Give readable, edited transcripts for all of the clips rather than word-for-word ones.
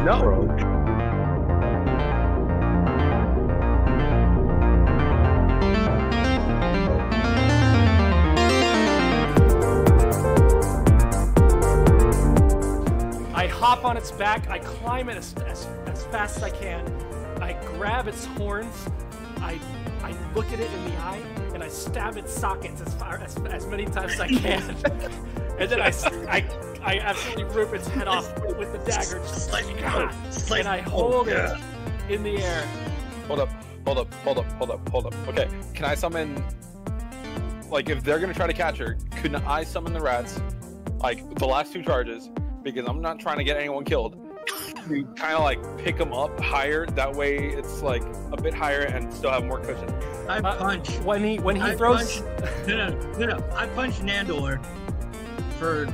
No. Bro. I hop on its back, I climb it as fast as I can, I grab its horns, I look at it in the eye, and I stab its sockets as many times as I can. And then I absolutely rip its head off with the dagger, and I hold it in the air. Hold up. Okay, can I summon, like, if they're gonna try to catch her, couldn't I summon the rats, like, the last 2 charges, because I'm not trying to get anyone killed, to kind of, like, pick them up higher, that way it's, like, a bit higher and still have more cushion. I punch. When he throws... No. I punch Nandor for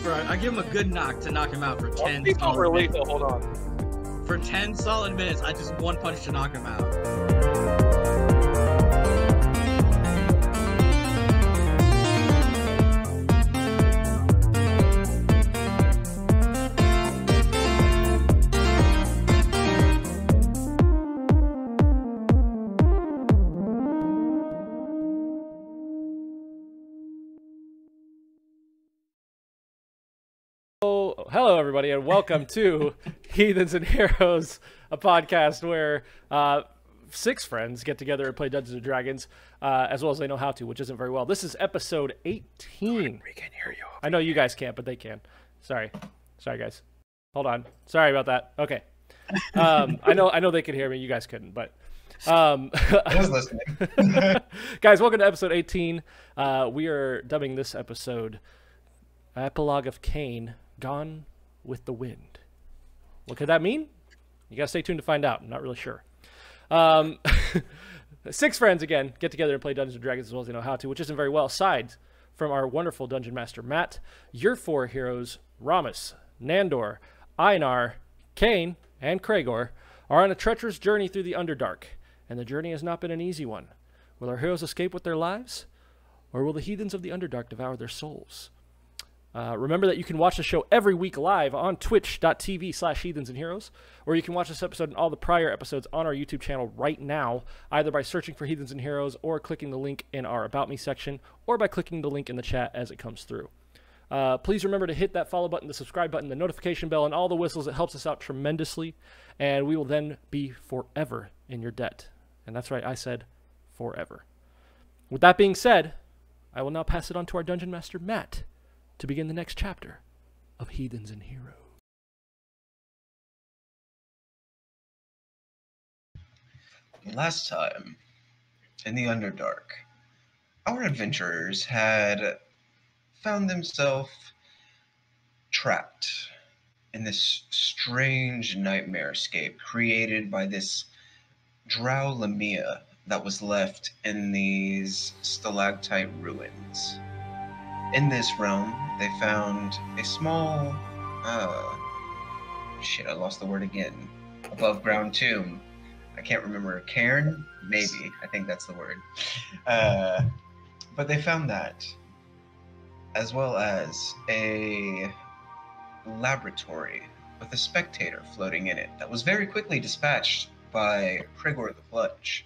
I give him a good knock to knock him out for 10 solid minutes. Hold on. For 10 solid minutes, I just one punch to knock him out. Hello, everybody, and welcome to Heathens and Heroes, a podcast where 6 friends get together and play Dungeons and Dragons, as well as they know how to, which isn't very well. This is episode 18. We can hear you. I know you guys can't, but they can. Sorry, guys. Hold on. Sorry about that. Okay. I know they could hear me. You guys couldn't, but I was listening. guys, welcome to episode 18. We are dubbing this episode Epilogue of Kain, Gone with the Wind. What could that mean? You gotta stay tuned to find out. I'm not really sure. 6 friends, again, get together and play Dungeons & Dragons as well as they know how to, which isn't very well. Aside from our wonderful Dungeon Master, Matt, your 4 heroes, Ramus, Nandor, Einar, Kain, and Kragor, are on a treacherous journey through the Underdark, and the journey has not been an easy one. Will our heroes escape with their lives, or will the heathens of the Underdark devour their souls? Remember that you can watch the show every week live on twitch.tv/heathensandheroes, or you can watch this episode and all the prior episodes on our YouTube channel right now, either by searching for Heathens and Heroes or clicking the link in our About Me section, or by clicking the link in the chat as it comes through. Please remember to hit that follow button, the subscribe button, the notification bell, and all the whistles. It helps us out tremendously, and we will then be forever in your debt. And that's right, I said forever. With that being said, I will now pass it on to our Dungeon Master, Matt, to begin the next chapter of Heathens and Heroes. Last time, in the Underdark, our adventurers had found themselves trapped in this strange nightmarescape created by this drow Lamia that was left in these stalactite ruins. In this realm, they found a small, I lost the word again, above ground tomb. I can't remember, cairn? Maybe, I think that's the word. But they found that, as well as a laboratory with a spectator floating in it that was very quickly dispatched by Kragor the Fludge.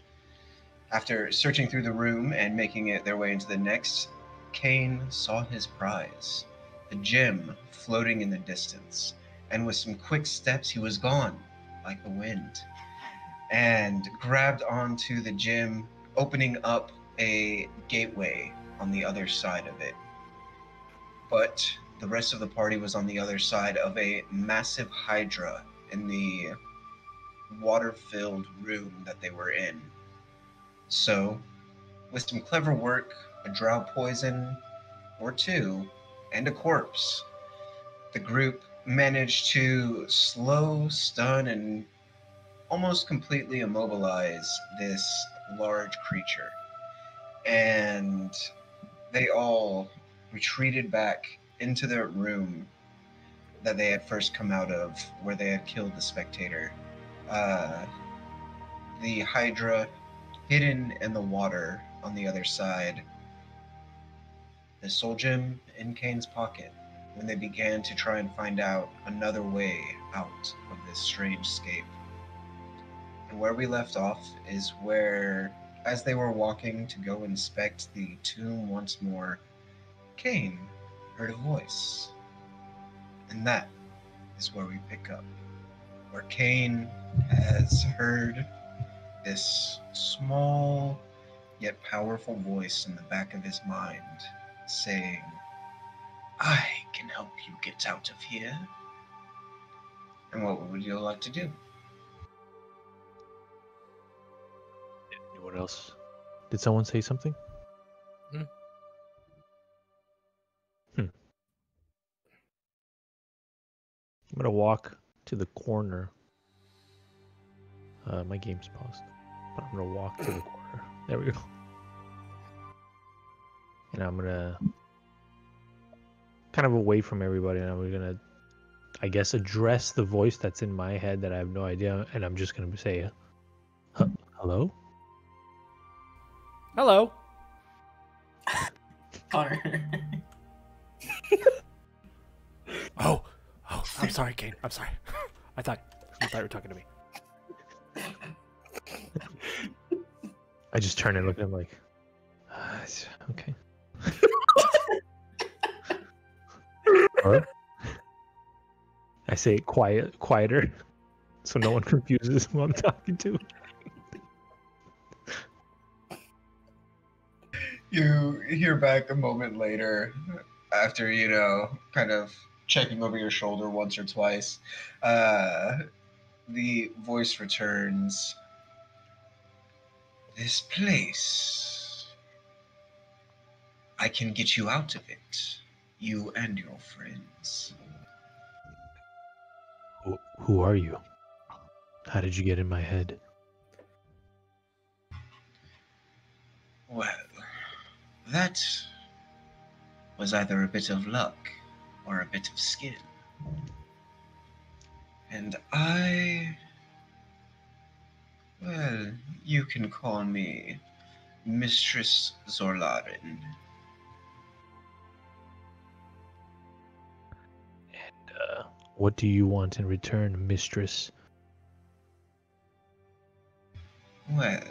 After searching through the room and making it their way into the next, Kain saw his prize, the gem floating in the distance, and with some quick steps he was gone, like the wind, and grabbed onto the gem, opening up a gateway on the other side of it. But the rest of the party was on the other side of a massive hydra in the water-filled room that they were in. So, with some clever work, a drow poison or 2, and a corpse, the group managed to slow, stun, and almost completely immobilize this large creature. And they all retreated back into their room that they had first come out of, where they had killed the spectator. The hydra hidden in the water on the other side, the soul gem in Kain's pocket, when they began to try and find out another way out of this strange scape. And where we left off is where, as they were walking to go inspect the tomb once more, Kain heard a voice. And that is where we pick up. Where Kain has heard this small yet powerful voice in the back of his mind saying, I can help you get out of here. And what would you like to do? Anyone else? Did someone say something? I'm gonna walk to the corner. My game's paused. But I'm gonna walk to the corner. There we go. And I'm gonna kind of away from everybody, and I'm gonna, I guess, address the voice that's in my head that I have no idea, and I'm just gonna say, hello? Hello. Connor. Oh, I'm sorry, Kain. I'm sorry. I thought you were talking to me. I just turn and look at him like, okay. Or I say it quieter, so no one confuses who I'm talking to. You hear back a moment later, after, kind of checking over your shoulder once or twice. The voice returns. This place, I can get you out of it, you and your friends. Who are you? How did you get in my head? Well, that was either a bit of luck or a bit of skill. And well, you can call me Mistress Zorlarin. And what do you want in return, mistress? Well,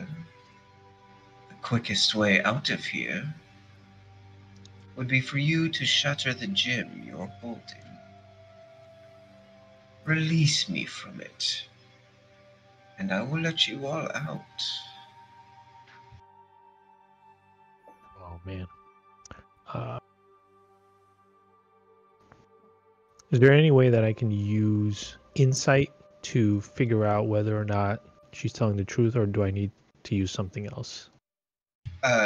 the quickest way out of here would be for you to shatter the gem you're holding. Release me from it, and I will let you all out. Oh, man. Is there any way that I can use insight to figure out whether or not she's telling the truth, or do I need to use something else?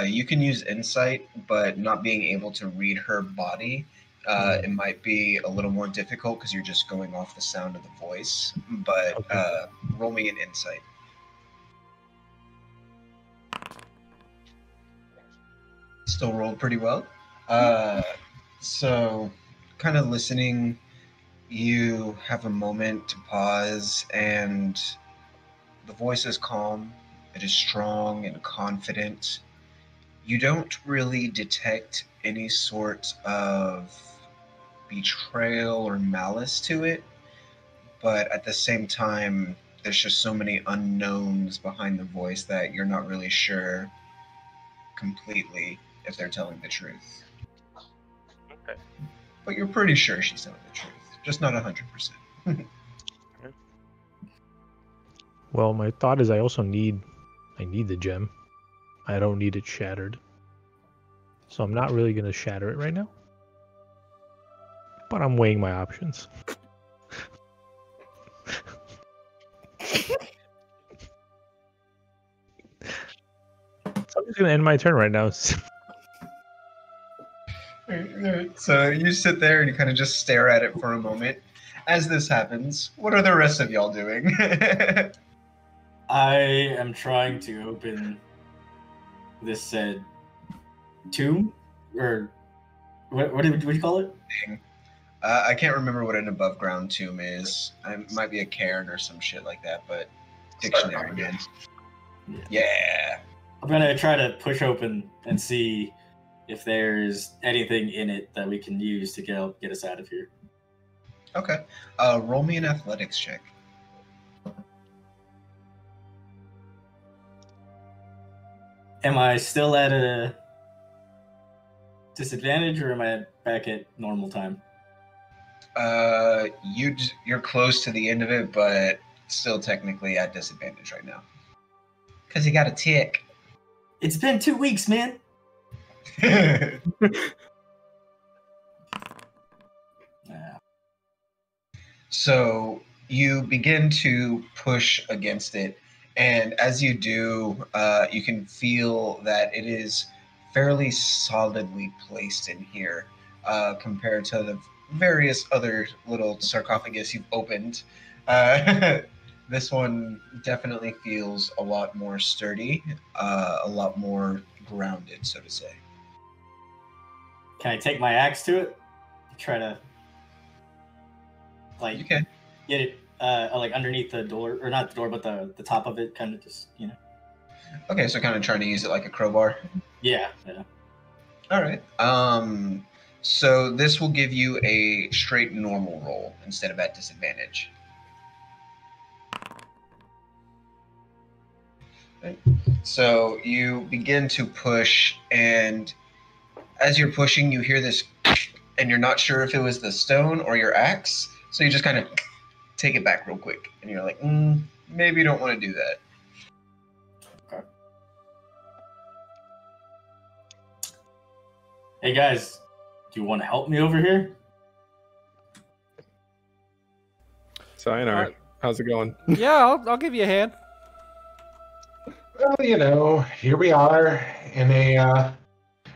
You can use insight, but not being able to read her body, it might be a little more difficult because you're just going off the sound of the voice. But Okay. Roll me an insight. Still rolled pretty well. So, kind of listening, you have a moment to pause, and the voice is calm. It is strong and confident. You don't really detect any sort of betrayal or malice to it, but at the same time, there's just so many unknowns behind the voice that you're not really sure completely if they're telling the truth. Okay. But you're pretty sure she's telling the truth, just not 100%. Well, my thought is I need the gem. I don't need it shattered. So I'm not really going to shatter it right now. But I'm weighing my options. So I'm just going to end my turn right now. So you sit there and you kind of just stare at it for a moment. As this happens, what are the rest of y'all doing? I am trying to open this said tomb, or what do you call it? I can't remember what an above ground tomb is. It might be a cairn or some shit like that, but dictionary again. Yeah. I'm gonna try to push open and see if there's anything in it that we can use to get us out of here. Okay. Roll me an athletics check. Am I still at a disadvantage, or am I back at normal time? You're close to the end of it, but still technically at disadvantage right now. Because you got a tick. It's been 2 weeks, man. Yeah. So you begin to push against it, and as you do, you can feel that it is fairly solidly placed in here compared to the various other little sarcophagus you've opened. This one definitely feels a lot more sturdy, a lot more grounded, so to say. Can I take my axe to it? Try to You can. get it like underneath the door, or not the door, but the top of it, kind of just Okay, so kind of trying to use it like a crowbar. Yeah. All right. So this will give you a straight normal roll instead of at disadvantage. Okay. So you begin to push, and as you're pushing, you hear this, and you're not sure if it was the stone or your axe. So you just kind of take it back real quick, and you're like, maybe you don't want to do that. Okay. Hey guys, do you want to help me over here? Sayonara. How's it going? Yeah, I'll give you a hand. Well, here we are in a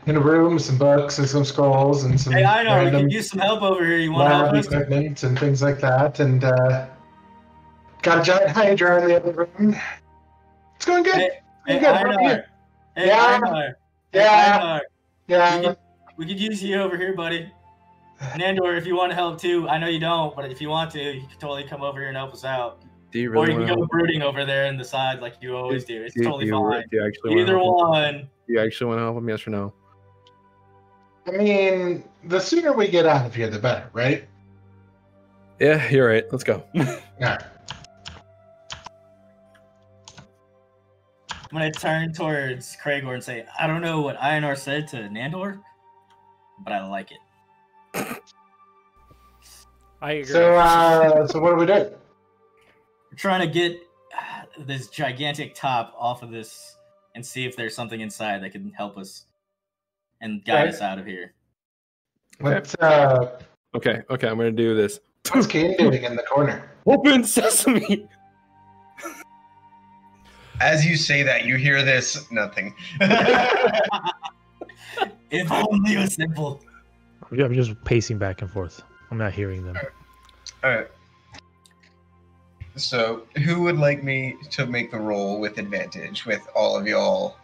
room, some books and some scrolls and some Hey, I know we random could use some help over here. You want to lab help us? equipment and things like that, and got a giant hydra in the other room. It's going good. Hey, Going good. How are you? Einar. Hey, Yeah. Einar. Yeah. Einar. Yeah. We could use you over here, buddy. Nandor, if you want to help too, I know you don't, but if you want to, you can totally come over here and help us out. Do you Or really you can want go to? brooding over there in the side like you always do. It's totally fine. Do you actually want to Either help him? one. Do you actually want to help him? Yes or no? I mean, the sooner we get out of here, the better, right? Yeah, you're right. Let's go. All right. I'm going to turn towards Cragor and say, I don't know what Einar said to Nandor, but I like it. I agree. So what do we do? We're trying to get this gigantic top off of this and see if there's something inside that can help us and guide Okay. us out of here. What's Okay, I'm gonna do this. what's Kain doing in the corner? Open sesame. As you say that, you hear this, nothing. If only it was simple. I'm just pacing back and forth. I'm not hearing them. All right. So, who would like me to make the roll with advantage with all of y'all?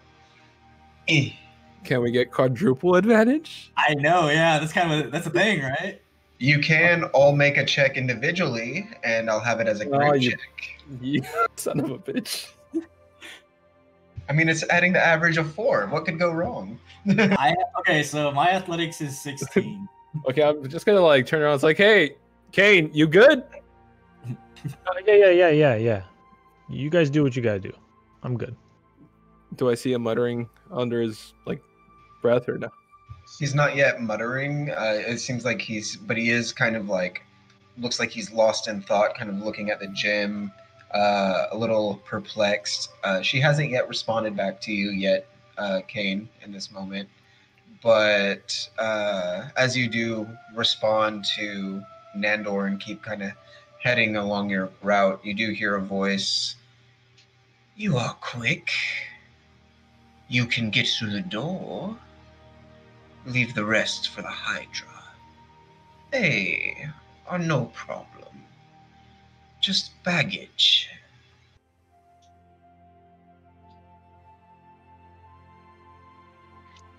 Can we get quadruple advantage? I know, yeah, that's a thing, right? You can all make a check individually, and I'll have it as a Oh, group you- check. You son of a bitch. I mean, it's adding the average of 4. What could go wrong? Okay, so my athletics is 16. Okay, I'm just gonna like turn around. It's like, hey, Kain, you good? Yeah. You guys do what you gotta do. I'm good. Do I see him muttering under his like breath or no? He's not yet muttering. It seems like he is kind of like, looks like he's lost in thought, kind of looking at the gym, a little perplexed. She hasn't yet responded back to you yet, Kain, in this moment. But as you do respond to Nandor and keep kind of heading along your route, you do hear a voice. You are quick. You can get through the door. Leave the rest for the Hydra. They are no problem. Just baggage.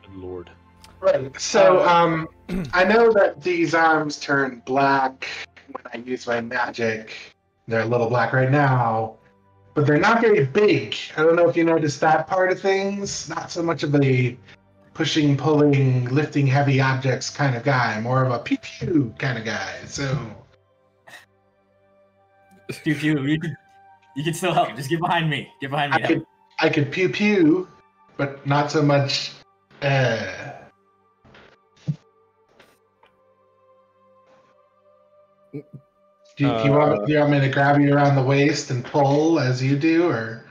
Good lord. Right. So I know that these arms turn black when I use my magic. They're a little black right now, but they're not very big. I don't know if you noticed that part of things. Not so much of a pushing, pulling, lifting heavy objects kind of guy. More of a pew pew kind of guy. So Pew pew. You can still help. Just get behind me. Get behind me. I could pew pew, but not so much. Do you want me to grab you around the waist and pull as you do, or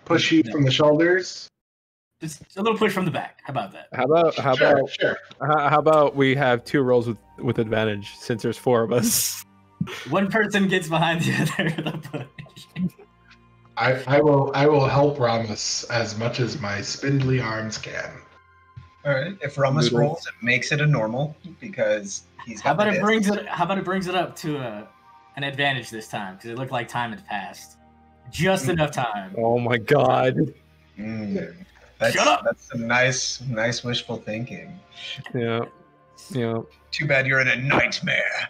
push you from the shoulders? Just a little push from the back. How about that? How about we have 2 rolls with advantage since there's 4 of us? One person gets behind the other. The push. I will help Ramos as much as my spindly arms can. All right. If Ramos rolls, it makes it a normal because he's. How about it brings it up to an advantage this time because it looked like time had passed. Just enough time. Oh my god. Shut up. That's some nice wishful thinking. Yeah. Too bad you're in a nightmare.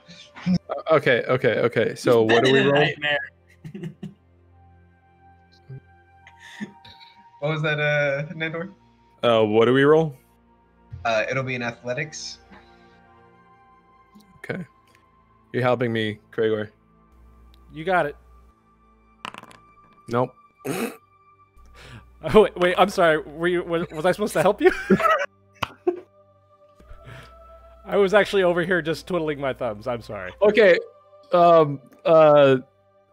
Okay. So what do we roll? Nightmare. What was that, Nandor? What do we roll? It'll be in athletics. Okay. You're helping me, Gregor. You got it. Nope. Oh, wait, I'm sorry. Was I supposed to help you? I was actually over here just twiddling my thumbs. I'm sorry. Okay.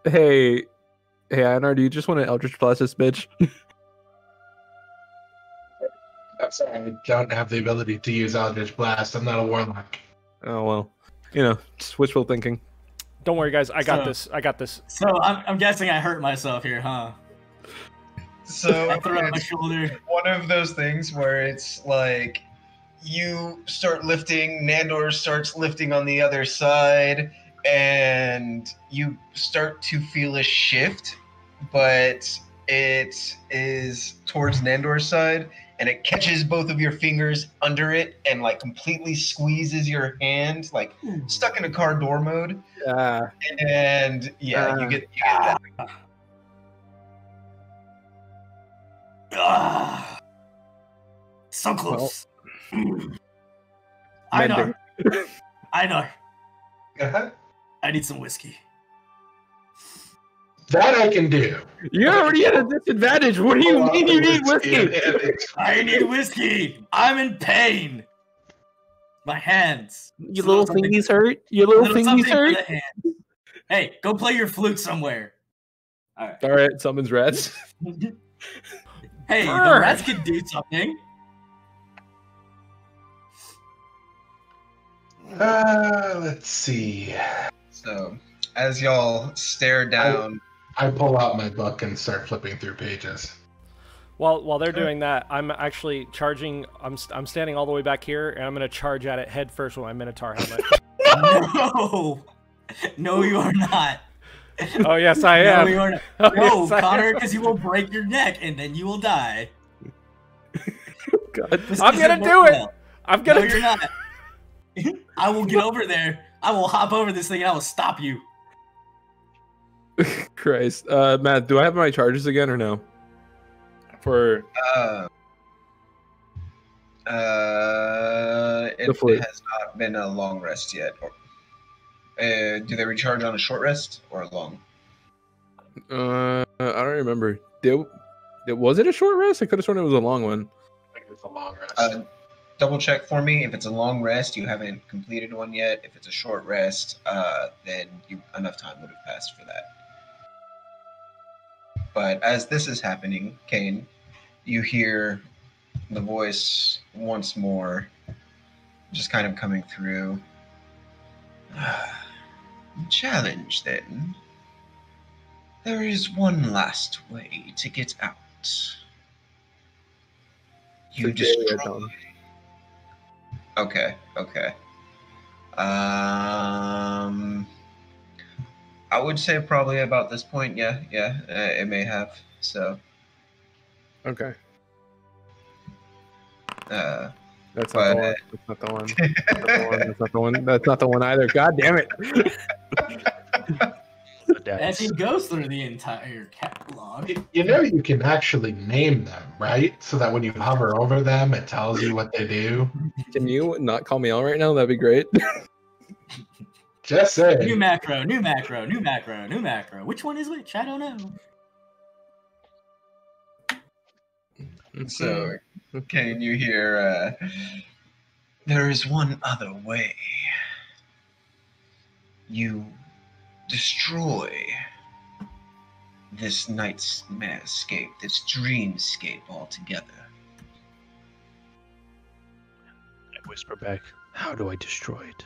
Hey, Einar, do you just want to Eldritch Blast this bitch? I'm sorry, I don't have the ability to use Eldritch Blast. I'm not a warlock. Oh, well. Just wishful thinking. Don't worry, guys. I got this. So I'm guessing I hurt myself here, huh? So I threw up my shoulder. One of those things where it's like you start lifting, Nandor starts lifting on the other side, and you start to feel a shift, but it is towards Nandor's side, and it catches both of your fingers under it and like completely squeezes your hand, like stuck in a car door mode. And you get that. So close. I know. Uh-huh. I need some whiskey. That I can do. You already had a disadvantage. What do you mean you need whiskey? I need whiskey. I'm in pain. My hands. Your little thingies hurt? Your little thingies hurt? Hey, go play your flute somewhere. All right, summons rats. Hey, the rats can do something. Let's see. So, as y'all stare down, I pull out my book and start flipping through pages. While they're doing that, I'm actually charging. I'm standing all the way back here, and I'm going to charge at it head first with my Minotaur helmet. No, you are not. Oh yes, I am. No, you are not. Oh, no, yes, Connor, because you will break your neck and then you will die. God. I'm gonna do it. I'm gonna. No, you're not. I will get over there. I will hop over this thing and I will stop you. Christ, Matt, do I have my charges again or no? For it has not been a long rest yet. Do they recharge on a short rest or a long? I don't remember. Was it a short rest? I could have sworn it was a long one. I think it's a long rest. Double check for me. If it's a long rest, you haven't completed one yet. If it's a short rest, then enough time would have passed for that. But as this is happening, Kain, you hear the voice once more, just kind of coming through. Challenge, then. There is one last way to get out. You destroy. Okay. I would say probably about this point, yeah, it may have, so. Okay. That's not the one. That's not the one either. God damn it. As he goes through the entire catalog. You know you can actually name them, right? So that when you hover over them, it tells you what they do. Can you not call me out right now? That'd be great. Just saying. New macro, new macro, new macro, new macro. Which one is which? I don't know. So, can you hear? There is one other way. You destroy this nightmarescape, this dreamscape altogether. I whisper back, how do I destroy it?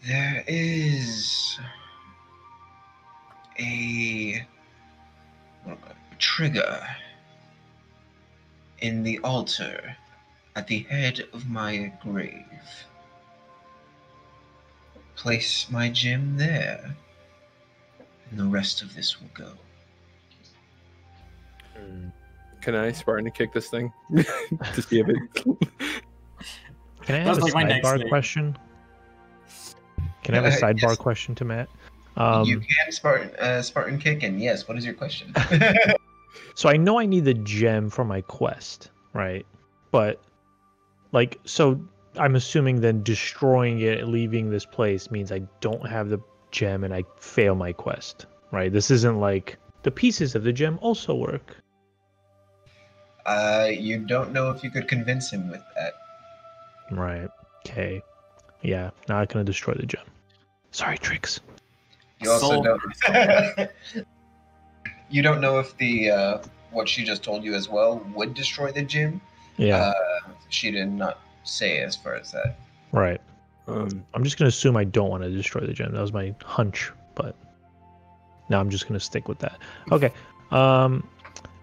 There is a trigger in the altar at the head of my grave. Place my gem there, and the rest of this will go. Can I Spartan kick this thing to see if it? Can I have a like my next sidebar thing. question? Can I have a sidebar Yes. question to Matt? You can Spartan kick, and yes, what is your question? So I know I need the gem for my quest, right? But like, so I'm assuming then destroying it, leaving this place means I don't have the gem and I fail my quest, right? This isn't like the pieces of the gem also work. You don't know if you could convince him with that. Right. Okay. Yeah, not gonna destroy the gem. Sorry, Trix. You also Soul. don't. You don't know if the what she just told you as well would destroy the gym. Yeah, She did not say as far as that. right. I'm just gonna assume I don't want to destroy the gem. That was my hunch, but now I'm just gonna stick with that. Okay.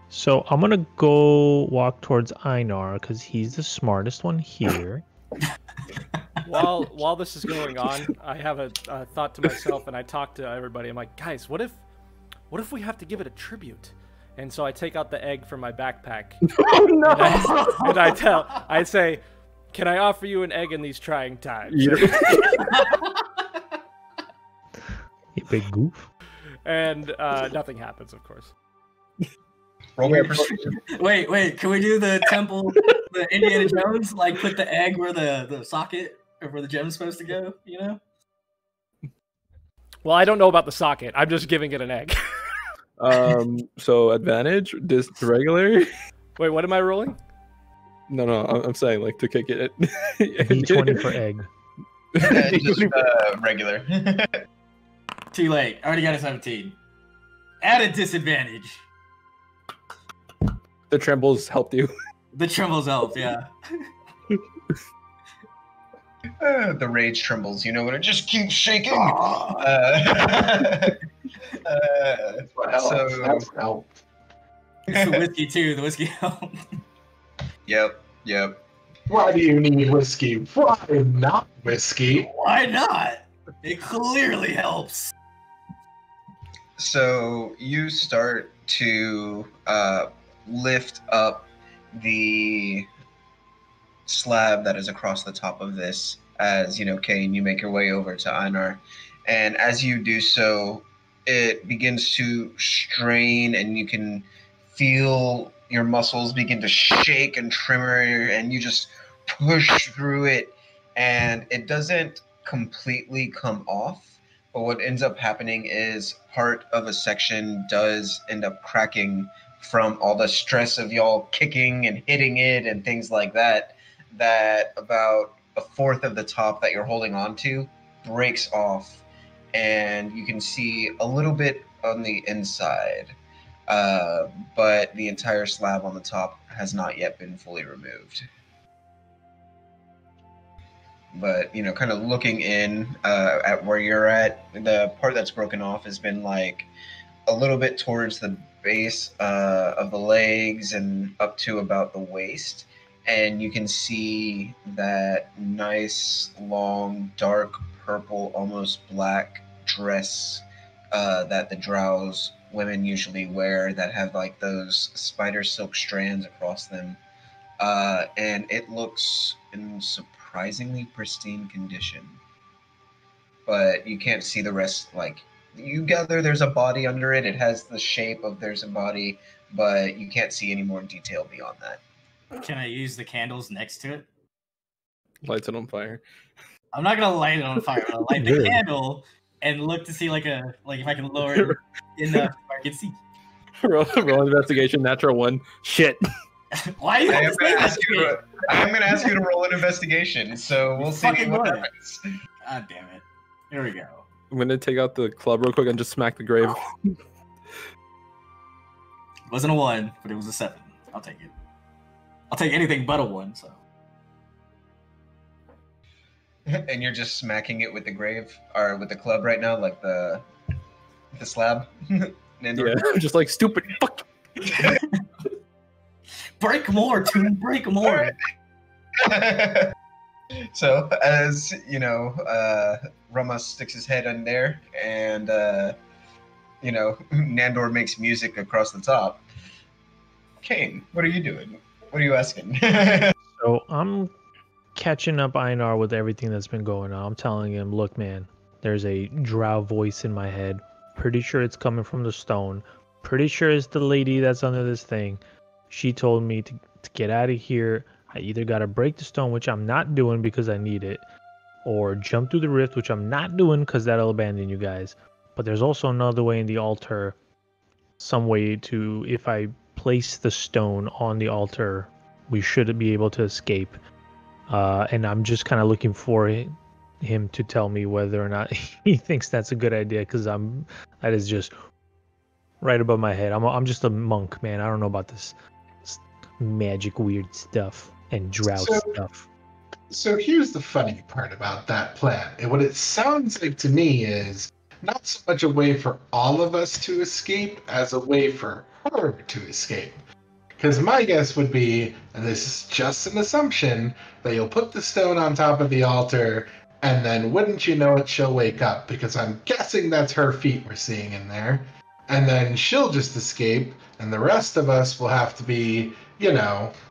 So I'm gonna go walk towards Einar because he's the smartest one here. While this is going on, I have a thought to myself, and I talk to everybody. I'm like, guys, what if we have to give it a tribute? And so I take out the egg from my backpack. Oh no! And I say, can I offer you an egg in these trying times? You big goof. And nothing happens, of course. Roll me a persuasion. Wait, can we do the temple, the Indiana Jones? Like put the egg where the socket or where the gem's supposed to go, you know? Well, I don't know about the socket. I'm just giving it an egg. So advantage, this regular. Wait, what am I rolling? No, I'm saying like to kick it. D20 for egg. Just regular. Too late. Already got a 17. At a disadvantage. The trembles helped you. The trembles help, yeah. The rage trembles, you know, when it just keeps shaking. That's what helps. So- That's what helps. It's the whiskey too. The whiskey helped. Yep. Why do you need whiskey? Why not whiskey? Why not? It clearly helps. So you start to lift up the slab that is across the top of this. As you know, Kain, you make your way over to Einar, and as you do so, it begins to strain, and you can feel your muscles begin to shake and tremor, and you just push through it, and it doesn't completely come off. But what ends up happening is part of a section does end up cracking from all the stress of y'all kicking and hitting it and things like that. That about a fourth of the top that you're holding on to breaks off, and you can see a little bit on the inside. But the entire slab on the top has not yet been fully removed. But, you know, kind of looking in at where you're at, the part that's broken off has been like a little bit towards the base of the legs and up to about the waist. And you can see that nice, long, dark purple, almost black dress that the Drows women usually wear that have like those spider silk strands across them. And it looks in surprisingly pristine condition. But you can't see the rest. Like, you gather there's a body under it. It has the shape of there's a body, but you can't see any more detail beyond that. Can I use the candles next to it? Lights it on fire. I'm not gonna light it on fire. I'll light the Good. candle and look to see like if I can lower it enough so I can see. Roll investigation, natural 1. Shit. Why are you I am have to say gonna that ask to you me? to ask you to roll an investigation, so we'll see fucking what would. happens. God damn it. Here we go. I'm gonna take out the club real quick and just smack the grave. It wasn't a 1, but it was a 7. I'll take it. I'll take anything but a 1, so. And you're just smacking it with the grave or with the club right now, like the slab. Yeah, just like stupid fuck. Break more, Toon, break more. So as you know, Rama sticks his head in there, and Nandor makes music across the top. Kain, what are you doing? What are you asking? So I'm catching up Einar with everything that's been going on. I'm telling him, look, man, there's a drow voice in my head. Pretty sure it's coming from the stone. Pretty sure it's the lady that's under this thing. She told me to get out of here. I either got to break the stone, which I'm not doing because I need it, or jump through the rift, which I'm not doing because that'll abandon you guys. But there's also another way in the altar, some way to, if I place the stone on the altar, we should be able to escape. And I'm just kind of looking for him to tell me whether or not he thinks that's a good idea, because that is just right above my head. I'm just a monk, man. I don't know about this magic weird stuff and drow stuff. So here's the funny part about that plan. And what it sounds like to me is not so much a way for all of us to escape as a way for her to escape. Because my guess would be, and this is just an assumption, that you'll put the stone on top of the altar, and then wouldn't you know it, she'll wake up, because I'm guessing that's her feet we're seeing in there. And then she'll just escape, and the rest of us will have to be,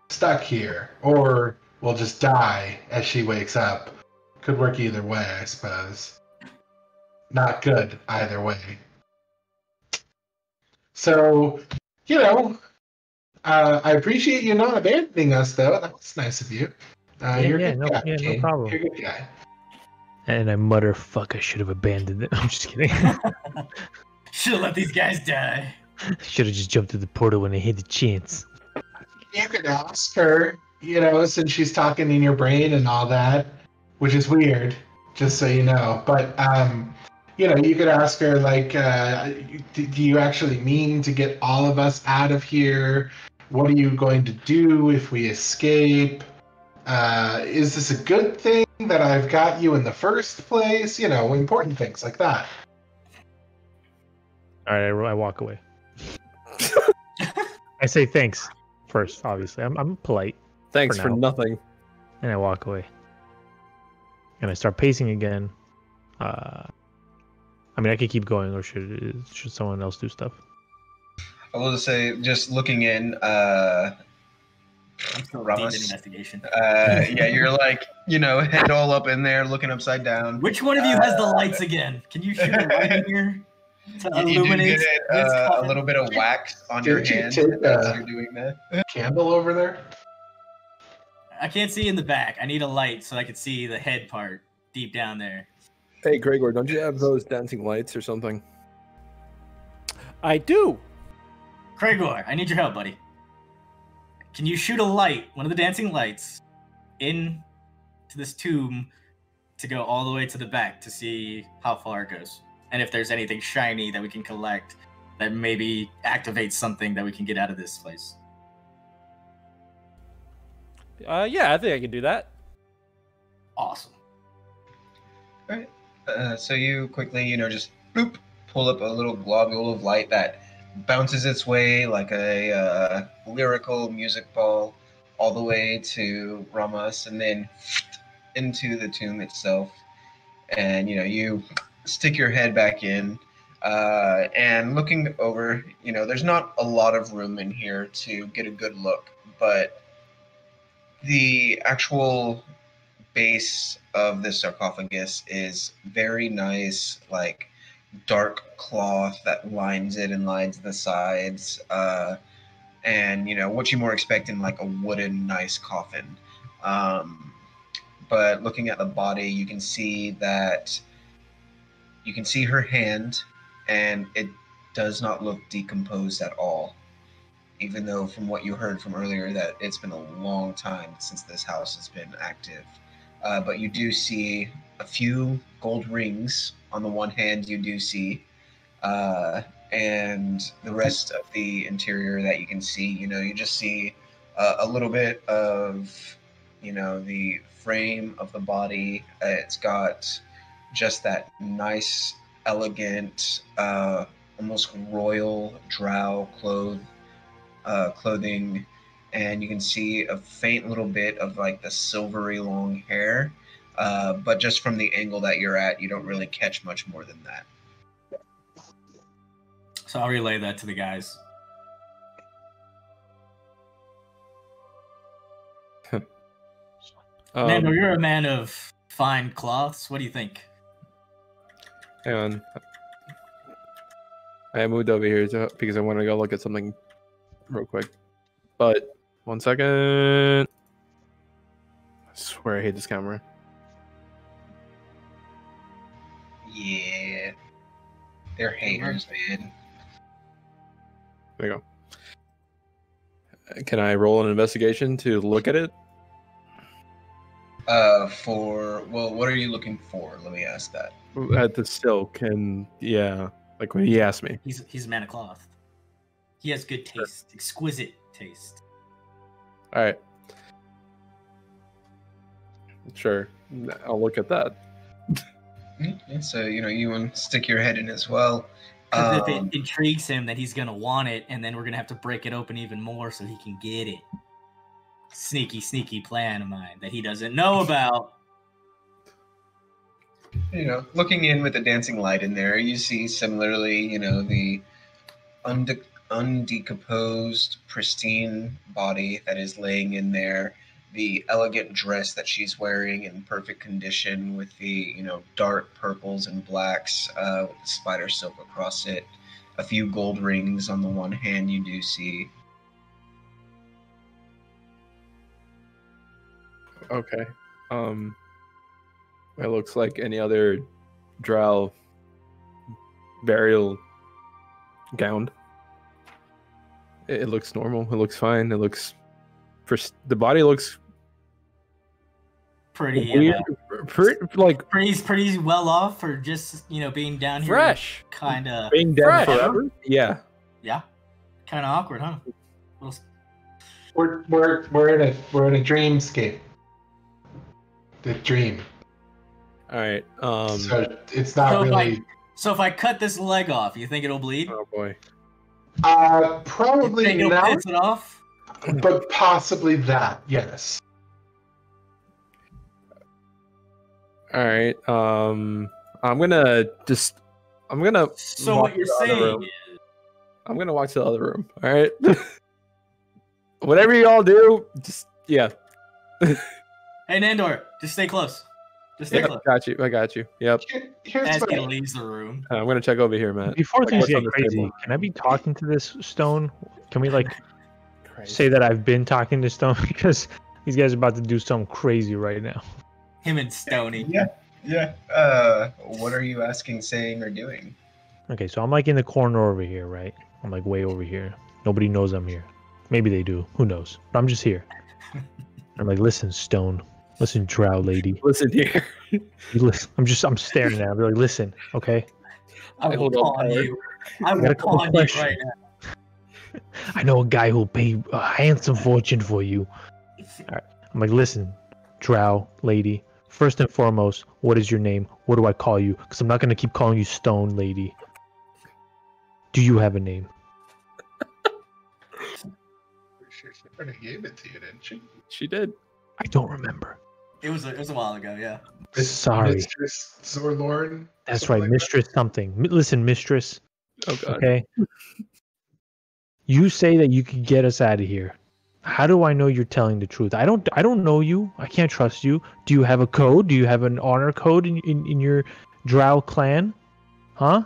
stuck here. Or we'll just die as she wakes up. Could work either way, I suppose. Not good either way. So, I appreciate you not abandoning us, though. That was nice of you. You're a good guy, Kain. No problem. You're a good guy. And I mutter, fuck, I should have abandoned them. I'm just kidding. Should have let these guys die. Should have just jumped through the portal when I had the chance. You could ask her, since she's talking in your brain and all that, which is weird, just so you know. But, you could ask her, like, do you actually mean to get all of us out of here? What are you going to do if we escape? Is this a good thing that I've got you in the first place? Important things like that. All right, I walk away. I say thanks first, obviously. I'm polite. Thanks for now. nothing. And I walk away. And I start pacing again. I could keep going, or should someone else do stuff? I will say, just looking in, I'm still deep in Ramos, investigation. you're like, head all up in there, looking upside down. Which one of you has the lights again? Can you shoot a light in here to You do illuminate get this a coffin? little bit of wax on your Did you hand take, as you're doing that. Candle over there? I can't see in the back. I need a light so I can see the head part deep down there. Hey, Gregor, don't you have those dancing lights or something? I do. Gregor, I need your help, buddy. Can you shoot a light, one of the dancing lights, in to this tomb to go all the way to the back to see how far it goes? And if there's anything shiny that we can collect that maybe activates something that we can get out of this place. Yeah, I think I can do that. Awesome. So you quickly, just bloop, pull up a little globule of light that bounces its way like a lyrical music ball all the way to Ramas and then into the tomb itself. And, you stick your head back in and looking over, there's not a lot of room in here to get a good look, but the actual base of the sarcophagus is very nice, like dark cloth that lines it and lines the sides, and what you more expect in like a wooden nice coffin, but looking at the body, you can see that her hand, and it does not look decomposed at all. Even though from what you heard from earlier that it's been a long time since this house has been active. But you do see a few gold rings on the one hand you do see, and the rest of the interior that you can see, you just see a little bit of, the frame of the body. It's got just that nice, elegant, almost royal drow clothing, and you can see a faint little bit of like the silvery long hair, but just from the angle that you're at, you don't really catch much more than that. So I'll relay that to the guys. Nando, you're a man of fine cloths. What do you think? Hang on. I moved over here because I want to go look at something real quick. But 1 second. I swear I hate this camera. Yeah. They're haters, man. There you go. Can I roll an investigation to look at it? What are you looking for? Let me ask that. At the silk, and yeah, like when he asked me. He's a man of cloth. He has good taste, exquisite taste. All right. Sure, I'll look at that. And so, you want to stick your head in as well. If it intrigues him that he's going to want it, and then we're going to have to break it open even more so he can get it. Sneaky plan of mine that he doesn't know about. Looking in with the dancing light in there, you see similarly, the undecomposed, pristine body that is laying in there, the elegant dress that she's wearing in perfect condition with the, dark purples and blacks with the spider silk across it, a few gold rings on the one hand you do see. Okay. It looks like any other drow burial gown. It looks normal. It looks fine. It looks... the body looks... Pretty, weird. Pretty well off for just, being down here. Fresh. Kind of... Being down forever? Yeah. Yeah. Kind of awkward, huh? We're in a dreamscape. The dream. All right. So it's not really. So if I cut this leg off, you think it'll bleed? Oh boy. Probably not. It off? But possibly that. Yes. All right. I'm gonna. So what you're saying is, I'm gonna walk to the other room. All right. Whatever y'all do, just yeah. Hey Nandor, just stay close. Just stay close. I got you. Yep. As he leaves the room. I'm gonna check over here, Matt. Before things get crazy, can I be talking to this stone? Can we say that I've been talking to Stone because these guys are about to do something crazy right now. Him and Stony. Yeah. What are you asking, saying, or doing? Okay, so I'm in the corner over here, right? I'm way over here. Nobody knows I'm here. Maybe they do. Who knows? But I'm just here. I'm listen, Stone. Listen, drow lady. Listen here. Listen. I'm staring at her. I'm listen, okay? I will pawn you. I will pawn you right now. I know a guy who'll pay a handsome fortune for you. All right. I'm listen, drow lady. First and foremost, what is your name? What do I call you? Because I'm not going to keep calling you Stone lady. Do you have a name? She already gave it to you, didn't she? She did. I don't remember. It was a while ago, yeah. Sorry. Mistress Zorlorn? That's right, Mistress something. Listen, Mistress. Oh, God. Okay. You say that you could get us out of here. How do I know you're telling the truth? I don't know you. I can't trust you. Do you have a code? Do you have an honor code in your drow clan? Huh?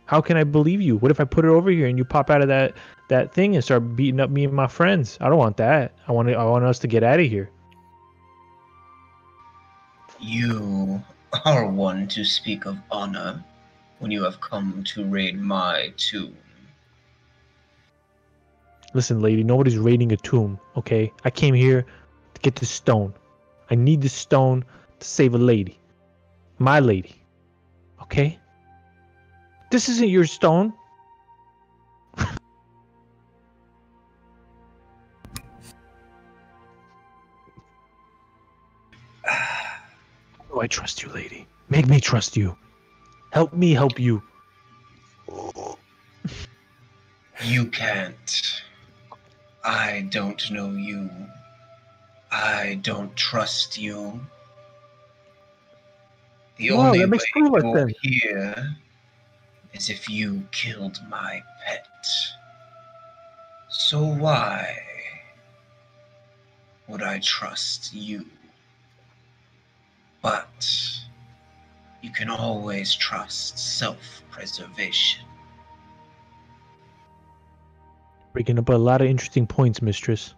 How can I believe you? What if I put it over here and you pop out of that thing and start beating up me and my friends? I don't want that. I want us to get out of here. You are one to speak of honor when you have come to raid my tomb. Listen, lady, nobody's raiding a tomb, okay? I came here to get the stone. I need the stone to save a lady. My lady. Okay? This isn't your stone. Oh, I trust you, lady. Make me trust you. Help me help you. You can't. I don't know you. I don't trust you. The Wow, only that way makes two of us you're then. here is if you killed my pet. So why would I trust you? But you can always trust self-preservation. Bringing up a lot of interesting points, mistress.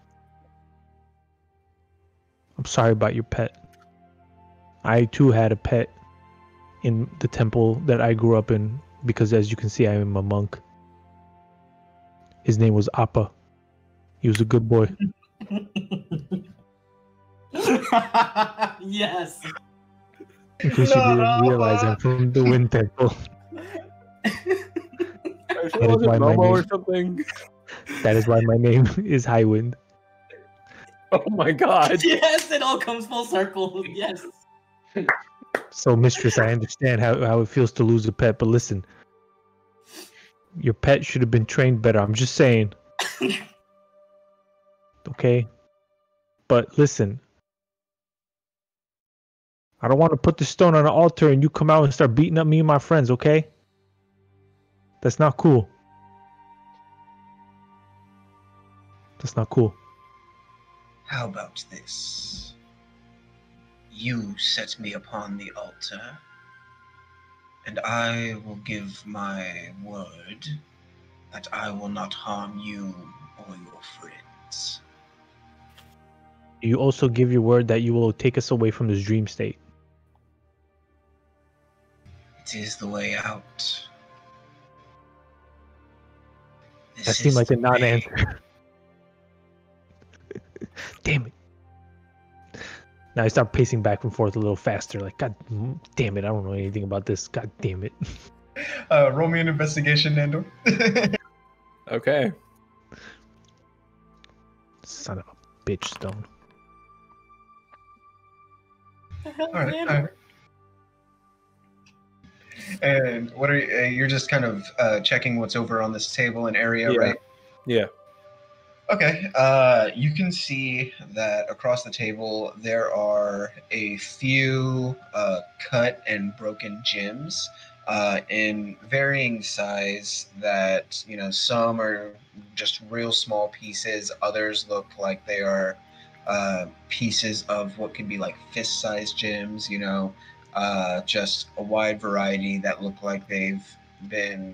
I'm sorry about your pet. I too had a pet in the temple that I grew up in because, as you can see, I am a monk. His name was Appa. He was a good boy. Yes. In case you didn't realize, I'm from the Wind Temple. I That is why my Momo or name. something. That is why my name is Highwind. Oh my god. Yes, it all comes full circle. Yes. So, mistress, I understand how it feels to lose a pet, but listen, your pet should have been trained better. I'm just saying. Okay? But listen, I don't want to put the stone on an altar and you come out and start beating up me and my friends, okay? That's not cool. That's not cool. How about this? You set me upon the altar, and I will give my word that I will not harm you or your friends. You also give your word that you will take us away from this dream state. It is the way out. This That seemed is like a the way. non-answer. Damn it. Now I start pacing back and forth a little faster. Like, God damn it, I don't know anything about this. God damn it. Roll me an investigation, Nando. Okay. Son of a bitch, Stone. All right. And what are you're just kind of checking what's over on this table and area, Yeah. right? Yeah. Okay. You can see that across the table there are a few cut and broken gems in varying size. That some are just real small pieces. Others look like they are pieces of what could be like fist-sized gems. Just a wide variety that look like they've been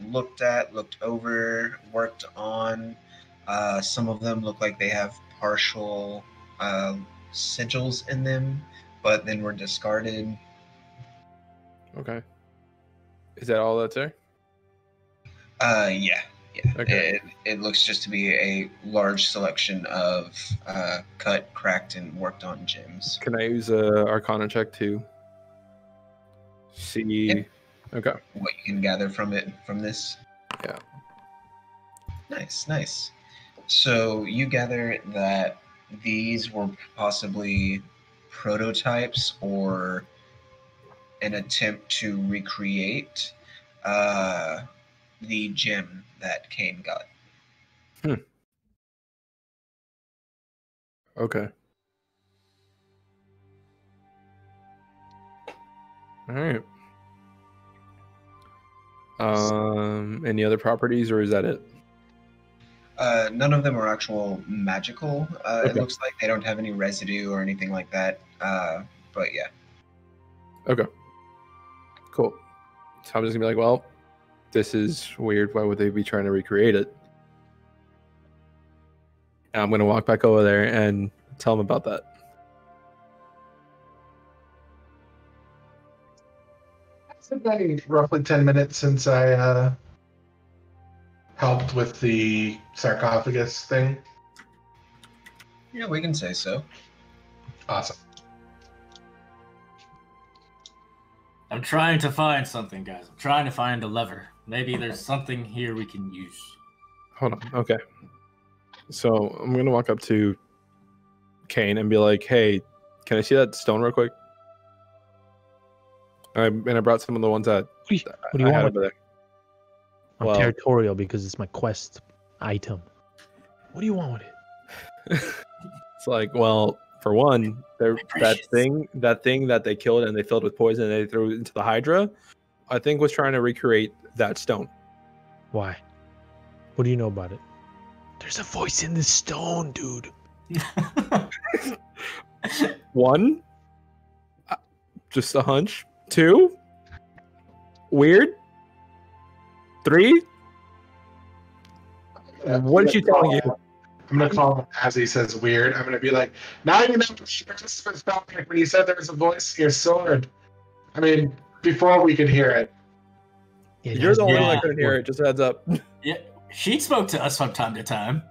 looked at, looked over, worked on. Some of them look like they have partial sigils in them, but then were discarded. Okay. Is that all that's there? Yeah. Okay. It looks just to be a large selection of cut, cracked, and worked on gems. Can I use a Arcana check to see? Yeah. Okay. What you can gather from this. Yeah. Nice. So you gather that these were possibly prototypes or an attempt to recreate the gem that Kain got. Okay. All right. Any other properties, or is that it? None of them are actual magical. It Okay. looks like they don't have any residue or anything like that. But yeah. Okay. Cool. So I'm just gonna be like, well, this is weird. Why would they be trying to recreate it? And I'm gonna walk back over there and tell them about that. It's been roughly 10 minutes since I helped with the sarcophagus thing. Yeah, we can say so. Awesome. I'm trying to find something, guys. I'm trying to find a lever. Maybe there's something here we can use. Hold on. Okay. So I'm gonna walk up to Kain and be like, "Hey, can I see that stone real quick?" I brought some of the ones that What do you I want had with over there. I'm Well- territorial because it's my quest item. What do you want with it? It's like, well, for one, that precious. thing that they killed and they filled with poison and they threw it into the Hydra, I think was trying to recreate that stone. Why? What do you know about it? There's a voice in this stone, dude. One, just a hunch. Two, weird. Three, what is she telling you? I'm gonna call him as he says weird. I'm gonna be like, now you know what Christmas felt like when you said there was a voice in your sword. I mean, before we could hear it. Yeah, it You're has the only no- one that couldn't hear it. Just a heads up. Yeah, she spoke to us from time to time.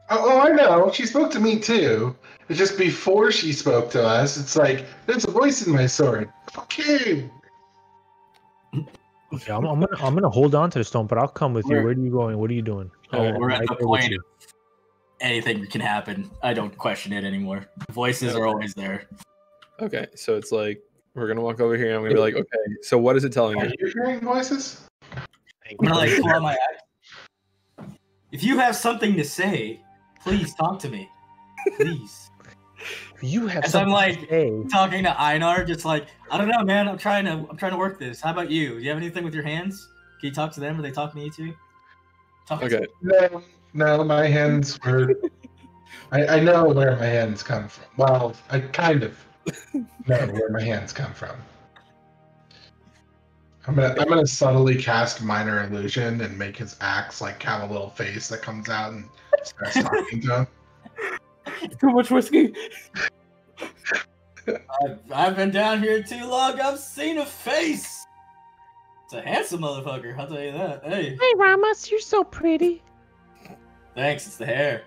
Oh, I know. She spoke to me too. It's just before she spoke to us, it's like, there's a voice in my sword. Okay. Yeah, I'm gonna hold on to the stone, but I'll come with you. We're- Where are you going? What are you doing? We're at I'll the go with point you. of anything can happen. I don't question it anymore. Voices are always there. Okay, so it's like we're gonna walk over here and I'm gonna be like, okay, so what is it telling Are you? you hearing voices? I'm gonna like pull out my axe. If you have something to say, please talk to me. Please. You have As I'm something like to say. talking to Einar, just like, I don't know, man. I'm trying to work this. How about you? Do you have anything with your hands? Can you talk to them? Are they talking to you too? Talk Okay, No, my hands were. I know where my hands come from. Well, I kind of know where my hands come from. I'm gonna subtly cast minor illusion and make his axe like have a little face that comes out and starts talking to him. too much whiskey. I've been down here too long. I've seen a face. It's a handsome motherfucker. I'll tell you that. Hey, Hey, Ramos, you're so pretty. thanks. It's the hair.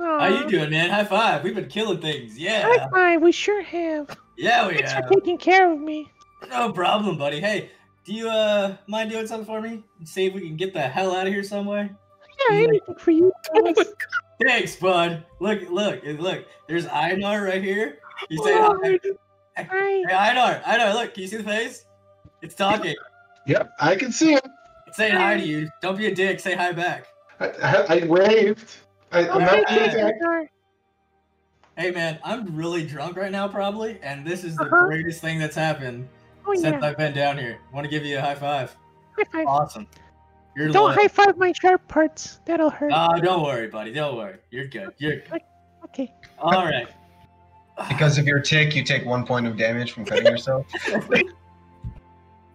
Aw. How you doing, man? High five. We've been killing things. Yeah. High five. We sure have. Yeah, we Thanks have. for taking care of me. No problem, buddy. Hey, do you mind doing something for me? See if we can get the hell out of here some way. Yeah, anything for you. Ramos. Thanks, bud. Look. There's Einar right here. You say hi. Hi. Hey, Einar, look. Can you see the face? It's talking. Yep, I can see him. It's saying hi to you. Don't be a dick. Say hi back. I waved. I'm Oh, not thank you, being a dick. Cesar. Hey, man, I'm really drunk right now, probably, and this is the Uh-huh. greatest thing that's happened Oh, since yeah. I've been down here. Want to give you a high five. High five. Awesome. You're Don't loyal. high five my sharp parts. That'll hurt. Don't worry, buddy. Don't worry. You're good. You're good. Okay. All right. Because of your tick, you take 1 point of damage from cutting yourself.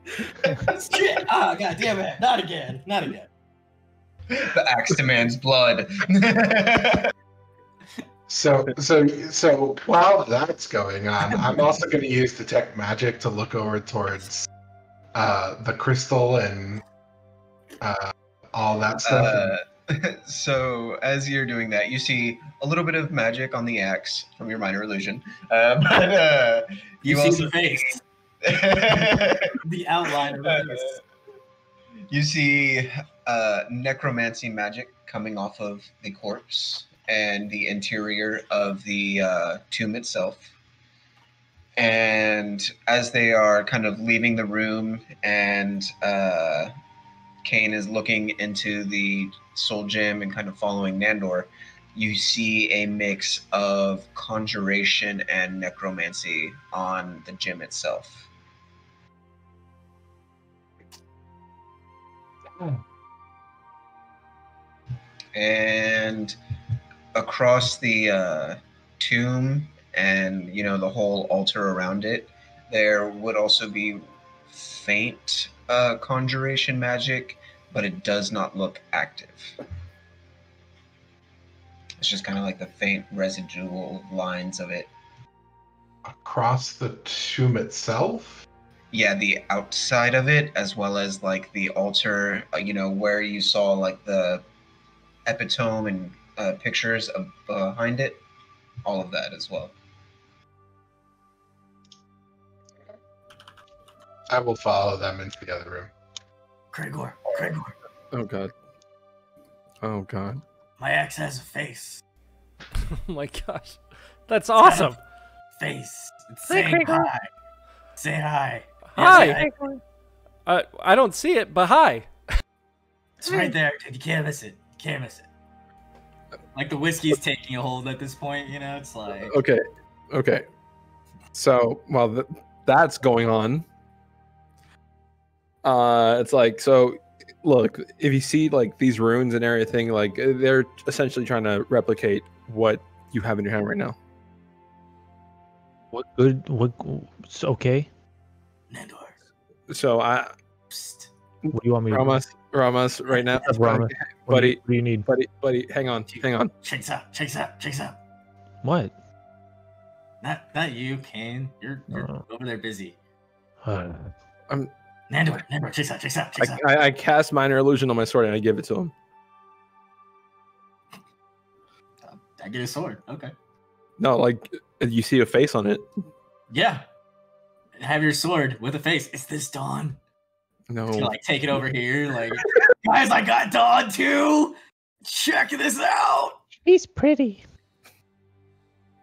Shit! Ah, god damn it! Not again! Not again! The axe demands blood. So while that's going on, I'm also going to use detect magic to look over towards the crystal and all that stuff. So as you're doing that, you see a little bit of magic on the axe from your minor illusion, but You see also the face, the outline of the face. you see necromancy magic coming off of the corpse and the interior of the tomb itself. And as they are kind of leaving the room and Kain is looking into the soul gem and kind of following Nandor, you see a mix of conjuration and necromancy on the gem itself. And across the tomb and the whole altar around it, there would also be faint conjuration magic, but it does not look active. It's just kind of like the faint residual lines of it. Across the tomb itself? Yeah, the outside of it, as well as like the altar, where you saw like the epitome and pictures of behind it, all of that as well. I will follow them into the other room. Gregor. Oh god. Oh god. My axe has a face. Oh my gosh. That's awesome. Face. It's saying hi. Say hi. Hi. Yeah, say hi. I don't see it, but hi. It's right there, dude. You can't miss it. You can't miss it. Like the whiskey's taking a hold at this point, it's like... Okay. So, while that's going on, it's like, so, look, if you see, like, these runes and everything, like, they're essentially trying to replicate what you have in your hand right now. It's okay. Nandor. So, Psst. What do you want me to do? Ramos, right now. Ramos, Buddy, what do you need? buddy, hang on. Chase up. What? Not you, Kain. You're over there busy. I'm Nandor, chase up. I cast minor illusion on my sword and I give it to him. I get a sword. Okay. No, like, you see a face on it. Yeah. Have your sword with a face. Is this Dawn? No. Just gonna, like, take it over here. Like, guys, I got Dawn too. Check this out. He's pretty.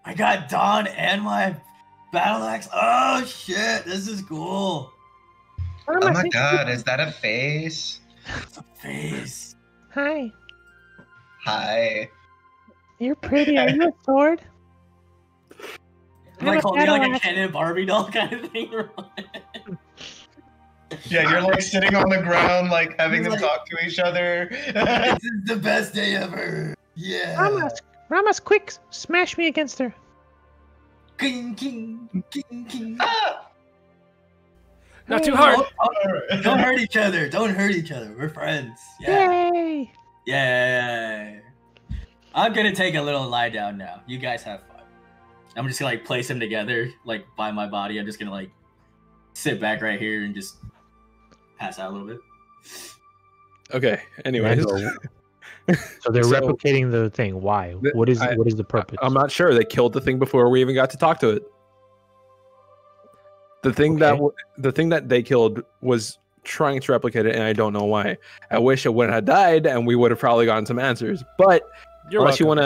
I got Dawn and my battle axe. Oh shit, this is cool. Oh my god, is that a face? It's a face. Hi. Hi. You're pretty. Are you a sword? I'm like holding like a Ken and Barbie doll kind of thing. Yeah, you're like sitting on the ground, like having them talk to each other. This is the best day ever. Yeah. Ramos, quick, smash me against her. King. Ah! Not too hard. Don't hurt each other. We're friends. Yeah. Yay! Yay. I'm gonna take a little lie down now. You guys have fun. I'm just gonna like place them together, like by my body. I'm just gonna like sit back right here and just pass out a little bit. Okay. Anyways. So they're replicating the thing. Why? What is the purpose? I'm not sure. They killed the thing before we even got to talk to it. The thing that they killed was trying to replicate it, and I don't know why. I wish it wouldn't have died, and we would have probably gotten some answers. But unless you want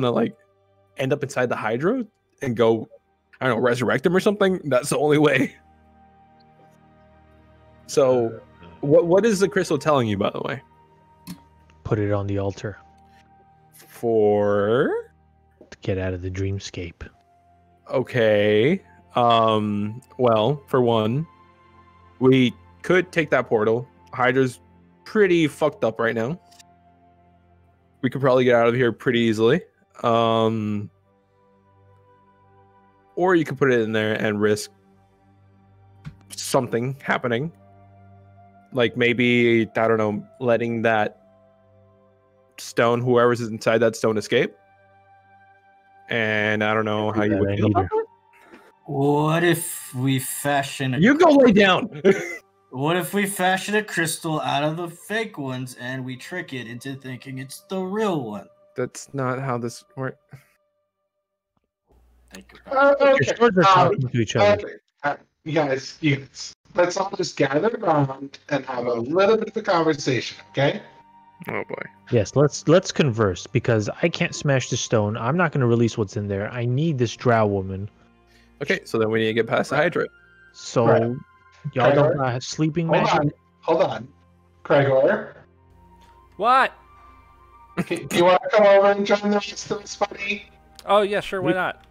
to like end up inside the Hydra and go, I don't know, resurrect him or something, that's the only way. So, what is the crystal telling you, by the way? Put it on the altar To get out of the dreamscape. Okay. Well, for one, we could take that portal. Hydra's pretty fucked up right now. We could probably get out of here pretty easily. Or you could put it in there and risk something happening. Like maybe, I don't know, letting that stone, whoever's inside that stone, escape. And I don't know how you would feel about it. What if we fashion You go lay down! What if we fashion a crystal out of the fake ones and we trick it into thinking it's the real one? That's not how this works. Think about it. Your swords are talking to each other. Okay. You guys, let's all just gather around and have a little bit of a conversation, okay? Oh boy. Yes, let's converse, because I can't smash the stone. I'm not going to release what's in there. I need this drow woman. Okay, so then we need to get past the Hydra. So, Right. y'all don't have sleeping magic? Hold on. Gregor, What? you want to come over and join the rest of us, buddy? Oh yeah, sure. Why not?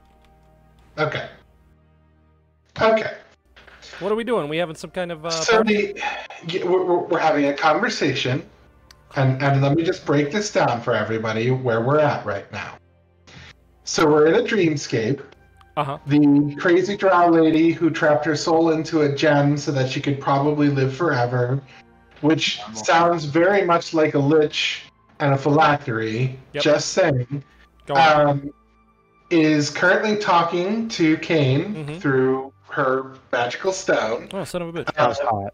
Okay. What are we doing? We having some kind of So party? we're having a conversation, and let me just break this down for everybody where we're at right now. So we're in a dreamscape. Uh-huh. The crazy drow lady who trapped her soul into a gem so that she could probably live forever, which sounds very much like a lich and a phylactery, Yep. just saying, Go on. is currently talking to Kain Mhm. through her magical stone. Oh, son of a bitch. That was hot.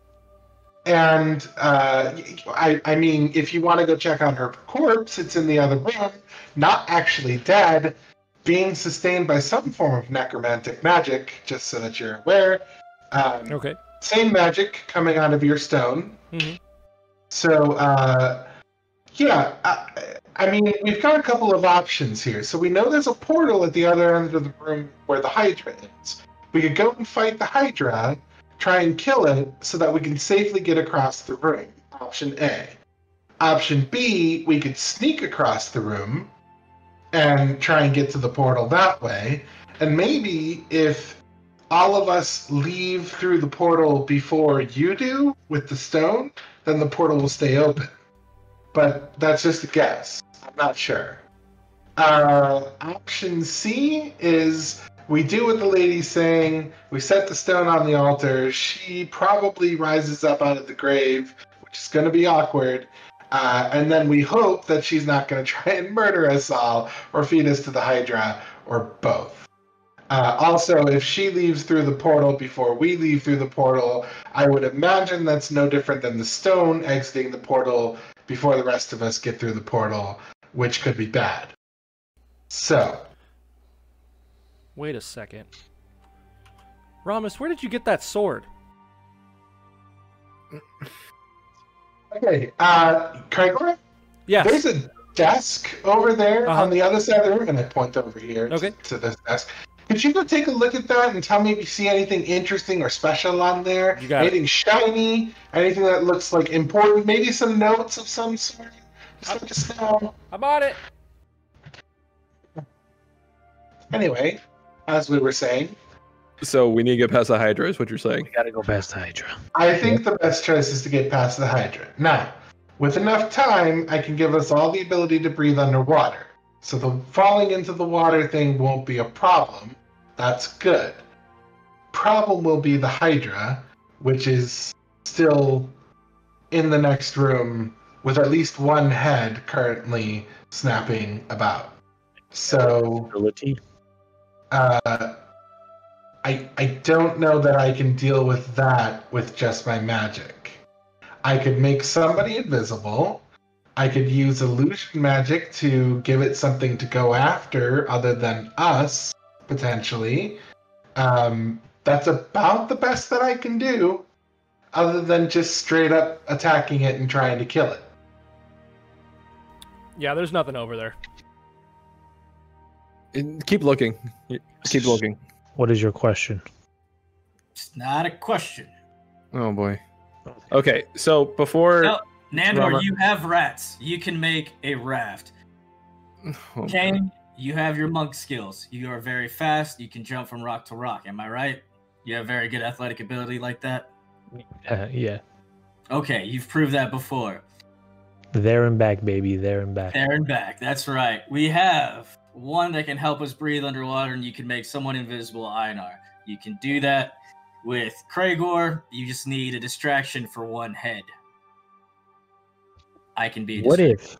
And I mean, if you want to go check on her corpse, it's in the other room, not actually dead, being sustained by some form of necromantic magic, just so that you're aware. Okay. Same magic coming out of your stone. Mm-hmm. So, yeah, I mean, we've got a couple of options here. So we know there's a portal at the other end of the room where the Hydra is. We could go and fight the Hydra, try and kill it, so that we can safely get across the room. Option A. Option B, we could sneak across the room and try and get to the portal that way. And maybe if all of us leave through the portal before you do with the stone, then the portal will stay open. But that's just a guess. I'm not sure. Option C is we do what the lady's saying. We set the stone on the altar. She probably rises up out of the grave, which is going to be awkward. And then we hope that she's not going to try and murder us all or feed us to the Hydra or both. Also, if she leaves through the portal before we leave through the portal, I would imagine that's no different than the stone exiting the portal before the rest of us get through the portal, which could be bad. So. Wait a second. Ramus, where did you get that sword? Okay, Kraigor? Yes. There's a desk over there on the other side of the room, and I point over here to this desk. Could you go take a look at that and tell me if you see anything interesting or special on there? You got anything shiny? Anything that looks like important? Maybe some notes of some sort? Just know. I'm on it. Anyway, as we were saying. So we need to get past the Hydra, is what you're saying? We gotta go past the Hydra. I think the best choice is to get past the Hydra. Now, with enough time, I can give us all the ability to breathe underwater. So the falling into the water thing won't be a problem. That's good. Problem will be the Hydra, which is still in the next room with at least one head currently snapping about. So I don't know that I can deal with that with just my magic. I could make somebody invisible. I could use illusion magic to give it something to go after other than us, potentially. That's about the best that I can do, other than just straight up attacking it and trying to kill it. Yeah, there's nothing over there. Keep looking. Keep looking. What is your question? It's not a question. Oh boy. Okay, so before... No, Nandor, you have rats. You can make a raft. Oh, Kain, you have your monk skills. You are very fast. You can jump from rock to rock. Am I right? You have very good athletic ability like that? Yeah. Okay, you've proved that before. There and back, baby. There and back. There and back. That's right. We have one that can help us breathe underwater, and you can make someone invisible, Einar. You can do that with Kraigor. You just need a distraction for one head. I can be. What if?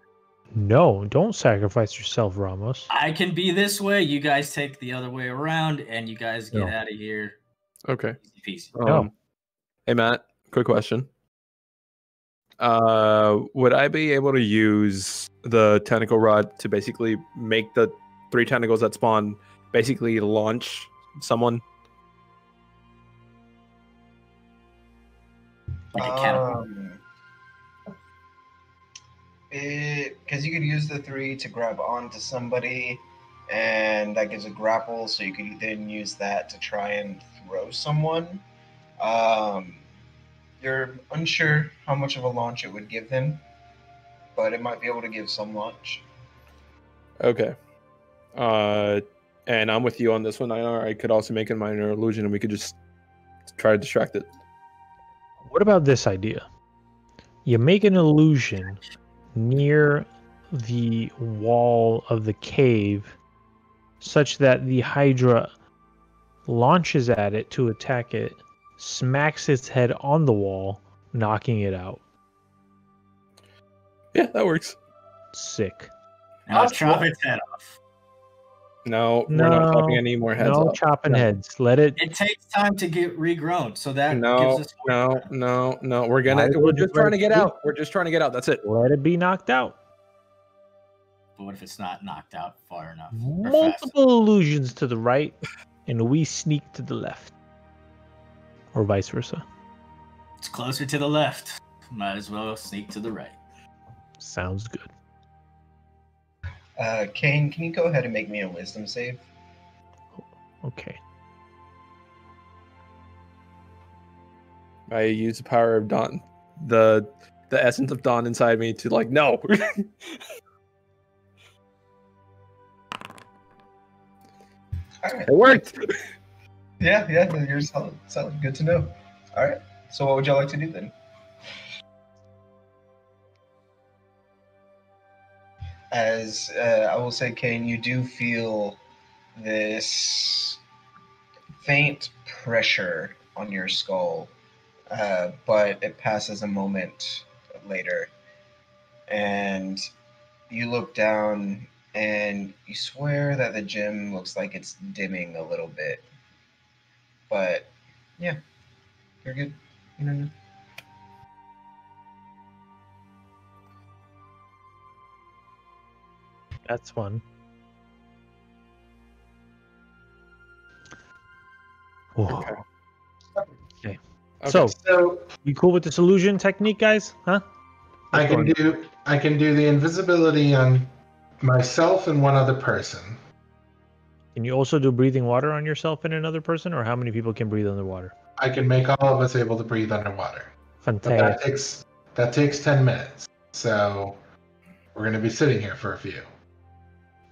No, don't sacrifice yourself, Ramos. I can be this way. You guys take the other way around, and you guys get out of here. Okay. Easy peasy. No. Hey, Matt. Quick question. Would I be able to use the tentacle rod to basically make the 3 tentacles that spawn basically launch someone? Like a catapult. Because you could use the 3 to grab onto somebody, and that gives a grapple, so you could then use that to try and throw someone. You're unsure how much of a launch it would give them, but it might be able to give some launch. Okay. And I'm with you on this one, Einar. I could also make a minor illusion, and we could just try to distract it. What about this idea? You make an illusion near the wall of the cave such that the Hydra launches at it to attack it, smacks its head on the wall, knocking it out. Yeah, that works. Sick. Now chop its head off. No, we're not chopping any more heads No off. chopping heads. Let it. It takes time to get regrown, so that gives No, us no. We're Might as well just just trying let to it get sleep. out. We're just trying to get out. That's it. Let it be knocked out. But what if it's not knocked out far enough? Or fast? Multiple illusions to the right, and we sneak to the left, or vice versa. It's closer to the left. Might as well sneak to the right. Sounds good. Kain, can you go ahead and make me a wisdom save? Okay. I use the power of Dawn, the essence of Dawn inside me to like no. All right. It worked. Yeah, you're solid. Good to know. All right. So what would y'all like to do then? As I will say, Kain, you do feel this faint pressure on your skull, but it passes a moment later, and you look down and you swear that the gym looks like it's dimming a little bit. But yeah, you're good. No. That's fun. Whoa. Okay. So, you cool with this illusion technique, guys? Huh? I can do the invisibility on myself and one other person. Can you also do breathing water on yourself and another person, or how many people can breathe underwater? I can make all of us able to breathe underwater. But Fantastic. that takes 10 minutes. So we're going to be sitting here for a few.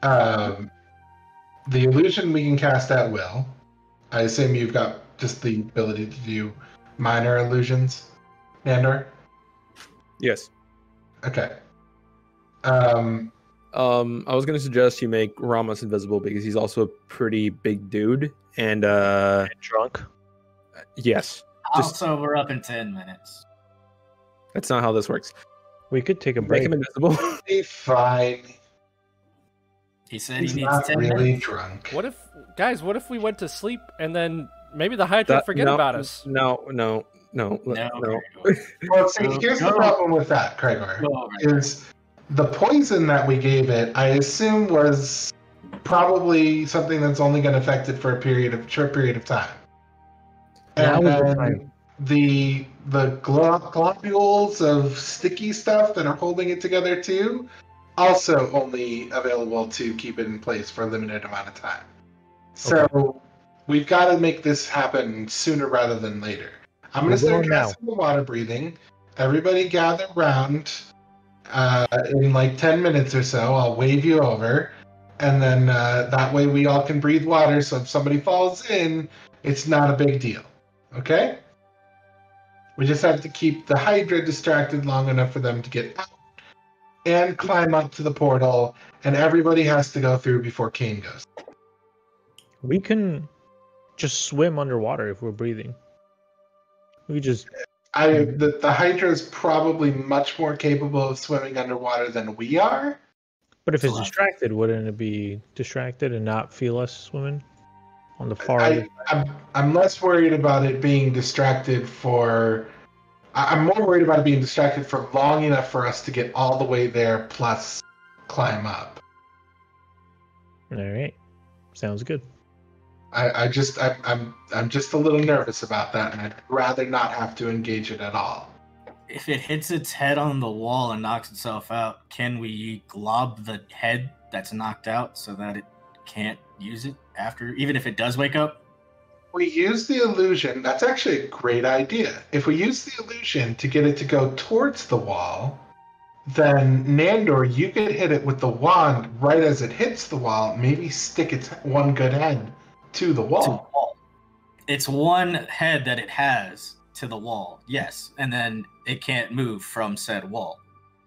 The illusion we can cast at will. I assume you've got just the ability to do minor illusions, Nandor? Yes. Okay. I was gonna suggest you make Ramos invisible because he's also a pretty big dude and drunk. Yes. Also, we're up in 10 minutes. That's not how this works. We could take a Make break. him invisible. Be fine. He said He's he needs not 10 really minutes. drunk. What if we went to sleep and then maybe the Hydra forget about us? No. No. Well, see, here's the No. problem with that, Gregor, is the poison that we gave it, I assume was probably something that's only going to affect it for a short period of time. Now And is the then time. the globules of sticky stuff that are holding it together too, also only available to keep it in place for a limited amount of time. So we've got to make this happen sooner rather than later. I'm going to start casting the water breathing. Everybody gather around in like 10 minutes or so. I'll wave you over. And then that way we all can breathe water. So if somebody falls in, it's not a big deal. Okay? We just have to keep the Hydra distracted long enough for them to get out and climb up to the portal. And everybody has to go through before Kain goes. We can just swim underwater if we're breathing. We just. The Hydra is probably much more capable of swimming underwater than we are. But if it's distracted, wouldn't it be distracted and not feel us swimming on the far other side? I'm less worried about it being distracted for. I'm more worried about it being distracted for long enough for us to get all the way there plus climb up. All right, sounds good. I'm just a little nervous about that, and I'd rather not have to engage it at all. If it hits its head on the wall and knocks itself out, can we glob the head that's knocked out so that it can't use it after, even if it does wake up? We use the illusion. That's actually a great idea. If we use the illusion to get it to go towards the wall, then Nandor, you could hit it with the wand right as it hits the wall. Maybe stick its one good head to the wall. It's one head that it has to the wall, yes, and then it can't move from said wall,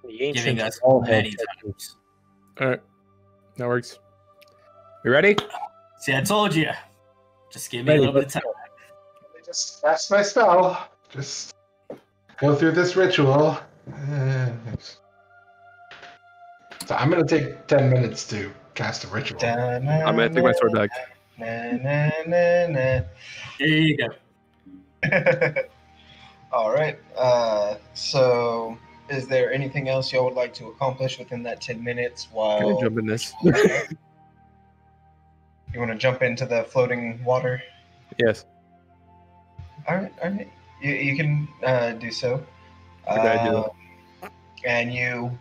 giving us many times. All right, that works. You ready? See, I told you. Just give me a little bit of time. Just cast my spell. Just go through this ritual. So I'm going to take 10 minutes to cast a ritual. I'm gonna take my sword back. There you go. All right. So, is there anything else y'all would like to accomplish within that 10 minutes? While Can I jump in this? You want to jump into the floating water? Yes. All right. All right. You can do so. Okay, I do. And you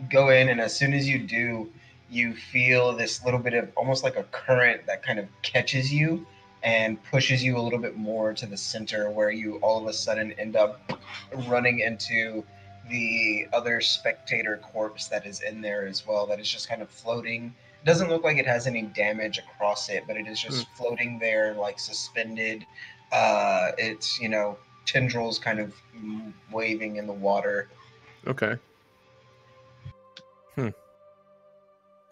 go in, and as soon as you do, you feel this little bit of almost like a current that kind of catches you and pushes you a little bit more to the center, where you all of a sudden end up running into the other spectator corpse that is in there as well, that is just kind of floating. It doesn't look like it has any damage across it, but it is just floating there, like suspended. It's, tendrils kind of waving in the water. Okay.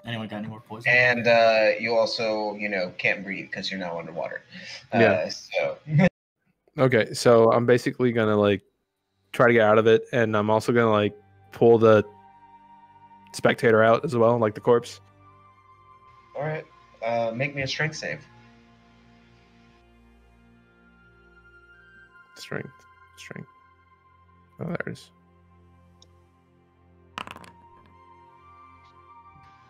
Anyone got any more poison? And you also, can't breathe because you're now underwater. Yeah. So. Okay, so I'm basically gonna like try to get out of it, and I'm also gonna like pull the spectator out as well, like the corpse. All right. Make me a strength save. Strength. Oh, there it is.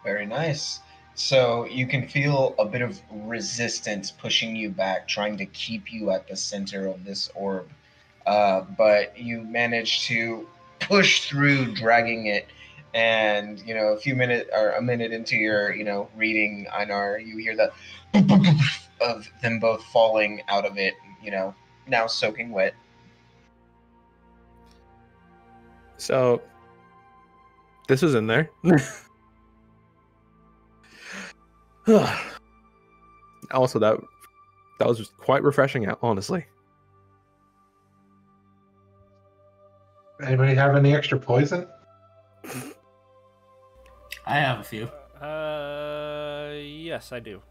Very nice. So you can feel a bit of resistance pushing you back, trying to keep you at the center of this orb. But you manage to push through, dragging it. And, a minute into your, reading, Einar, you hear the of them both falling out of it, now soaking wet. So this was in there. Also, that was just quite refreshing, honestly. Anybody have any extra poison? I have a few. Yes, I do.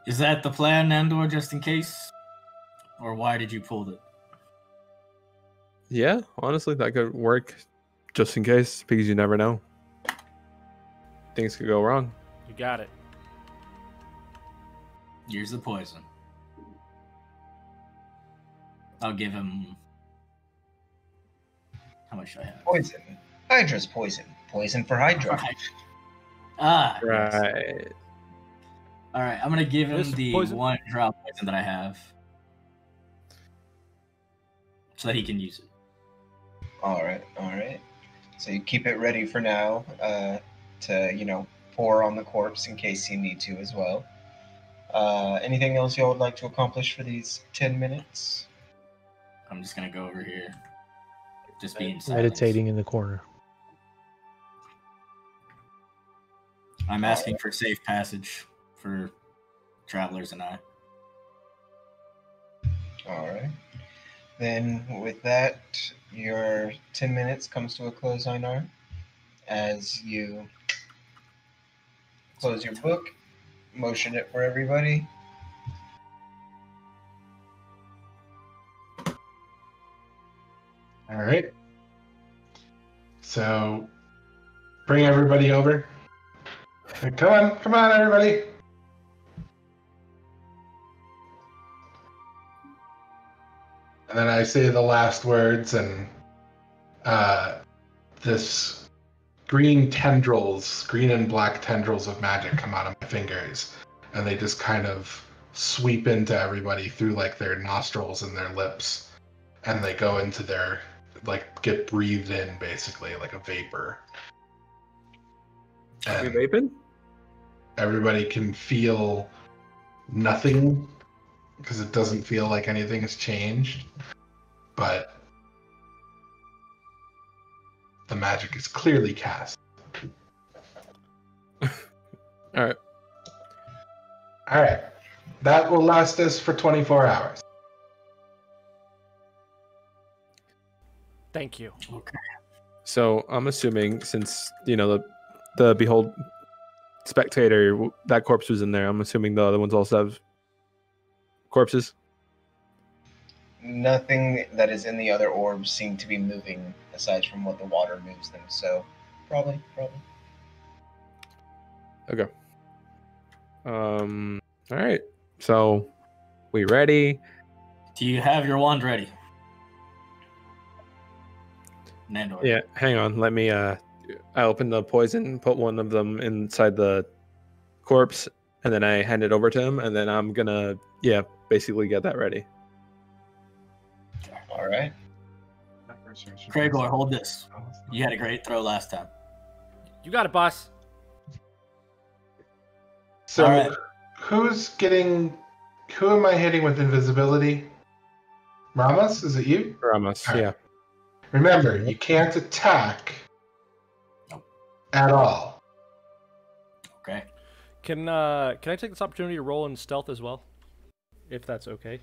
Is that the plan, Nandor, just in case? Or why did you pull it? Yeah, honestly, that could work just in case, because you never know. Things could go wrong. You got it. Here's the poison. I'll give him... How much do I have? Poison. Hydra's poison. Poison for Hydra. Ah. Right. Yes. All right, I'm going to give him This the poison? 1 drop poison that I have. So that he can use it. All right. So you keep it ready for now to, pour on the corpse in case you need to as well. Anything else y'all would like to accomplish for these 10 minutes? I'm just going to go over here. Just be in silence. Meditating in the corner. I'm asking for safe passage for travelers and I. All right. Then with that, your 10 minutes comes to a close, Einar, as you close your book, motion it for everybody. All right. So, bring everybody over. Come on, everybody. And then I say the last words, and this green and black tendrils of magic come out of my fingers, and they just kind of sweep into everybody through like their nostrils and their lips, and they go into their, like, get breathed in basically like a vapor. Are we And vaping? everybody can feel nothing because it doesn't feel like anything has changed, but the magic is clearly cast. All right. All right. That will last us for 24 hours. Thank you. Okay. So I'm assuming, since the behold spectator, that corpse was in there, I'm assuming the other ones also have corpses. Nothing that is in the other orbs seem to be moving aside from what the water moves them. So Probably. Okay. All right. So, we ready? Do you have your wand ready? Nandor. Yeah. Hang on. Let me. I open the poison, put one of them inside the corpse, and then I hand it over to him, and then I'm gonna, basically get that ready. All right. Cragor, hold this. You had a great throw last time. You got it, boss. So, All right. Who am I hitting with invisibility? Ramos, is it you? Ramos, All right. yeah. Remember, you can't attack at all. Okay. Can I take this opportunity to roll in stealth as well, if that's okay?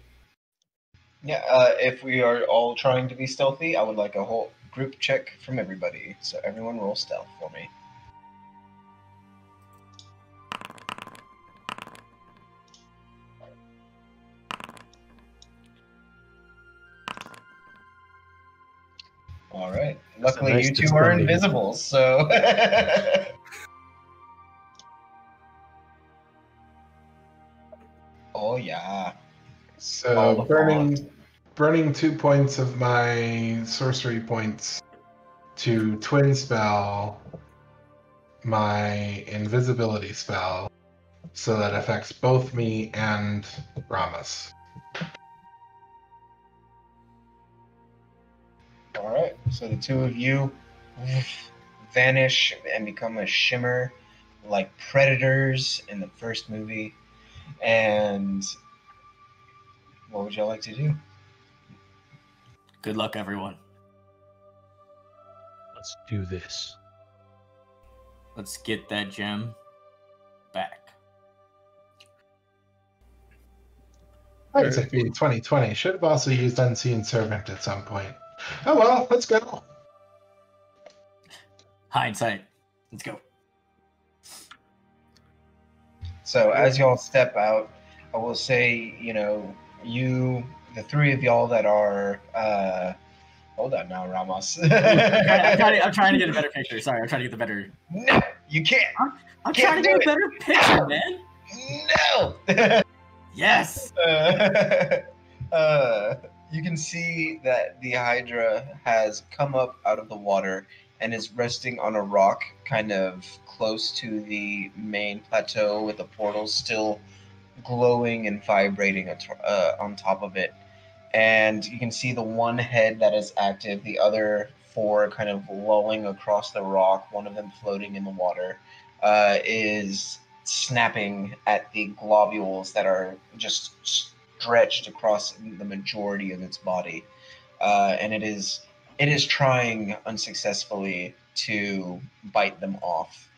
Yeah. If we are all trying to be stealthy, I would like a whole group check from everybody. So everyone roll stealth for me. All right. Luckily, nice you two are discriminating. invisible, so. Oh yeah. All So the burning 2 points of my sorcery points to twin spell my invisibility spell, so that affects both me and Ramos. All right. So the two of you vanish and become a shimmer, like predators in the first movie. And what would y'all like to do? Good luck, everyone. Let's do this. Let's get that gem back. Hindsight being 2020, should have also used Unseen Servant at some point. Oh well, let's go. Hindsight. Let's go. So as y'all step out, I will say, the three of y'all that are, hold on now, Ramos. I'm trying to get a better picture. Sorry, I'm trying to get the better. No, you can't. I'm Can't trying to get do a better picture, man. No. Yes. You can see that the Hydra has come up out of the water and is resting on a rock kind of close to the main plateau, with the portal still glowing and vibrating on top of it. And you can see the one head that is active, the other four kind of lolling across the rock, one of them floating in the water, is snapping at the globules that are just stretched across the majority of its body. And it is trying unsuccessfully to bite them off,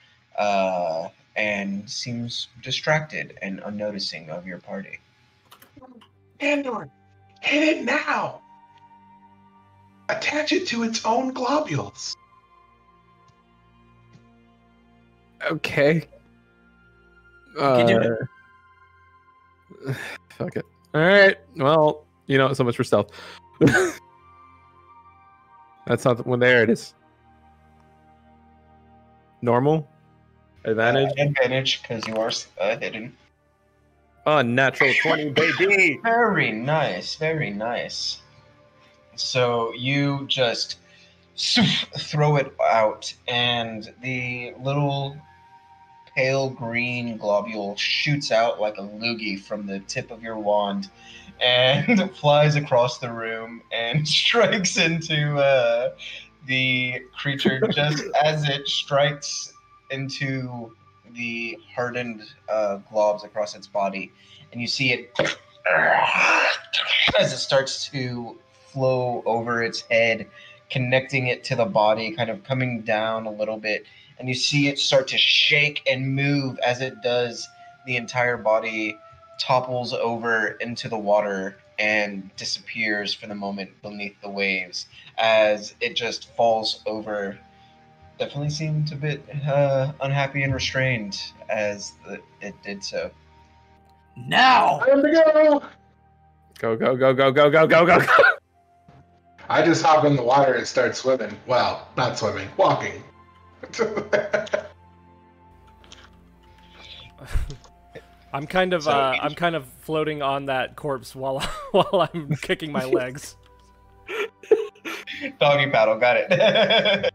and seems distracted and unnoticing of your party. Andor, hit it now! Attach it to its own globules. Okay. You can do it. Fuck it. All right. Well, so much for stealth. That's not the one. There it is. Normal. Advantage. Advantage, because you are hidden. Natural 20, baby. Very nice, very nice. So you just throw it out, and the little pale green globule shoots out like a loogie from the tip of your wand and flies across the room and strikes into the creature just as it strikes into the hardened globs across its body. And you see it as it starts to flow over its head, connecting it to the body, kind of coming down a little bit. And you see it start to shake and move. As it does, the entire body topples over into the water and disappears for the moment beneath the waves as it just falls over. Definitely seemed a bit unhappy and restrained as it did so. Now! Time to go! Go, go, go, go, go, go, go, go. I just hop in the water and start swimming. Well, not swimming, walking. I'm kind of floating on that corpse while I'm kicking my legs. Doggy paddle, got it.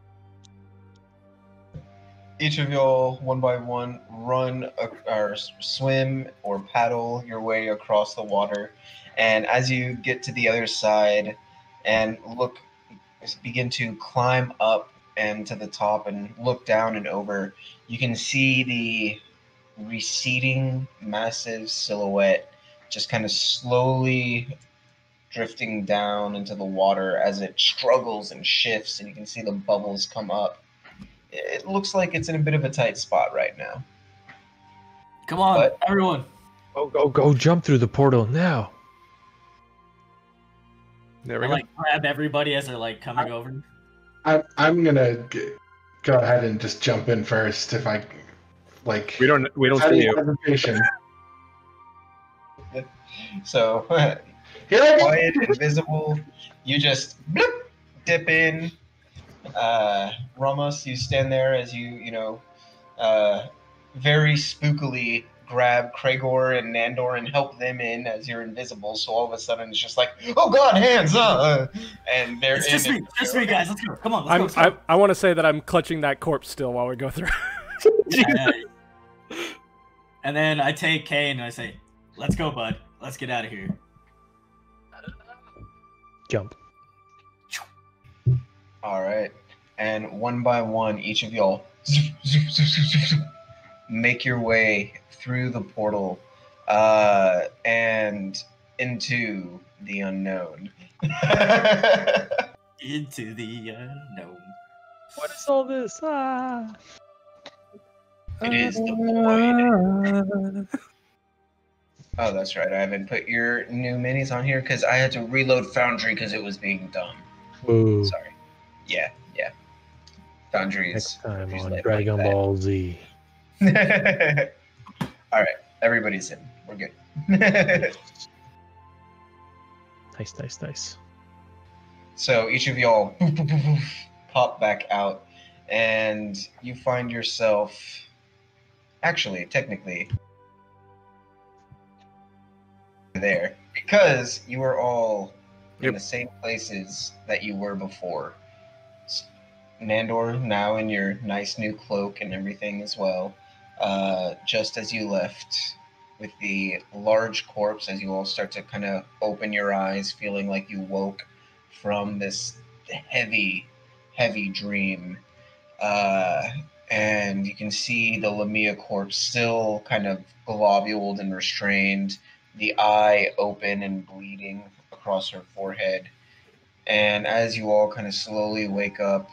Each of y'all, one by one, run or swim or paddle your way across the water. And as you get to the other side and begin to climb up and to the top and look down and over, you can see the receding massive silhouette just kind of slowly drifting down into the water as it struggles and shifts, and you can see the bubbles come up. It looks like it's in a bit of a tight spot right now. Come on, everyone. Go jump through the portal now. There we I go. like grab everybody as they're like coming over. I'm gonna go ahead and just jump in first if I like. We don't see you. Hesitation. So, Here I go. quiet, invisible, you just bloop, dip in. Ramos, you stand there as you very spookily grab Kragor and Nandor and help them in as you're invisible. So all of a sudden it's just like, oh god, hands! And they're It's in. just me, guys. Let's go. Come on, let's go. I want to say that I'm clutching that corpse still while we go through. Yeah. And then I take Kain and I say, "Let's go, bud. Let's get out of here." Jump. All right, and one by one, each of y'all make your way through the portal and into the unknown. Into the unknown. What is all this? It is the void. Oh, that's right. I haven't put your new minis on here because I had to reload Foundry because it was being dumb. Ooh. Sorry. Yeah. Foundry is Next time Foundry's on like Dragon that. Ball Z. All right, everybody's in. We're good. Nice. So each of y'all pop back out, and you find yourself, actually, technically, there because you are all in the same places that you were before. Nandor, now in your nice new cloak and everything as well, just as you left, with the large corpse, as you all start to kind of open your eyes, feeling like you woke from this heavy dream. And you can see the Lamia corpse still kind of globuled and restrained, the eye open and bleeding across her forehead. And as you all kind of slowly wake up,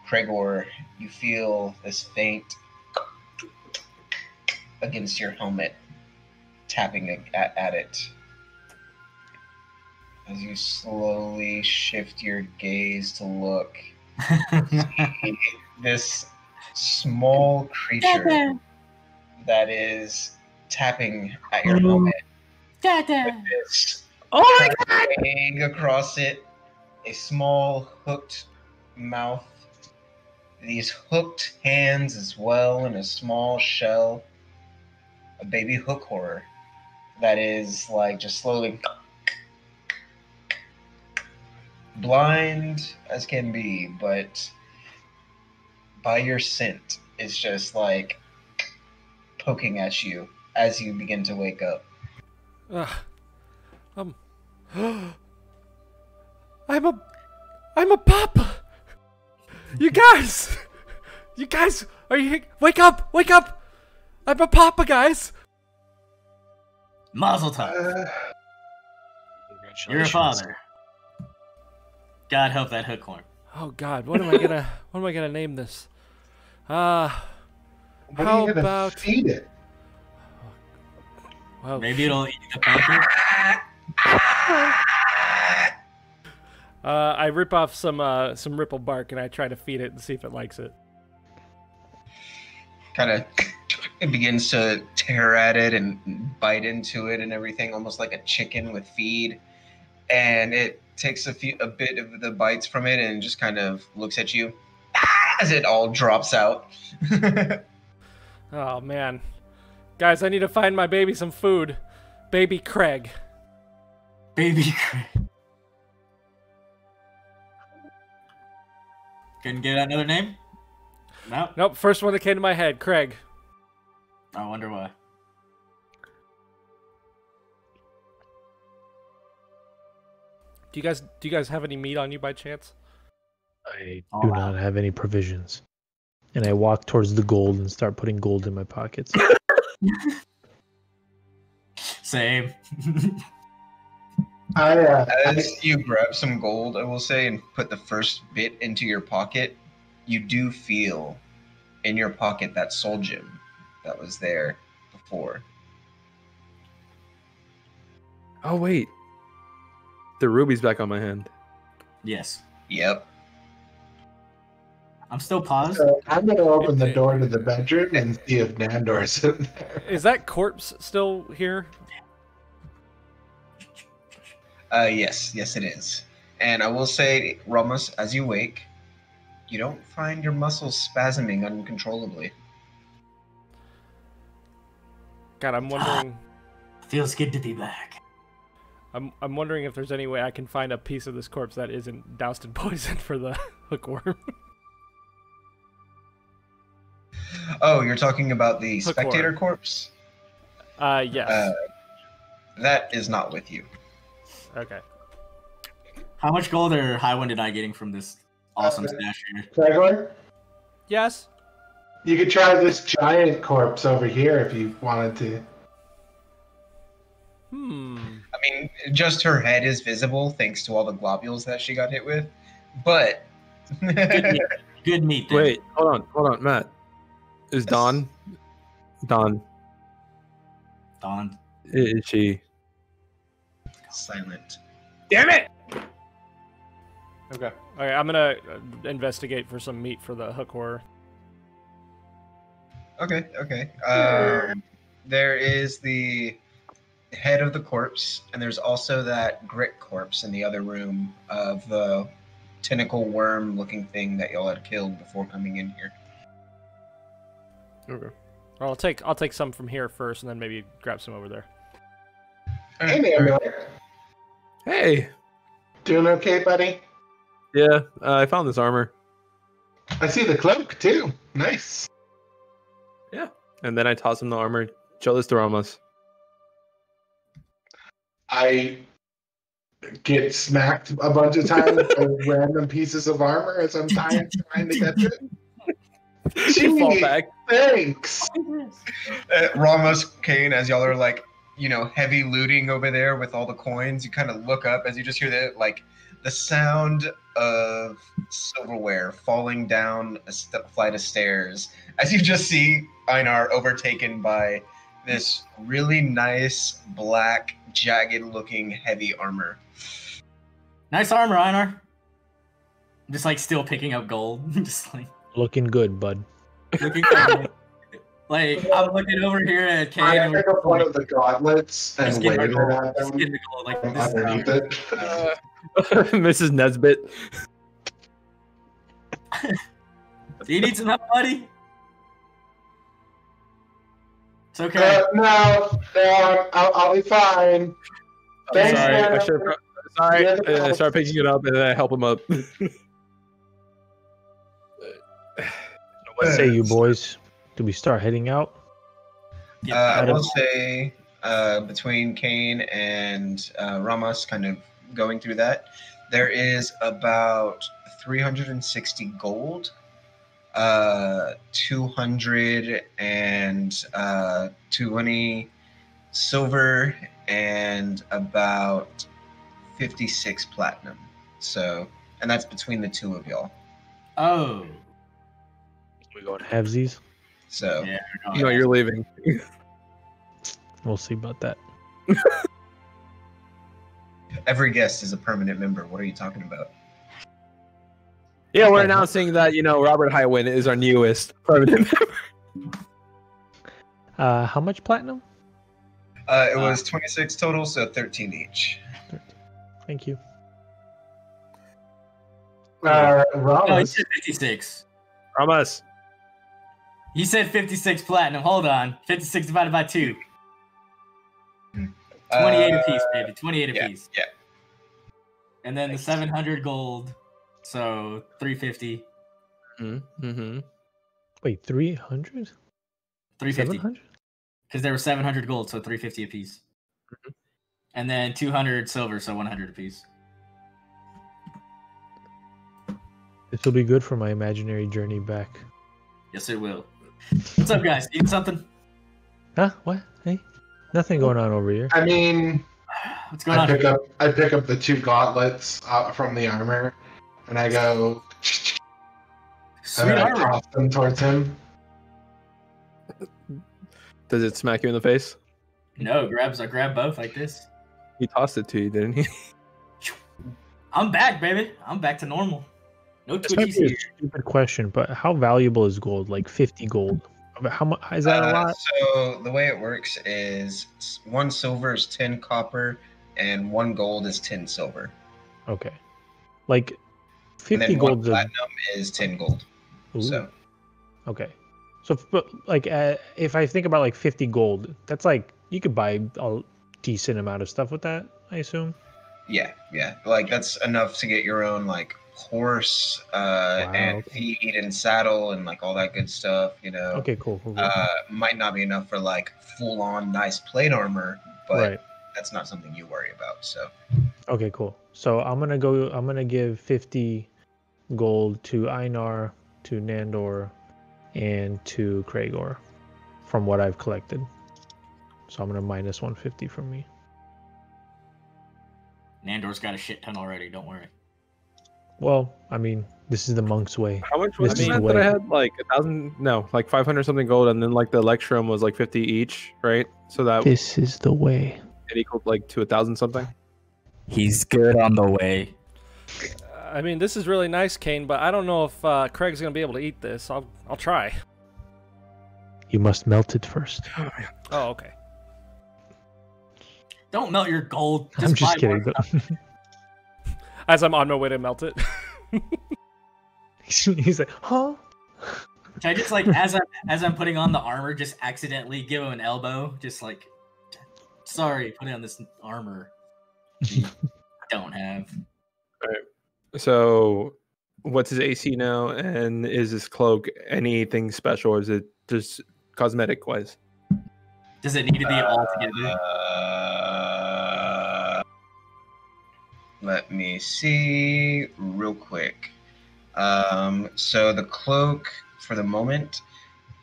Kragor, you feel this faint against your helmet, tapping at it. As you slowly shift your gaze to look, see this small creature that is tapping at your helmet with this egg across it, a small hooked mouth, these hooked hands as well, and a small shell, a baby hook horror that is like just slowly blind as can be, but by your scent is just like poking at you as you begin to wake up. I'm a papa. You guys, are you? Wake up! I'm a papa, guys. Mazel tov. You're a father. God help that hook horn. Oh God, what am I gonna name this? What are How you gonna about feed it? Well, Maybe it'll eat the pumpkin. I rip off some ripple bark and I try to feed it and see if it likes it. Kind of, it begins to tear at it and bite into it and everything, almost like a chicken with feed. And it takes a bit of the bites from it and just kind of looks at you. as it all drops out. Oh man, guys, I need to find my baby some food. Baby Craig. Baby Craig. Couldn't get another name? No. Nope. First one that came to my head, Craig. I wonder why. Do you guys have any meat on you by chance? I do not have any provisions. And I walk towards the gold and start putting gold in my pockets. Same. As you grab some gold, I will say, and put the first bit into your pocket, you do feel in your pocket that soul gem that was there before. Oh wait, the ruby's back on my hand. Yes. Yep. I'm still paused. So I'm gonna open the door to the bedroom and see if Nandor's in there. Is that corpse still here? Yes, it is. And I will say, Ramos, as you wake, you don't find your muscles spasming uncontrollably. God, I'm wondering. Feels good to be back. I'm wondering if there's any way I can find a piece of this corpse that isn't doused in poison for the hookworm. Oh, you're talking about the Hookworm. spectator corpse? Yes. That is not with you. Okay. How much gold or Highwind and I getting from this awesome stash here? Gregor, Yes. you could try this giant corpse over here if you wanted to. I mean, just her head is visible thanks to all the globules that she got hit with. But Good meat. Then. Wait, hold on, Matt. Is Dawn? Dawn. Is she? silent. Damn it! Okay. All right. I'm gonna investigate for some meat for the hook horror. Okay. There is the head of the corpse, and there's also that grit corpse in the other room of the tentacle worm-looking thing that y'all had killed before coming in here. Okay. Well, I'll take some from here first, and then maybe grab some over there. Hey, Nandor. Hey. Doing okay, buddy? Yeah, I found this armor. I see the cloak, too. Nice. Yeah. And then I toss him the armor. Show this to Ramos. I get smacked a bunch of times by random pieces of armor as I'm trying to catch it. You fall back. Thanks. Ramos, Kain, as y'all are like, heavy looting over there with all the coins, you kind of look up as you just hear the sound of silverware falling down a flight of stairs as you just see Einar overtaken by this really nice black jagged looking heavy armor. Nice armor, Einar. I'm just still picking up gold. Just Looking good, bud. looking good. I'm looking over here at Kain. I pick up one of the gauntlets and Just wave get it the at them gold, from this is underneath it. Mrs. Nesbit. Do you need some help, buddy? It's okay. No, I'll be fine. Thanks, Sorry, man. I start picking it up and then I help him up. What say you boys? Do we start heading out? I will say between Kain and Ramos kind of going through that, there is about 360 gold, 220 silver, and about 56 platinum. So, and that's between the two of y'all. Oh. We going halvesies? So, Yeah. You're leaving. We'll see about that. every guest is a permanent member. What are you talking about? Yeah, we're announcing that, Robert Highwind is our newest permanent member. How much platinum? It was 26 total, so 13 each. Thank you. No, he Ramos, said 56. Promise. You said 56 platinum. Hold on. 56 divided by 2. 28 apiece, baby. 28 apiece. Yeah. And then the 700 gold. So 350. Mm-hmm. Wait, 300? 350. 700? Because there were 700 gold, so 350 apiece. Mhm. And then 200 silver, so 100 apiece. This will be good for my imaginary journey back. Yes, it will. What's up, guys? Eating something? Huh? What? Hey? Nothing going on over here. I mean, What's going on? I pick up the 2 gauntlets from the armor, and I go, Sweet and then I armor. toss them towards him. Does it smack you in the face? No, I grab both like this. He tossed it to you, didn't he? I'm back, baby. I'm back to normal. No This might twitchies be a here. stupid question, but how valuable is gold? Like 50 gold. How much is that a lot? So the way it works is 1 silver is 10 copper, and 1 gold is 10 silver. Okay. Like And 50 then 1 gold. platinum is 10 gold. Ooh, So okay. So like if I think about like 50 gold, that's like you could buy a decent amount of stuff with that, I assume. yeah. Like that's enough to get your own like horse and okay. feed and saddle and like all that good stuff, Okay, cool. Might not be enough for like full on nice plate armor, but Right. that's not something you worry about. So Okay, cool. So I'm gonna give 50 gold to Einar, to Nandor, and to Kragor from what I've collected. So I'm gonna minus 150 from me. Nandor's got a shit ton already. Don't worry. Well, I mean, this is the monk's way. How much was This is it the that I way. had? Like 1,000? No, like 500 something gold, and then like the Electrum was like 50 each, right? So that This is the way. it equaled like to 1,000 something. He's good on the way. I mean, this is really nice, Kain, but I don't know if Craig's gonna be able to eat this. I'll try. You must melt it first. Oh, okay. Don't melt your gold. I'm just buy more kidding. stuff. As I'm on my way to melt it. He's like, huh? Can I just like as I'm putting on the armor, just accidentally give him an elbow? Just like, sorry, putting on this armor you don't have. So, what's his AC now? And is his cloak anything special, or is it just cosmetic wise? Does it need to be all together? Let me see real quick. So the cloak, for the moment,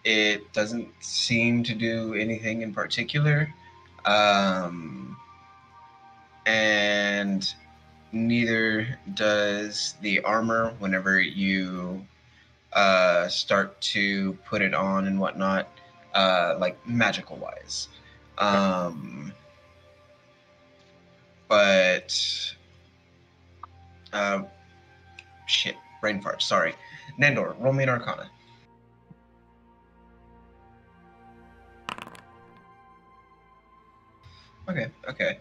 it doesn't seem to do anything in particular. And neither does the armor whenever you start to put it on and whatnot, like magical wise. But shit, brain fart. Sorry, Nandor, roll me an Arcana. Okay.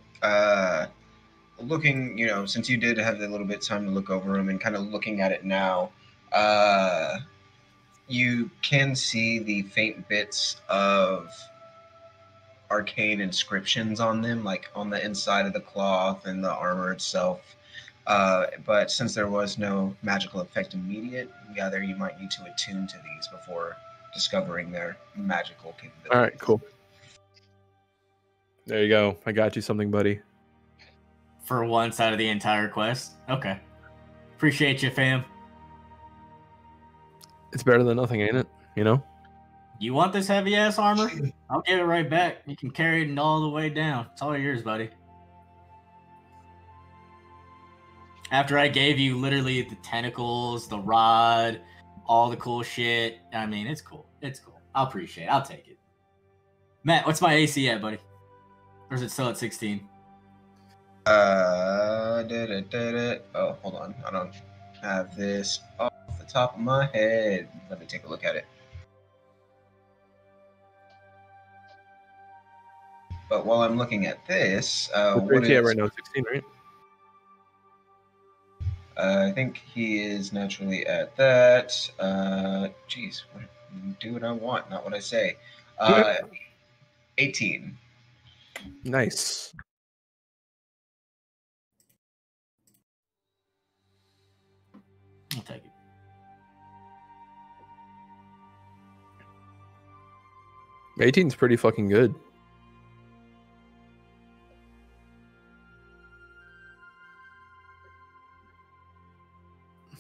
Looking, since you did have a little bit of time to look over them and kind of looking at it now, you can see the faint bits of arcane inscriptions on them, like on the inside of the cloth and the armor itself. But since there was no magical effect immediate, gather you might need to attune to these before discovering their magical capabilities. All right, cool. There you go. I got you something, buddy. For one side of the entire quest? Okay. Appreciate you, fam. It's better than nothing, ain't it? You want this heavy ass armor? I'll give it right back. You can carry it all the way down. It's all yours, buddy. After I gave you literally the tentacles, the rod, all the cool shit. I mean, it's cool. It's cool. I'll appreciate it. I'll take it. Matt, what's my AC at, buddy? Or is it still at 16? Oh, hold on. I don't have this off the top of my head. Let me take a look at it. But while I'm looking at this, what What's is right now? 16, right? I think he is naturally at that. Jeez, do what I want, not what I say. 18. Nice. I'll take it. Eighteen's pretty fucking good.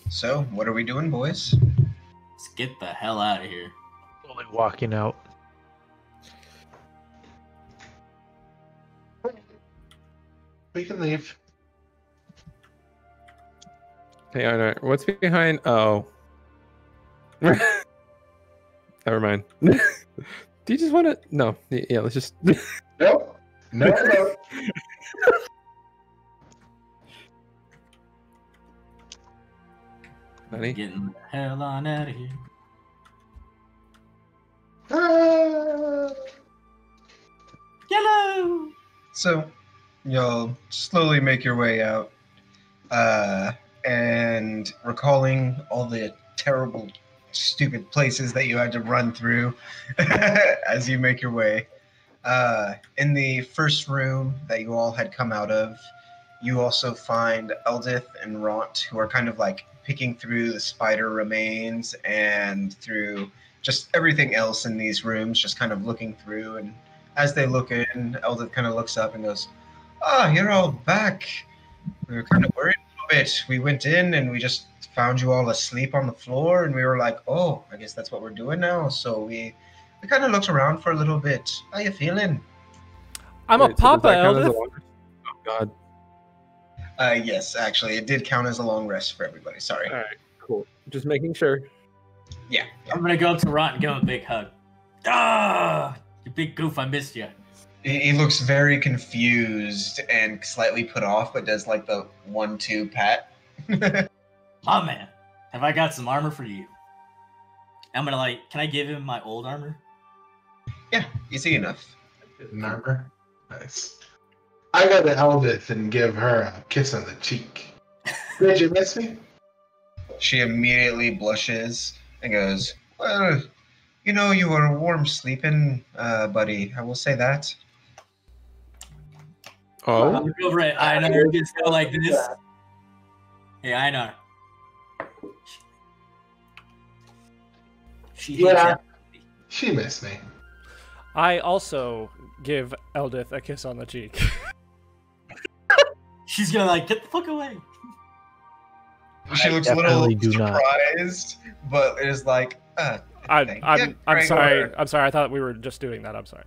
So, what are we doing, boys? Let's get the hell out of here. Slowly walking out. We can leave. Hey, Einar, what's behind? Oh. Never mind. Do you just want to? No. Yeah, let's just. Nope. No. Honey? Getting the hell on out of here. Ah! Yellow! So, you'll slowly make your way out, and recalling all the terrible, stupid places that you had to run through as you make your way. In the first room that you all had come out of, you also find Eldith and Ront, who are kind of like picking through the spider remains and through just everything else in these rooms, just kind of looking through. And as they look in, Eldith kind of looks up and goes, "Ah, you're all back. We were kind of worried a little bit. We went in and we just found you all asleep on the floor, and we were like, oh, I guess that's what we're doing now. So we kind of looked around for a little bit. How you feeling?" I'm Wait, a papa, does that count as a Eldith. long rest? Oh, God. Yes, actually, it did count as a long rest for everybody. Sorry. All right, cool. Just making sure. Yeah. I'm gonna go up to Rot and give him a big hug. Ah! You big goof, I missed you. He looks very confused and slightly put off, but does like the 1-2 pat. My man, have I got some armor for you? I'm gonna can I give him my old armor? Yeah, easy enough. Remember? Nice. I go to Eldith and give her a kiss on the cheek. Did you miss me? She immediately blushes and goes, "Well, you were warm sleeping, buddy. I will say that." Oh, I'm over at Einar and just go like this. Hey, Einar. She hates Yeah. it. She missed me. I also give Eldith a kiss on the cheek. She's gonna get the fuck away. She I looks a little definitely do not. surprised, but is like, thank you, I'm Gregor." sorry. I'm sorry. I thought we were just doing that. I'm sorry.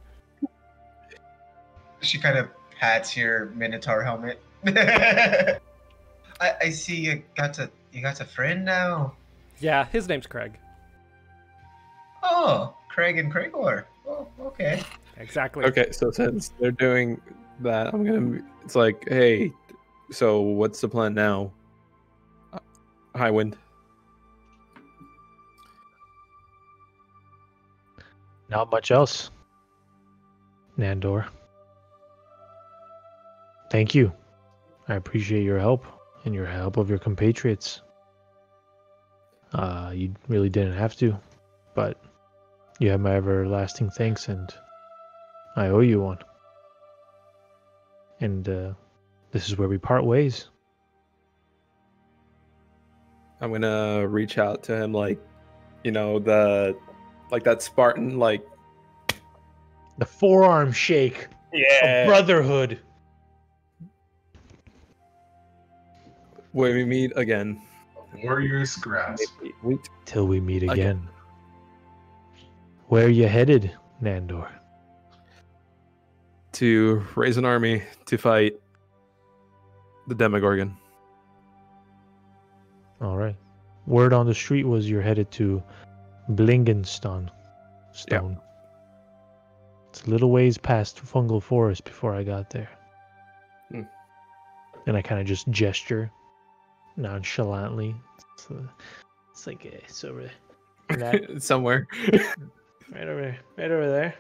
She kind of pats your Minotaur helmet. I see you got a friend now. Yeah, his name's Craig. Oh, Craig and Craigor. Oh, okay. Exactly. okay. So since they're doing that, I'm gonna. It's like, hey, so what's the plan now? Highwind. Not much else. Nandor. Thank you. I appreciate your help and your help of your compatriots. You really didn't have to, but you have my everlasting thanks, and I owe you one. And this is where we part ways. I'm gonna reach out to him, the that Spartan, The forearm shake of brotherhood. when we meet again. Warriors grasp. Till we meet Again. again. Where are you headed, Nandor? To raise an army to fight the Demogorgon. All right. Word on the street was you're headed to Blingdenstone. Stone. It's a little ways past Fungal Forest before I got there. Hmm. And I kind of just gesture nonchalantly. It's like it's over that, Somewhere. right over there.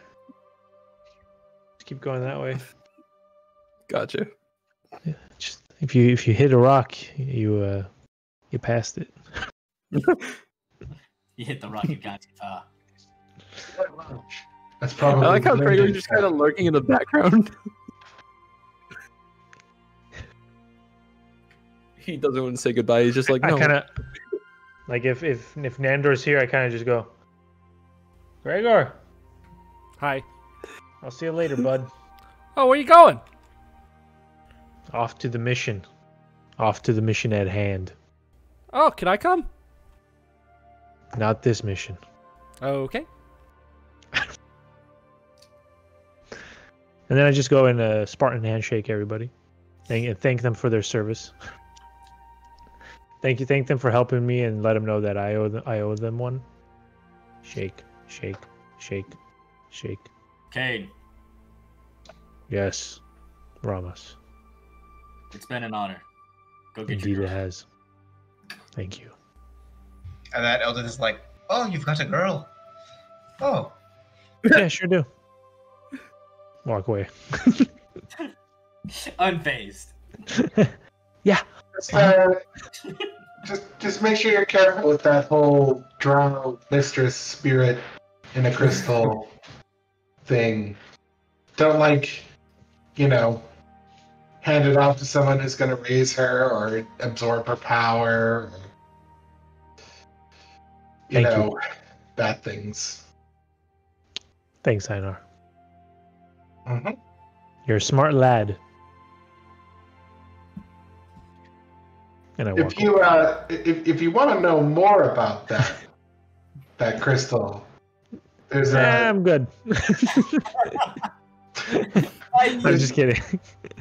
Just keep going that way. Gotcha. Just if you hit a rock, you You passed it. You hit the rocket, got you. That's probably. I like how the Gregor's ninja just kind of stuff. lurking in the background. He doesn't want to say goodbye. He's just like, no. I kind of like if Nandor's here, I kind of just go, Gregor, Hi. I'll see you later, bud. Oh, where you going? Off to the mission. Off to the mission at hand. Oh, can I come? Not this mission. Okay. And then I just go and Spartan handshake everybody, and thank them for their service. Thank them for helping me, and let them know that I owe them one. Shake, shake, shake, shake. Kain, Yes, Ramos. it's been an honor. Go get Indeed, your it girl. has. Thank you. And that Eldith is like, oh, you've got a girl. Oh. Yeah, sure do. Walk away. Unfazed. Yeah. Just make sure you're careful with that whole drow mistress spirit in a crystal thing. Don't hand it off to someone who's going to raise her or absorb her power. You Thank know, bad things. Thanks, Einar. hmm You're a smart lad. And I walk If you if you want to know more about that crystal, there's I'm good. I'm just kidding.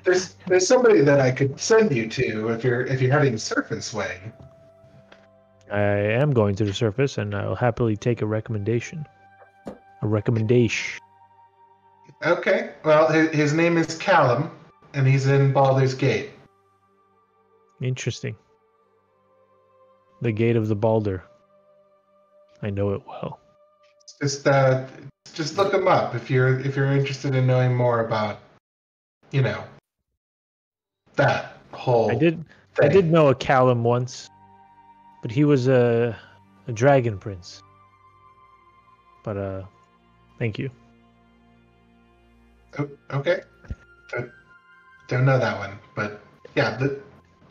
there's somebody that I could send you to if you're heading surface way. I am going to the surface, and I'll happily take a recommendation. A recommendation. Okay. Well, his name is Callum, and he's in Baldur's Gate. Interesting. The Gate of the Balder. I know it well. Just look him up if you're interested in knowing more about, that whole. I did know a Callum once, but he was a dragon prince. But thank you. Okay. Don't know that one, but yeah,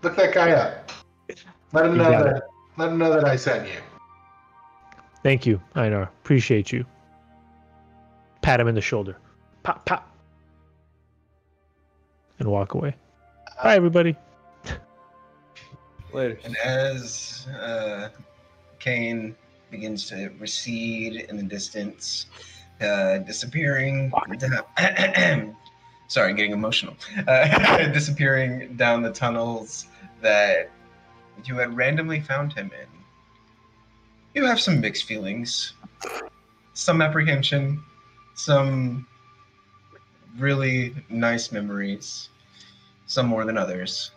look that guy up. Let him You know got that. Let him know that I sent you. Thank you, Einar. Appreciate you. Pat him in the shoulder. Pop, pop. And walk away. Bye, everybody. Later. And as Kain begins to recede in the distance, disappearing. Sorry, getting emotional. Disappearing down the tunnels that you had randomly found him in. You have some mixed feelings, some apprehension, some really nice memories, some more than others.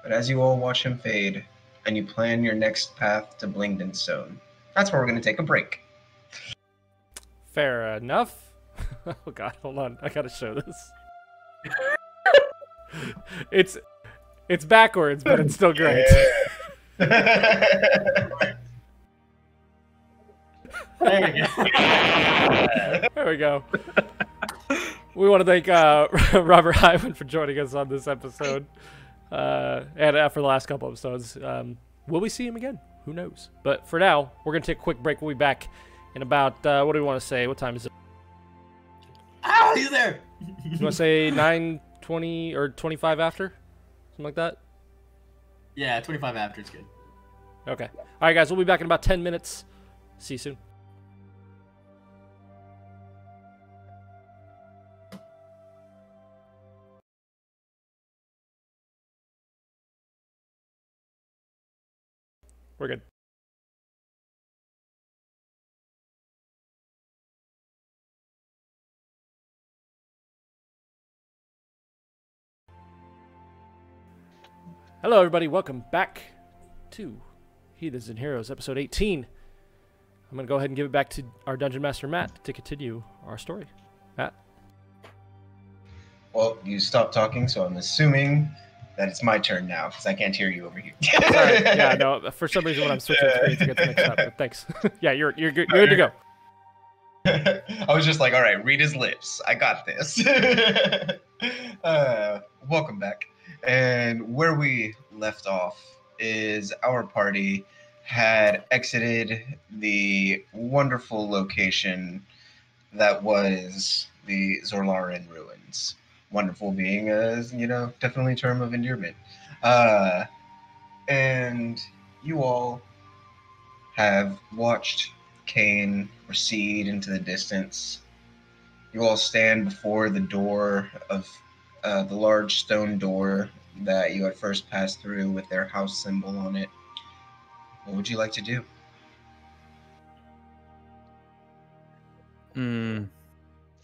But as you all watch him fade, and you plan your next path to Blingdenstone, that's where we're going to take a break. Fair enough. Oh god, hold on. I gotta show this. It's backwards, but it's still great. There we go. We want to thank Robert Hyman for joining us on this episode. And for the last couple episodes. Will we see him again? Who knows? But for now, we're going to take a quick break. We'll be back in about, what do we want to say? What time is it? Ah, you there? You want to say 9:20 or 25 after? Something like that? Yeah, 25 after is good. Okay. All right, guys. We'll be back in about 10 minutes. See you soon. We're good. Hello, everybody. Welcome back to Heathens and Heroes, episode 18. I'm going to go ahead and give it back to our Dungeon Master, Matt, to continue our story. Matt? Well, you stopped talking, so I'm assuming that it's my turn now because I can't hear you over here. Sorry. Yeah, no. For some reason, when I'm switching screens, it gets mixed up. But thanks. Yeah, you're good. You're good to go. I was just like, all right, read his lips. I got this. Welcome back. And where we left off is our party had exited the wonderful location that was the Zorlaran ruins. Wonderful being definitely a term of endearment. And you all have watched Kain recede into the distance. You all stand before the door of the large stone door that you had first passed through with their house symbol on it. What would you like to do?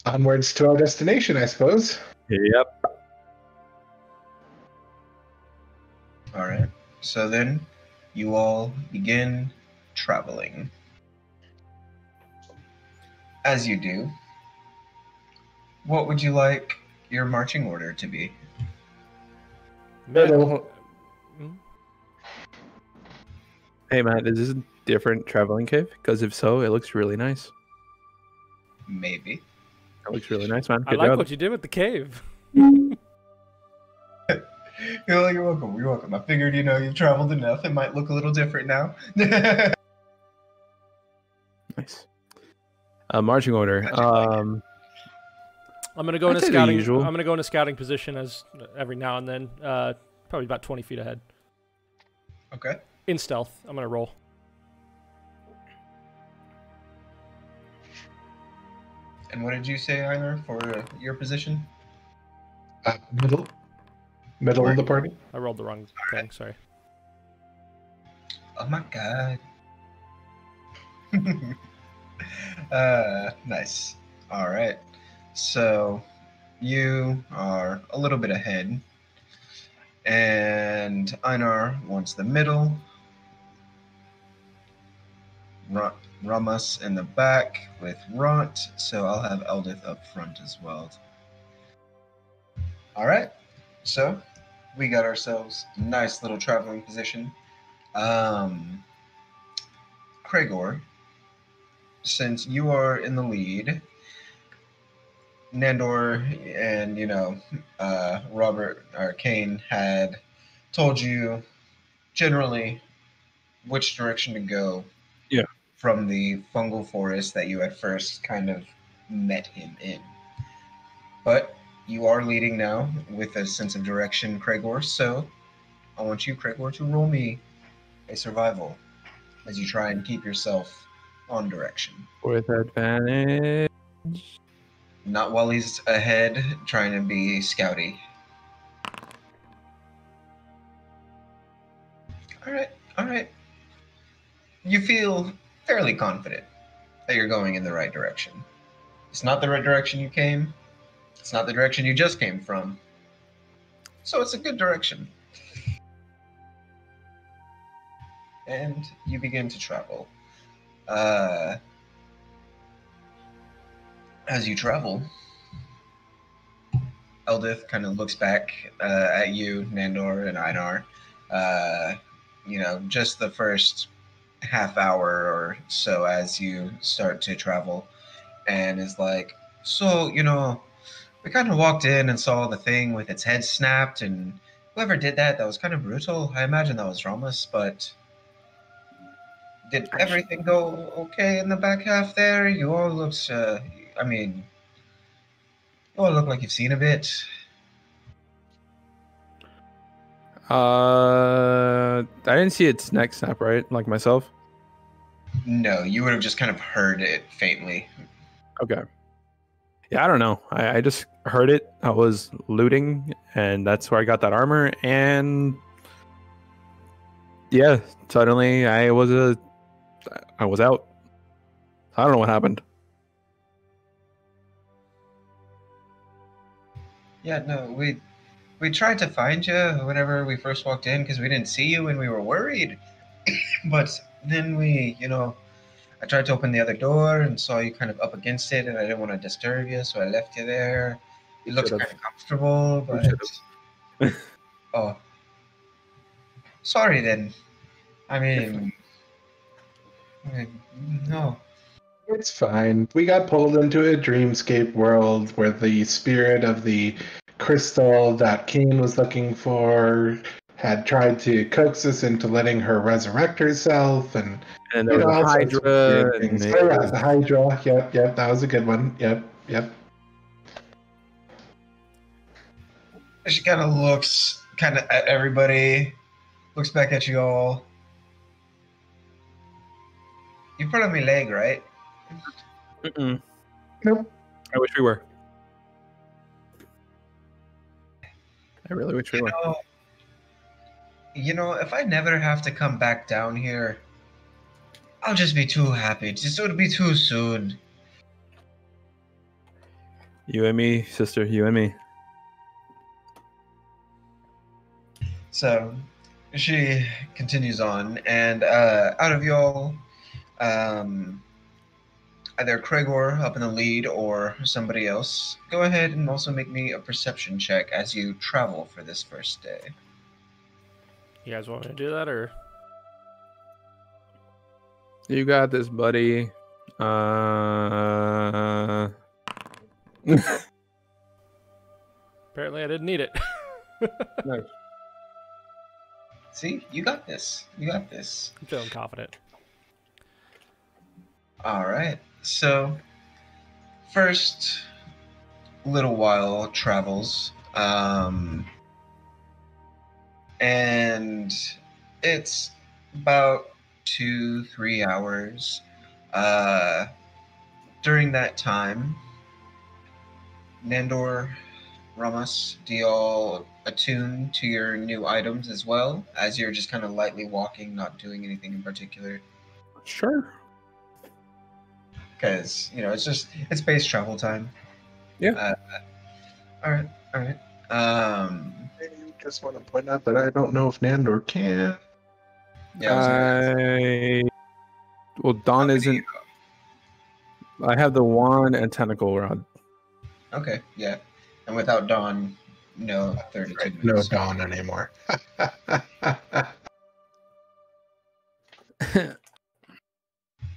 Onwards to our destination, I suppose. Yep. All right. So then you all begin traveling. As you do, what would you like your marching order to be? Middle. Hey, Matt, is this a different traveling cave? Because if so, it looks really nice. Maybe. It looks really nice, man. I Good like job. what you did with the cave. You're welcome. You're welcome. I figured, you've traveled enough. It might look a little different now. Nice. Marching order. I'm gonna go in a I'd say the scouting. usual. I'm gonna go in a scouting position as every now and then. Probably about 20 feet ahead. Okay. In stealth. I'm gonna roll. And what did you say, Einar, for your position? Middle. Middle of the party. I rolled the wrong thing. Sorry. Oh my god. Nice. All right. So you are a little bit ahead, and Einar wants the middle. Ramus in the back with Ront, so I'll have Eldith up front as well. All right. So we got ourselves a nice little traveling position. Kregor, since you are in the lead, Nandor and Robert or Kain had told you generally which direction to go. Yeah. From the fungal forest that you had first kind of met him in. But you are leading now with a sense of direction, Kregor. So I want you, Kregor, to roll me a survival as you try and keep yourself on direction. With advantage. Not while he's ahead trying to be scouty. All right. You feel fairly confident that you're going in the right direction. It's not the right direction you came. It's not the direction you just came from. So it's a good direction. And you begin to travel. As you travel, Eldith kind of looks back at you, Nandor, and Einar. Just the first half hour or so as you start to travel, and is like, so, we kind of walked in and saw the thing with its head snapped, and whoever did that was kind of brutal. I imagine that was Ramus, but did everything go okay in the back half there? You all looked, you all look like you've seen a bit. I didn't see its neck snap, right? Like myself? No, you would have just kind of heard it faintly. Okay. Yeah, I don't know. I just heard it. I was looting, and that's where I got that armor. And yeah, suddenly I was out. I don't know what happened. Yeah, no, we tried to find you whenever we first walked in because we didn't see you and we were worried. But then I tried to open the other door and saw you kind of up against it, and I didn't want to disturb you, so I left you there. You looked kind of comfortable, but Sorry then. I mean, no. It's fine. We got pulled into a dreamscape world where the spirit of the crystal that Kain was looking for had tried to coax us into letting her resurrect herself, and And there was a all sorts of Hydra. weird And things. it Oh yeah, was- the Hydra. Yep, that was a good one. Yep. She kind of looks at everybody, looks back at you all. You put on my leg, right? Mm-mm. Nope. I wish we were. I really wish we were. You know, if I never have to come back down here, I'll just be too happy. Just would be too soon. You and me, sister. You and me. So she continues on, and out of y'all, either Kregor up in the lead or somebody else, go ahead and also make me a perception check as you travel for this first day. You guys want me to do that, or You got this, buddy. apparently I didn't need it. Nice. See, you got this. You got this. I'm feeling confident. All right. So, first little while travels, and it's about 2-3 hours. During that time, Nandor, Ramas, do y'all attune to your new items as well, as you're just kind of lightly walking, not doing anything in particular? Sure. Because it's space travel time. Yeah. All right. I just want to point out that I don't know if Nandor can. Yeah. I was gonna ask. Well, Dawn isn't. I have the wand and tentacle rod. Okay. Yeah. And without Dawn, no 32 Right, minutes. no Dawn anymore.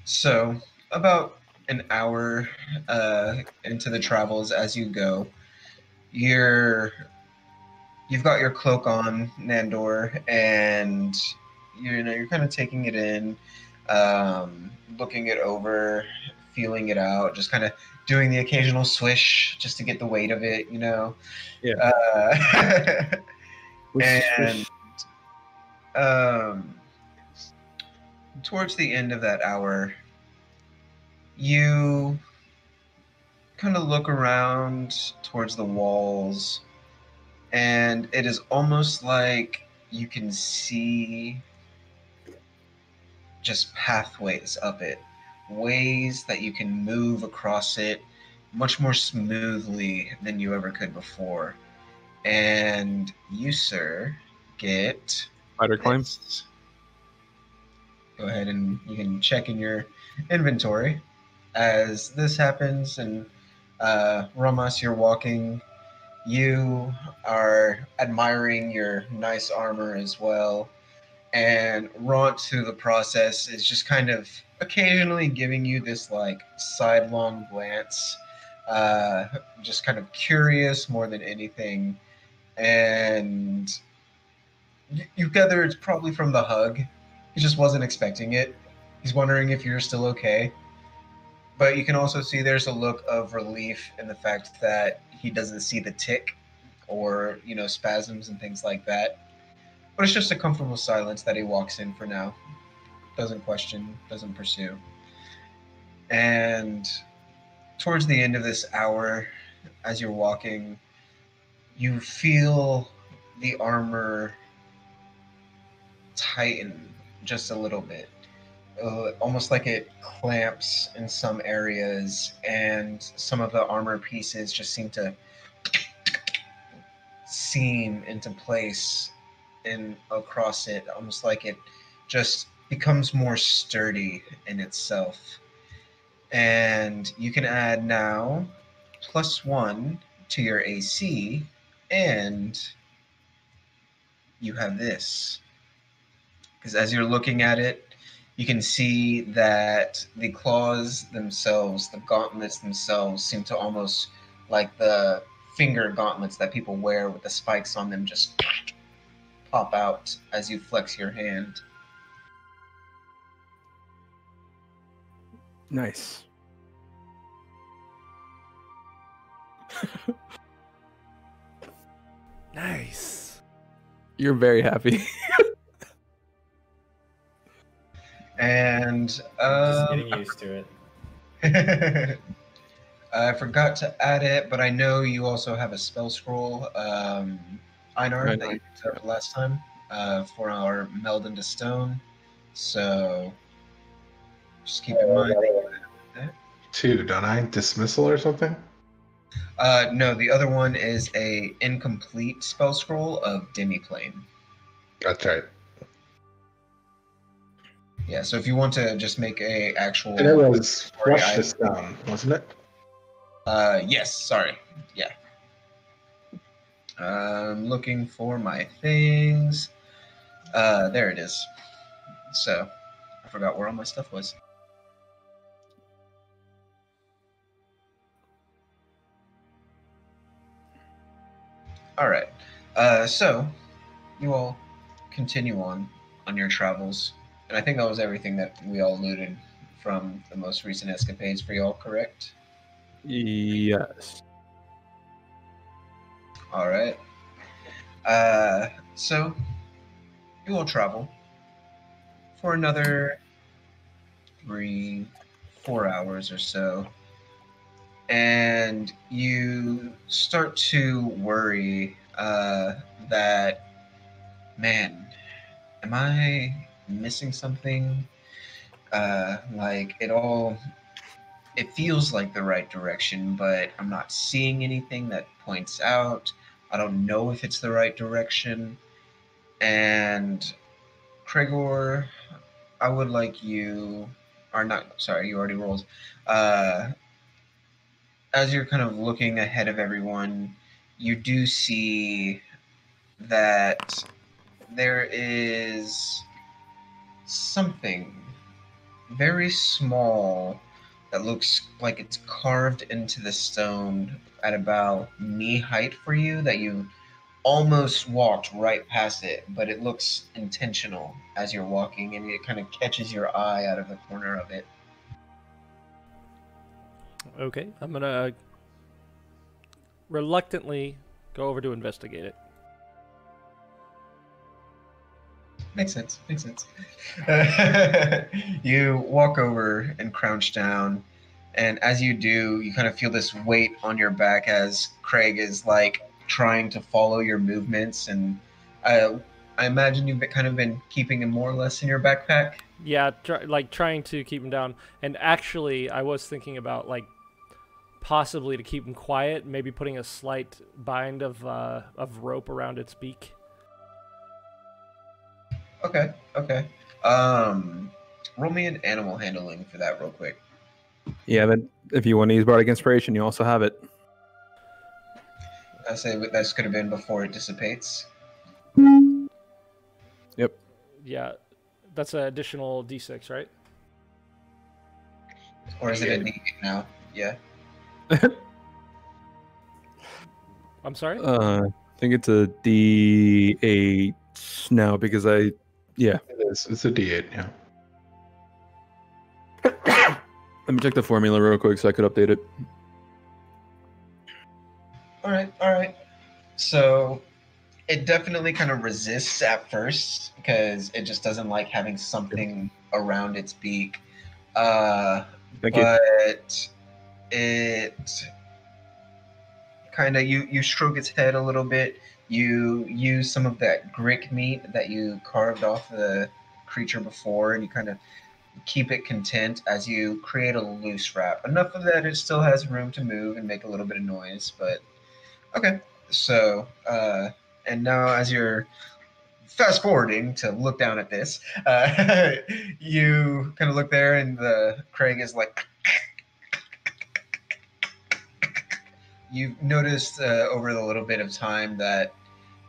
So about an hour into the travels as you go, you've got your cloak on, Nandor, and you're kind of taking it in, looking it over, feeling it out, just kind of doing the occasional swish just to get the weight of it, Yeah. And towards the end of that hour, you kind of look around towards the walls, and it is almost like you can see just pathways up it, ways that you can move across it much more smoothly than you ever could before. And you, sir, get Spider climb. this. Go ahead and you can check in your inventory as this happens. And Ramas, you're walking. You are admiring your nice armor as well. And Raunt, through the process, is just kind of occasionally giving you this like sidelong glance, just kind of curious more than anything. And you gather it's probably from the hug. He just wasn't expecting it. He's wondering if you're still okay. But you can also see there's a look of relief in the fact that he doesn't see the tick or, spasms and things like that. But it's just a comfortable silence that he walks in for now. Doesn't question, doesn't pursue. And towards the end of this hour, as you're walking, you feel the armor tighten just a little bit. Almost like it clamps in some areas, and some of the armor pieces just seem to seam into place and across it, almost like it just becomes more sturdy in itself. And you can add now +1 to your AC, and you have this. because as you're looking at it, you can see that the claws themselves, the gauntlets themselves, seem to almost like the finger gauntlets that people wear with the spikes on them just pop out as you flex your hand. Nice. Nice. You're very happy. And Just getting used to it. I forgot to add it, but I know you also have a spell scroll, Einar, that you picked up last time for our Blingdenstone. So just keep in mind that you have that. 2, don't I? Dismissal or something? No, the other one is a incomplete spell scroll of Demiplane. That's right. Yeah, so if you want to just make a actual... And it was Flush to Stone, wasn't it? Yes, sorry. Yeah. I'm looking for my things. There it is. So, I forgot where all my stuff was. Alright. So, you all continue on your travels. And I think that was everything that we all looted from the most recent escapades for y'all, correct? Yes. All right. So you will travel for another 3-4 hours or so, and you start to worry that, man, am I missing something? Like it feels like the right direction, but I'm not seeing anything that points out. I don't know if it's the right direction. And Krigor, I would like you, or not, sorry, you already rolled. As you're kind of looking ahead of everyone, you do see that there is something very small that looks like it's carved into the stone at about knee height for you, that you almost walked right past it, but it looks intentional as you're walking, and it kind of catches your eye out of the corner of it. Okay, I'm gonna reluctantly go over to investigate it. Makes sense. Makes sense. You walk over and crouch down, and as you do, you kind of feel this weight on your back as Craig is like trying to follow your movements, and I imagine you've kind of been keeping him more or less in your backpack. Yeah, trying to keep him down. And actually, I was thinking about possibly to keep him quiet, maybe putting a slight bind of rope around its beak. Okay. Roll me an animal handling for that real quick. Yeah, but if you want to use Bardic Inspiration, you also have it. I say this could have been before it dissipates. Yep. Yeah, that's an additional D6, right? Or is it a D8 now? Yeah. I'm sorry? I think it's a D8 now because yeah. It is. It's a D8, yeah. Let me check the formula real quick so I could update it. All right. So it definitely kind of resists at first because it just doesn't like having something around its beak. But it kind of, you stroke its head a little bit. You use some of that grick meat that you carved off the creature before, and you kind of keep it content as you create a loose wrap. Enough of that it still has room to move and make a little bit of noise, but okay. So, and now as you're fast forwarding to look down at this, you kind of look there, and Craig is like, you've noticed over the little bit of time that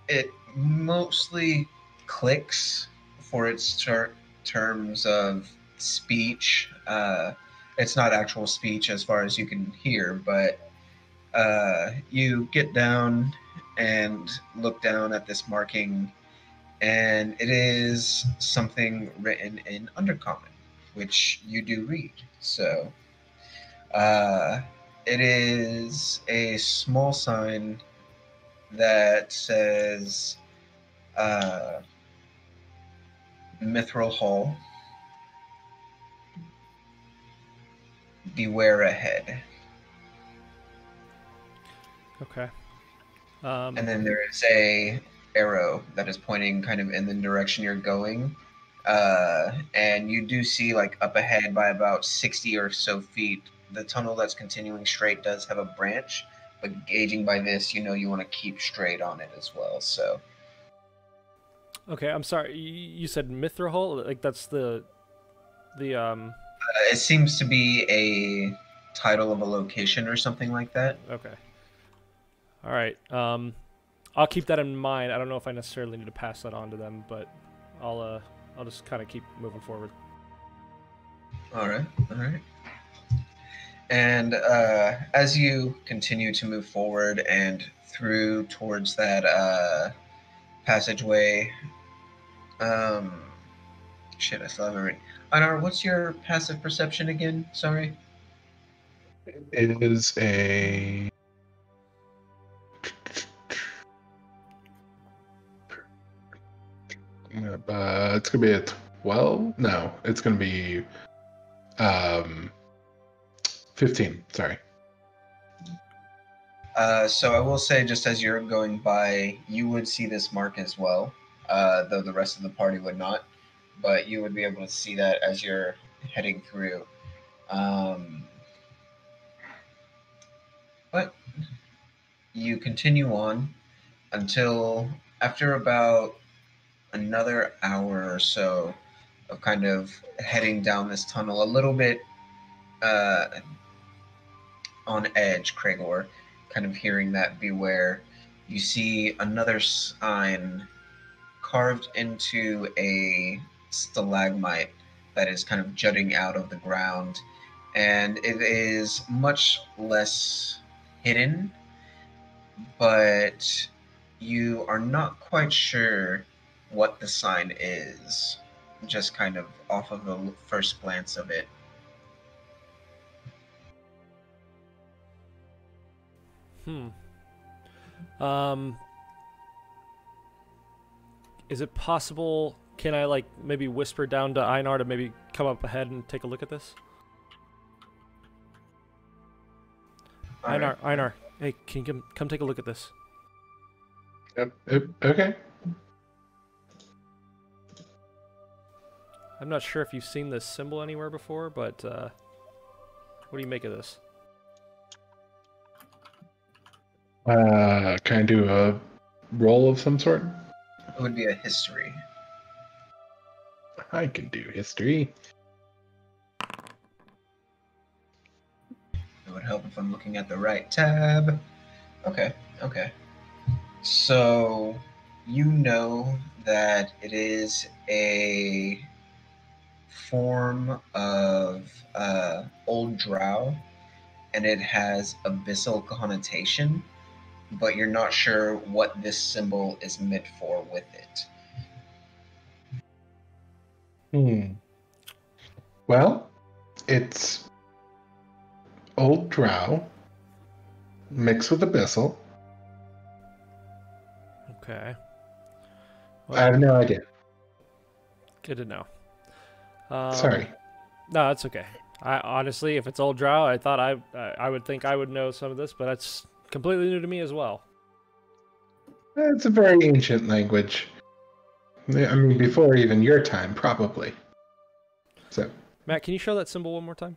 it mostly clicks for its terms of speech. It's not actual speech as far as you can hear, but you get down and look down at this marking, and it is something written in Undercommon, which you do read. So it is a small sign that says Mithril Hall, beware ahead. Okay. And then there is a arrow that is pointing kind of in the direction you're going. And you do see, like, up ahead by about 60 or so feet, the tunnel that's continuing straight does have a branch, but gauging by this, you know you want to keep straight on it as well. So Okay, I'm sorry. You said Mithril? Like that's the it seems to be a title of a location or something like that. Okay. All right. I'll keep that in mind. I don't know if I necessarily need to pass that on to them, but I'll just kind of keep moving forward. All right. And as you continue to move forward and through towards that passageway, shit, I still have it written. Einar, what's your passive perception again? Sorry. It is a. It's gonna be a 12. No, it's gonna be 15. Sorry. So I will say, just as you're going by, you would see this mark as well, though the rest of the party would not. But you would be able to see that as you're heading through. But you continue on until after about another hour or so of kind of heading down this tunnel, a little bit on edge, Kragor, kind of hearing that beware, you see another sign carved into a stalagmite that is kind of jutting out of the ground, and it is much less hidden, but you are not quite sure what the sign is, just kind of off of the first glance of it. Is it possible? Can I like maybe whisper down to Einar to maybe come up ahead and take a look at this? Einar, hey, can you come take a look at this? Okay. I'm not sure if you've seen this symbol anywhere before, but what do you make of this? Can I do a roll of some sort? It would be a history. I can do history. It would help if I'm looking at the right tab. Okay. So you know that it is a form of old drow, and it has abyssal connotation, but you're not sure what this symbol is meant for with it. Well, it's old drow mixed with abyssal. Okay. I have no idea. Good to know. Sorry. No, that's okay. I honestly, if it's old drow, I thought I would think I would know some of this, but that's completely new to me as well. It's a very ancient language. I mean, before even your time, probably. So, Matt, can you show that symbol one more time?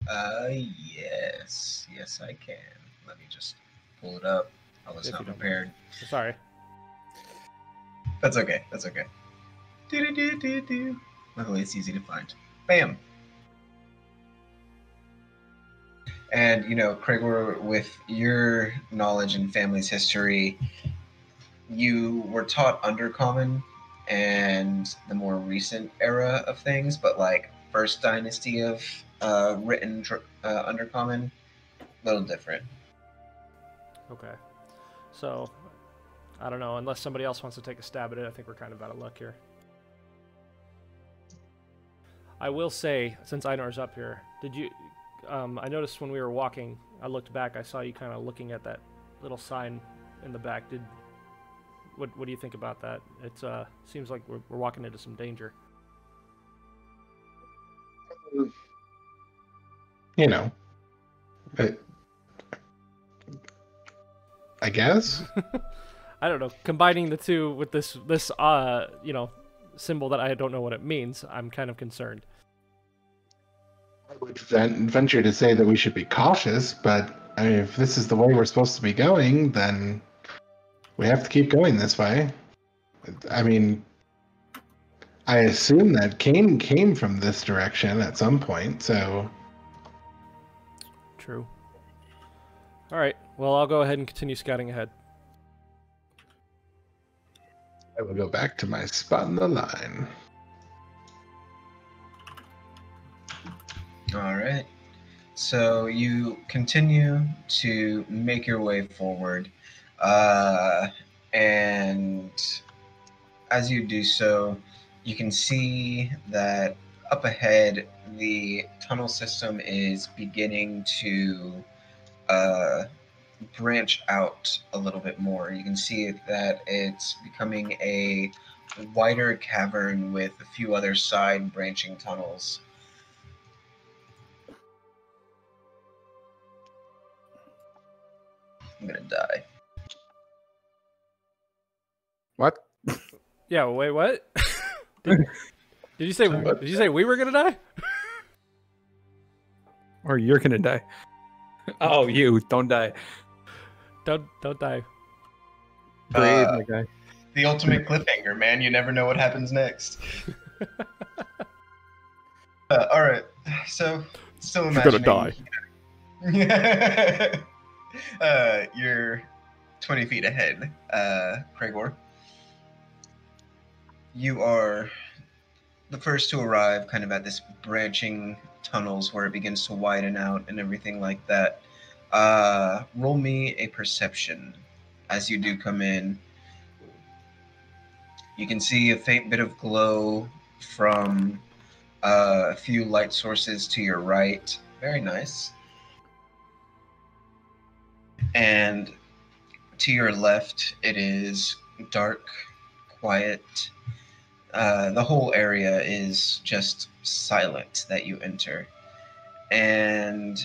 Yes, I can. Let me just pull it up. I was not prepared. Sorry. That's okay. Luckily, it's easy to find. Bam. And, Kragor, with your knowledge and family's history, you were taught Undercommon and the more recent era of things, but like first dynasty of written undercommon, a little different. Okay. So, I don't know. Unless somebody else wants to take a stab at it, I think we're kind of out of luck here. I will say, since Einar's up here, did you... I noticed when we were walking, I looked back, I saw you kind of looking at that little sign in the back. What do you think about that? It seems like we're walking into some danger. You know, but I guess. I don't know. Combining the two with this you know, symbol that I don't know what it means, I'm kind of concerned. I would venture to say that we should be cautious, but I mean, if this is the way we're supposed to be going, then we have to keep going this way. I mean, I assume that Kain came from this direction at some point, so... True. All right. Well, I'll go ahead and continue scouting ahead. I will go back to my spot in the line. All right. So you continue to make your way forward, and as you do so, you can see that up ahead, the tunnel system is beginning to branch out a little bit more. You can see that it's becoming a wider cavern with a few other side branching tunnels. I'm gonna die. What? Yeah. Wait. What? did you say? Did you say we were gonna die? Or you're gonna die. Oh, you don't die. Don't die. Brave, my guy. The ultimate cliffhanger, man. You never know what happens next. All right. So, still imagining. You're gonna die. You're 20 feet ahead, Cragor. You are the first to arrive kind of at this branching tunnels where it begins to widen out and everything like that. Roll me a perception as you do come in. You can see a faint bit of glow from a few light sources to your right. Very nice. And to your left, it is dark, quiet. The whole area is just silent that you enter. And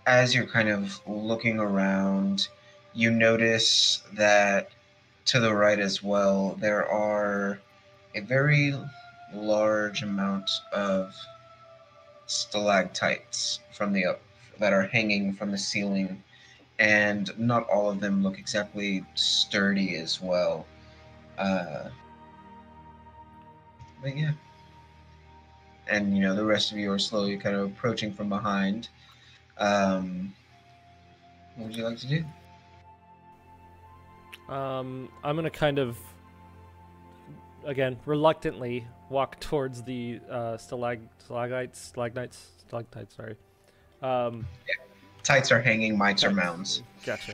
as you're kind of looking around, you notice that to the right as well, there are a very large amount of stalactites from the that are hanging from the ceiling, and not all of them look exactly sturdy as well. But yeah. And, you know, the rest of you are slowly kind of approaching from behind. What would you like to do? I'm going to kind of, again, reluctantly walk towards the stalagmites, sorry. Tights are hanging, mites are mounds. Gotcha.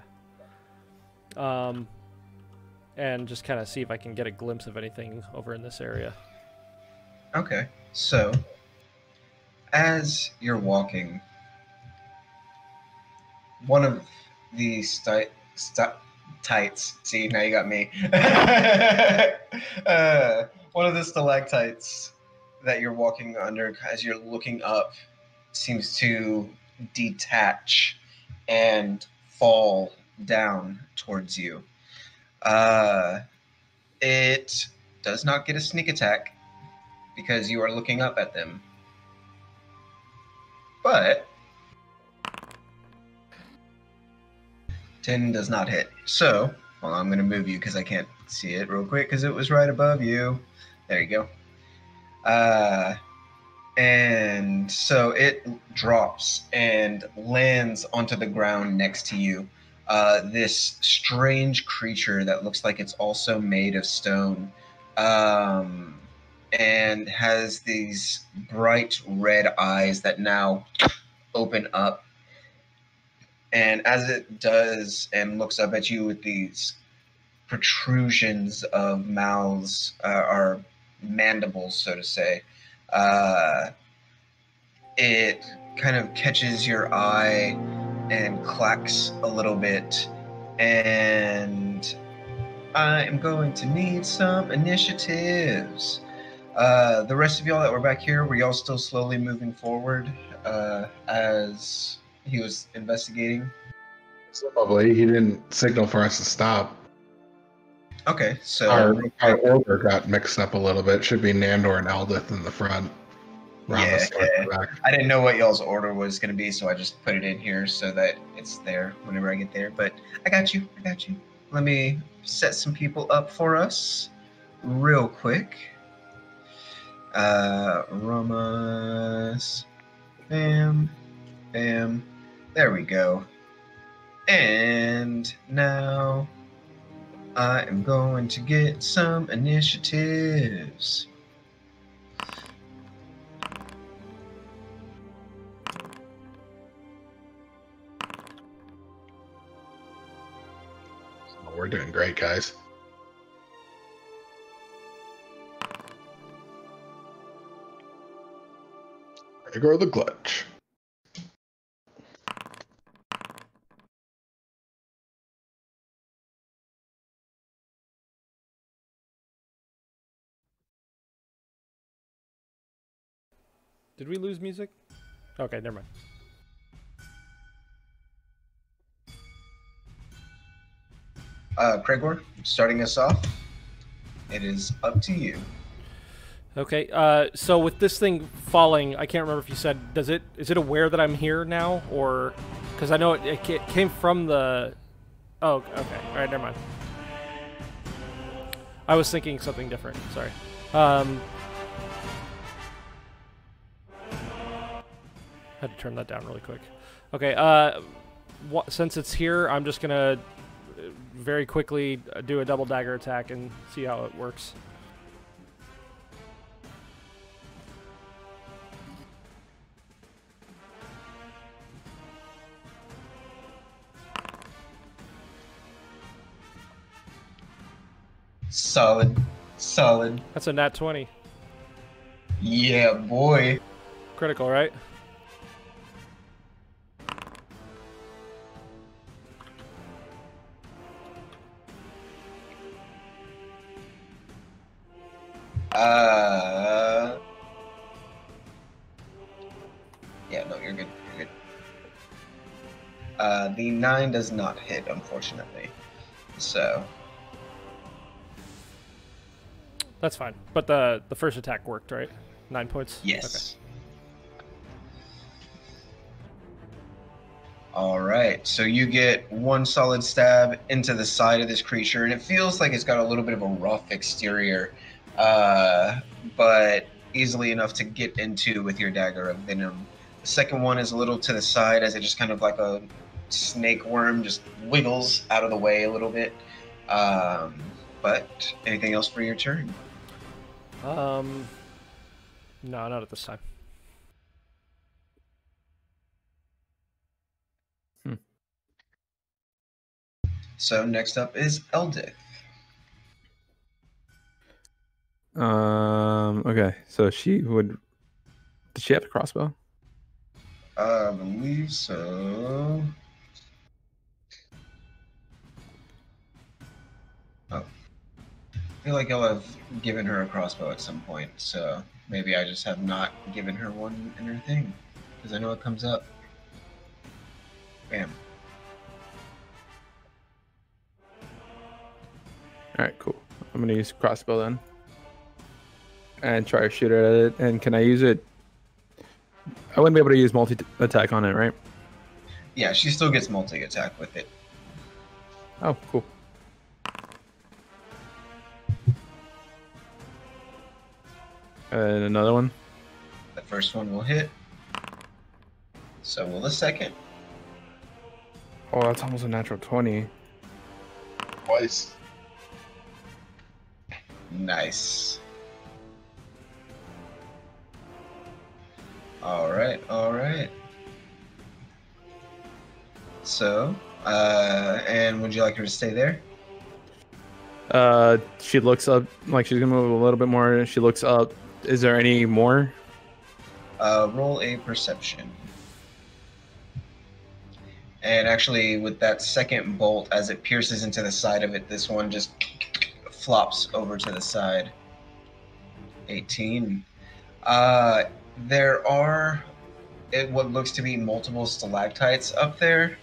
And just kind of see if I can get a glimpse of anything over in this area. Okay, so as you're walking, one of the tights. See, now you got me. One of the stalactites that you're walking under, as you're looking up, seems to detach and fall down towards you. It does not get a sneak attack because you are looking up at them. But 10 does not hit. So, well, I'm going to move you because I can't see it real quick because it was right above you. There you go. And so it drops and lands onto the ground next to you. This strange creature that looks like it's also made of stone and has these bright red eyes that now open up. And as it does and looks up at you with these protrusions of mouths, or mandibles, so to say, it kind of catches your eye and clacks a little bit. And I am going to need some initiatives. The rest of y'all that were back here, were y'all still slowly moving forward as he was investigating? Probably. He didn't signal for us to stop. Okay, so our order got mixed up a little bit. Should be Nandor and Eldith in the front. Yeah, back. I didn't know what y'all's order was going to be, so I just put it in here so that it's there whenever I get there. But I got you. Let me set some people up for us real quick. Romas. Bam. Bam. There we go. And now I am going to get some initiatives. We're doing great, guys. There go the glitch. Did we lose music? Okay, never mind. Craigor, starting us off, it is up to you. Okay, so with this thing falling, I can't remember if you said, is it aware that I'm here now, or, because I know it came from the, oh, okay, all right, never mind. I was thinking something different, sorry. Had to turn that down really quick. Okay, since it's here, I'm just gonna very quickly do a double dagger attack and see how it works. Solid. That's a nat 20. Yeah, boy. Critical, right? Yeah, no, you're good. The 9 does not hit, unfortunately. So. That's fine. But the first attack worked, right? 9 points? Yes. Okay. Alright, so you get one solid stab into the side of this creature, and it feels like it's got a little bit of a rough exterior, but easily enough to get into with your dagger of venom. The second one is a little to the side as it just kind of like a snake worm just wiggles out of the way a little bit. But anything else for your turn? No, not at this time. So next up is Eldith. Okay, so she would. Did she have a crossbow? I believe so. Oh. I feel like y'all have given her a crossbow at some point, so maybe I just have not given her one in her thing, because I know it comes up. Bam. Alright, cool. I'm gonna use crossbow then. And try to shoot at it. And can I use it? I wouldn't be able to use multi-attack on it, right? Yeah, she still gets multi-attack with it. Oh, cool. And another one. The first one will hit. So will the second. Oh, that's almost a natural 20. Twice. Nice. All right, all right. So, and would you like her to stay there? She looks up, like she's gonna move a little bit more. She looks up. Is there any more? Roll a perception. And actually, with that second bolt, as it pierces into the side of it, this one just flops over to the side. 18. There are what looks to be multiple stalactites up there.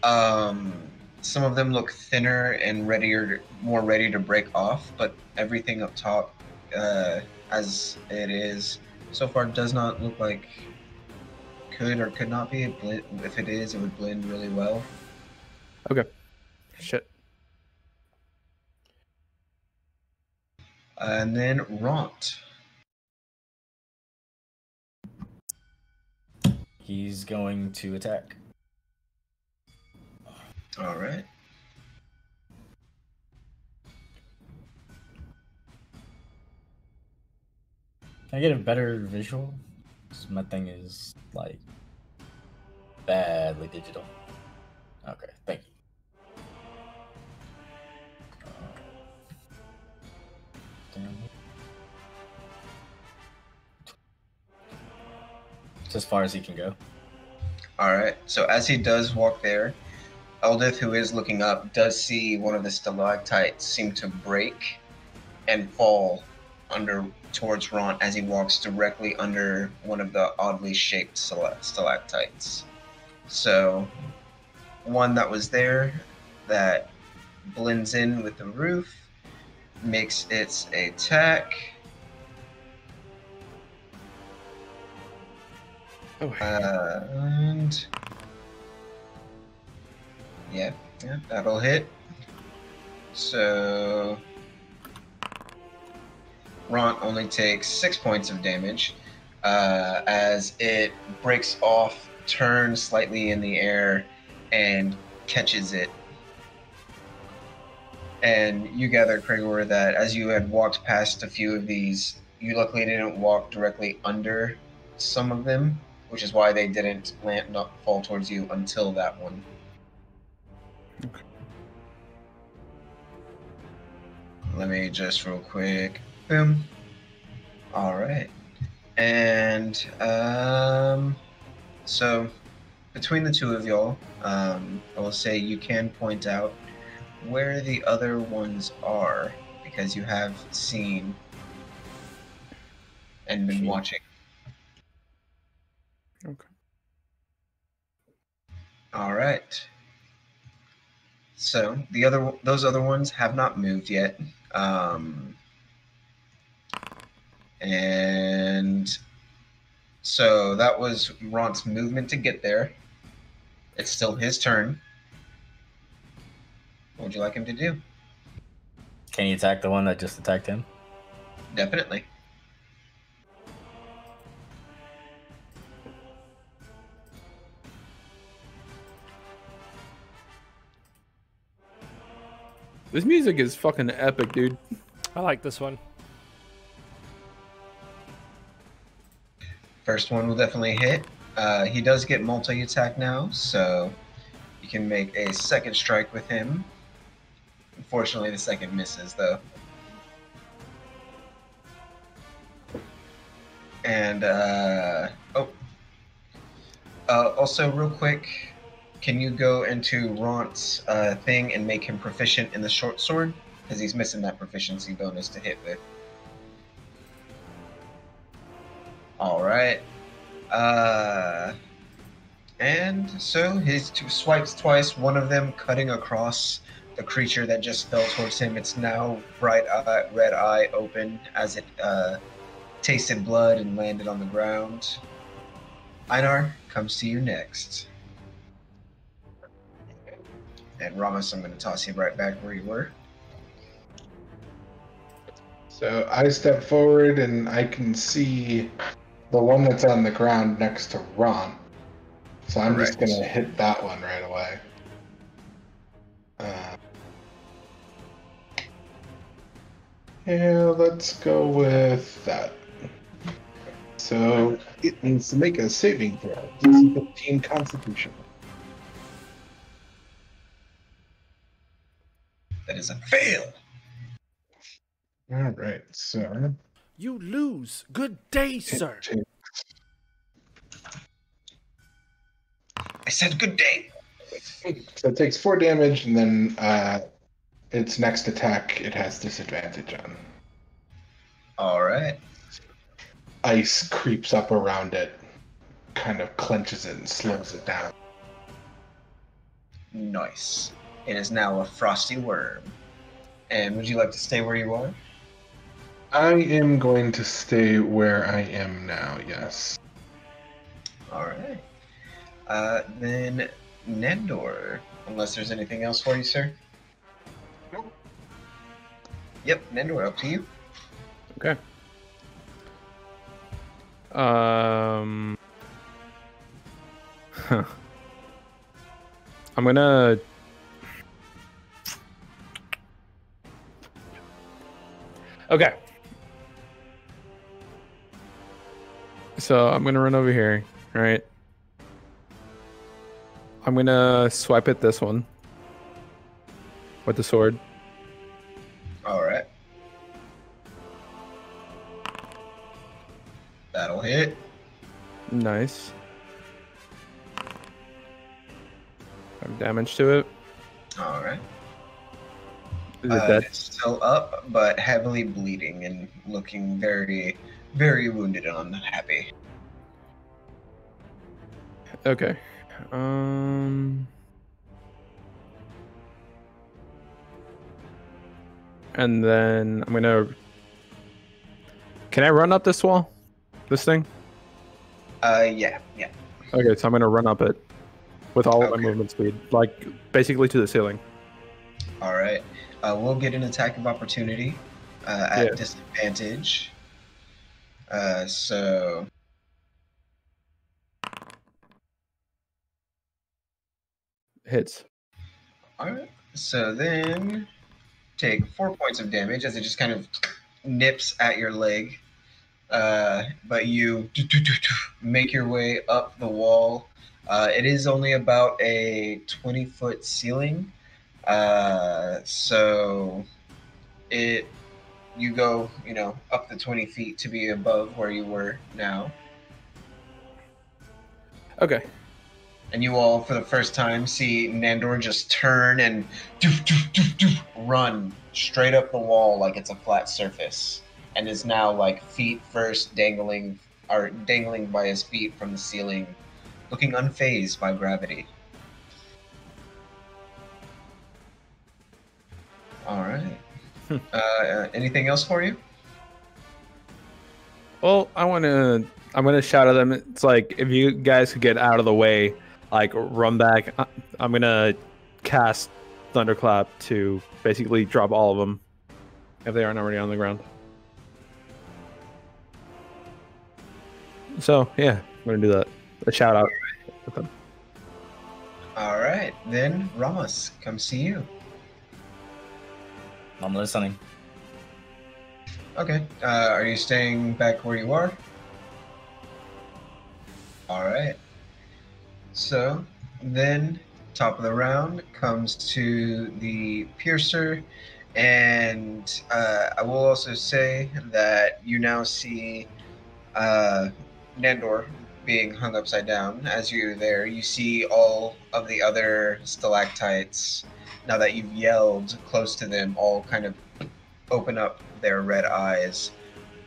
Some of them look thinner and more ready to break off, but everything up top, as it is so far, does not look like could or could not be. If it is, it would blend really well. Okay. Shit. And then Ront. He's going to attack. All right. Can I get a better visual? 'Cause my thing is like badly digital. Okay, thank you. Damn. It's as far as he can go. All right. So as he does walk there, Eldith, who is looking up, does see one of the stalactites seem to break and fall towards Ront as he walks directly under one of the oddly shaped stalactites. So one that was there that blends in with the roof makes its attack. And yeah, that'll hit. So Ront only takes 6 points of damage as it breaks off, turns slightly in the air, and catches it. And you gather, Krigor, that as you had walked past a few of these, you luckily didn't walk directly under some of them, which is why they didn't not fall towards you until that one. Okay. Let me just real quick. Boom. All right. And so between the two of y'all, I will say you can point out where the other ones are because you have seen and been watching. Okay. All right. So those other ones have not moved yet, and so that was Ront's movement to get there. It's still his turn. What would you like him to do? Can he attack the one that just attacked him? Definitely. This music is fucking epic, dude. I like this one. First one will definitely hit. He does get multi-attack now, so you can make a second strike with him. Unfortunately, the second misses, though. And, also, real quick, can you go into Ront's thing and make him proficient in the short sword? Because he's missing that proficiency bonus to hit with. Alright. And so his two swipes twice, one of them cutting across the creature that just fell towards him. It's now red eye open as it tasted blood and landed on the ground. Einar comes to you next. And Ramos, I'm going to toss you right back where you were. So I step forward and I can see the one that's on the ground next to Ron. So I'm just going to hit that one right away. Yeah, let's go with that. So it needs to make a saving throw. DC 15 Constitution. That is a fail. All right, so You lose. Good day, sir. I said good day. So it takes 4 damage, and then its next attack it has disadvantage on. All right. Ice creeps up around it, kind of clenches it and slows it down. Nice. It is now a frosty worm. And would you like to stay where you are? I am going to stay where I am now, yes. All right. Then Nandor, unless there's anything else for you, sir? Nope. Yep, Nandor, up to you. Okay. I'm gonna. Okay. So I'm gonna run over here, right? I'm gonna swipe at this one with the sword. All right. That'll hit. Nice. 5 damage to it. All right. Is it dead? It's still up, but heavily bleeding and looking very, very wounded and unhappy. Okay. And then I'm gonna. Can I run up this wall? This thing? Yeah. Okay, so I'm gonna run up it with all of my Okay. movement speed, like basically to the ceiling. All right. We'll get an attack of opportunity at Yeah. disadvantage. So Hits. all right. So then take 4 points of damage as it just kind of nips at your leg. But you make your way up the wall. It is only about a 20-foot ceiling. So you go, up the 20 feet to be above where you were now. Okay. And you all, for the first time, see Nandor just turn and run straight up the wall like it's a flat surface, and is now like feet first dangling by his feet from the ceiling, looking unfazed by gravity. All right. Anything else for you? Well, I'm gonna shout at them. It's like, if you guys could get out of the way, like run back. I'm gonna cast Thunderclap to basically drop all of them if they aren't already on the ground. So yeah, I'm gonna do that. A shout out with them. All right, then Ramos, come see you. I'm listening. Okay. Are you staying back where you are? All right. So then, top of the round comes to the Piercer, and I will also say that you now see Nandor being hung upside down. As you're there, you see all of the other stalactites, now that you've yelled close to them, all kind of open up their red eyes,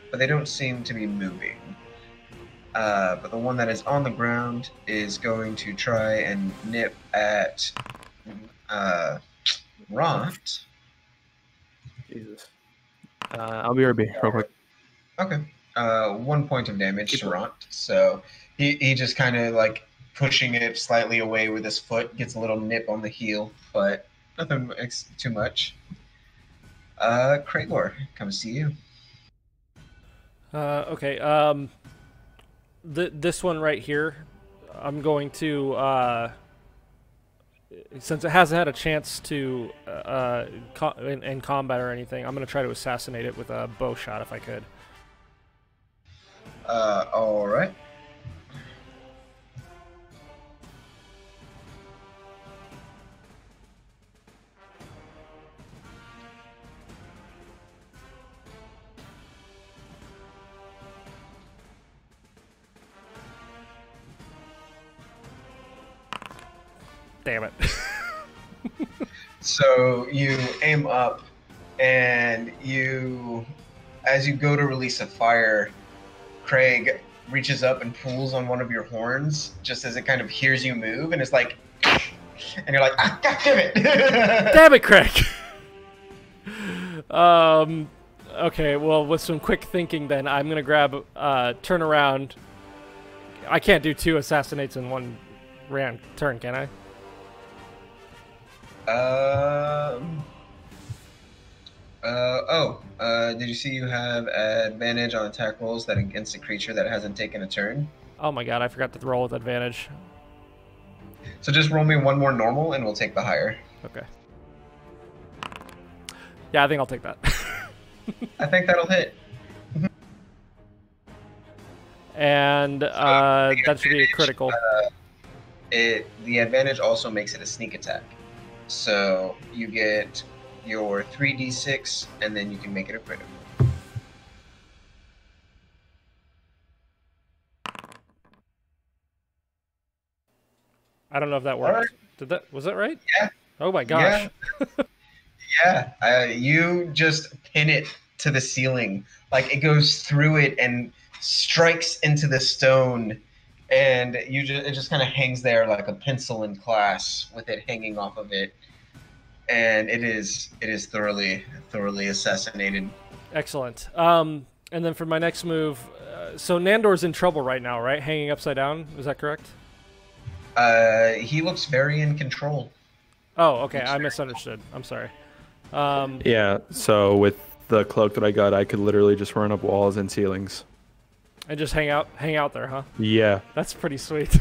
but they don't seem to be moving. But the one that is on the ground is going to try and nip at Ront. Jesus. I'll be RB real quick. Okay. 1 point of damage to Ront. So he just kind of like pushing it slightly away with his foot, gets a little nip on the heel, but nothing too much. Kragor, comes to you. Okay. This one right here, I'm going to since it hasn't had a chance to in combat or anything, I'm gonna try to assassinate it with a bow shot if I could. All right. Damn it. So you aim up, and as you go to release a fire, Craig reaches up and pulls on one of your horns just as it kind of hears you move, and it's like, and you're like, ah, God damn it! Damn it, Craig! Okay, well, with some quick thinking then, I'm gonna grab, turn around. I can't do 2 assassinates in one turn, can I? Did you see you have advantage on attack rolls that against a creature that hasn't taken a turn? Oh my god, I forgot to roll with advantage. So just roll me one more normal and we'll take the higher. Okay. Yeah, I think I'll take that. I think that'll hit. And that should be a critical. The advantage also makes it a sneak attack. So you get your 3d6 and then you can make it a critical. I don't know if that worked. Right. Was that right? Yeah. Oh my gosh. Yeah. You just pin it to the ceiling. Like it goes through it and strikes into the stone, and it just kind of hangs there like a pencil in class with it hanging off of it. And it is thoroughly assassinated. Excellent. And then for my next move, so Nandor's in trouble right now, right? Hanging upside down. Is that correct? He looks very in control. Oh, okay. I misunderstood. I'm sorry. Yeah. So with the cloak that I got, I could literally just run up walls and ceilings. And just hang out there, huh? Yeah. That's pretty sweet.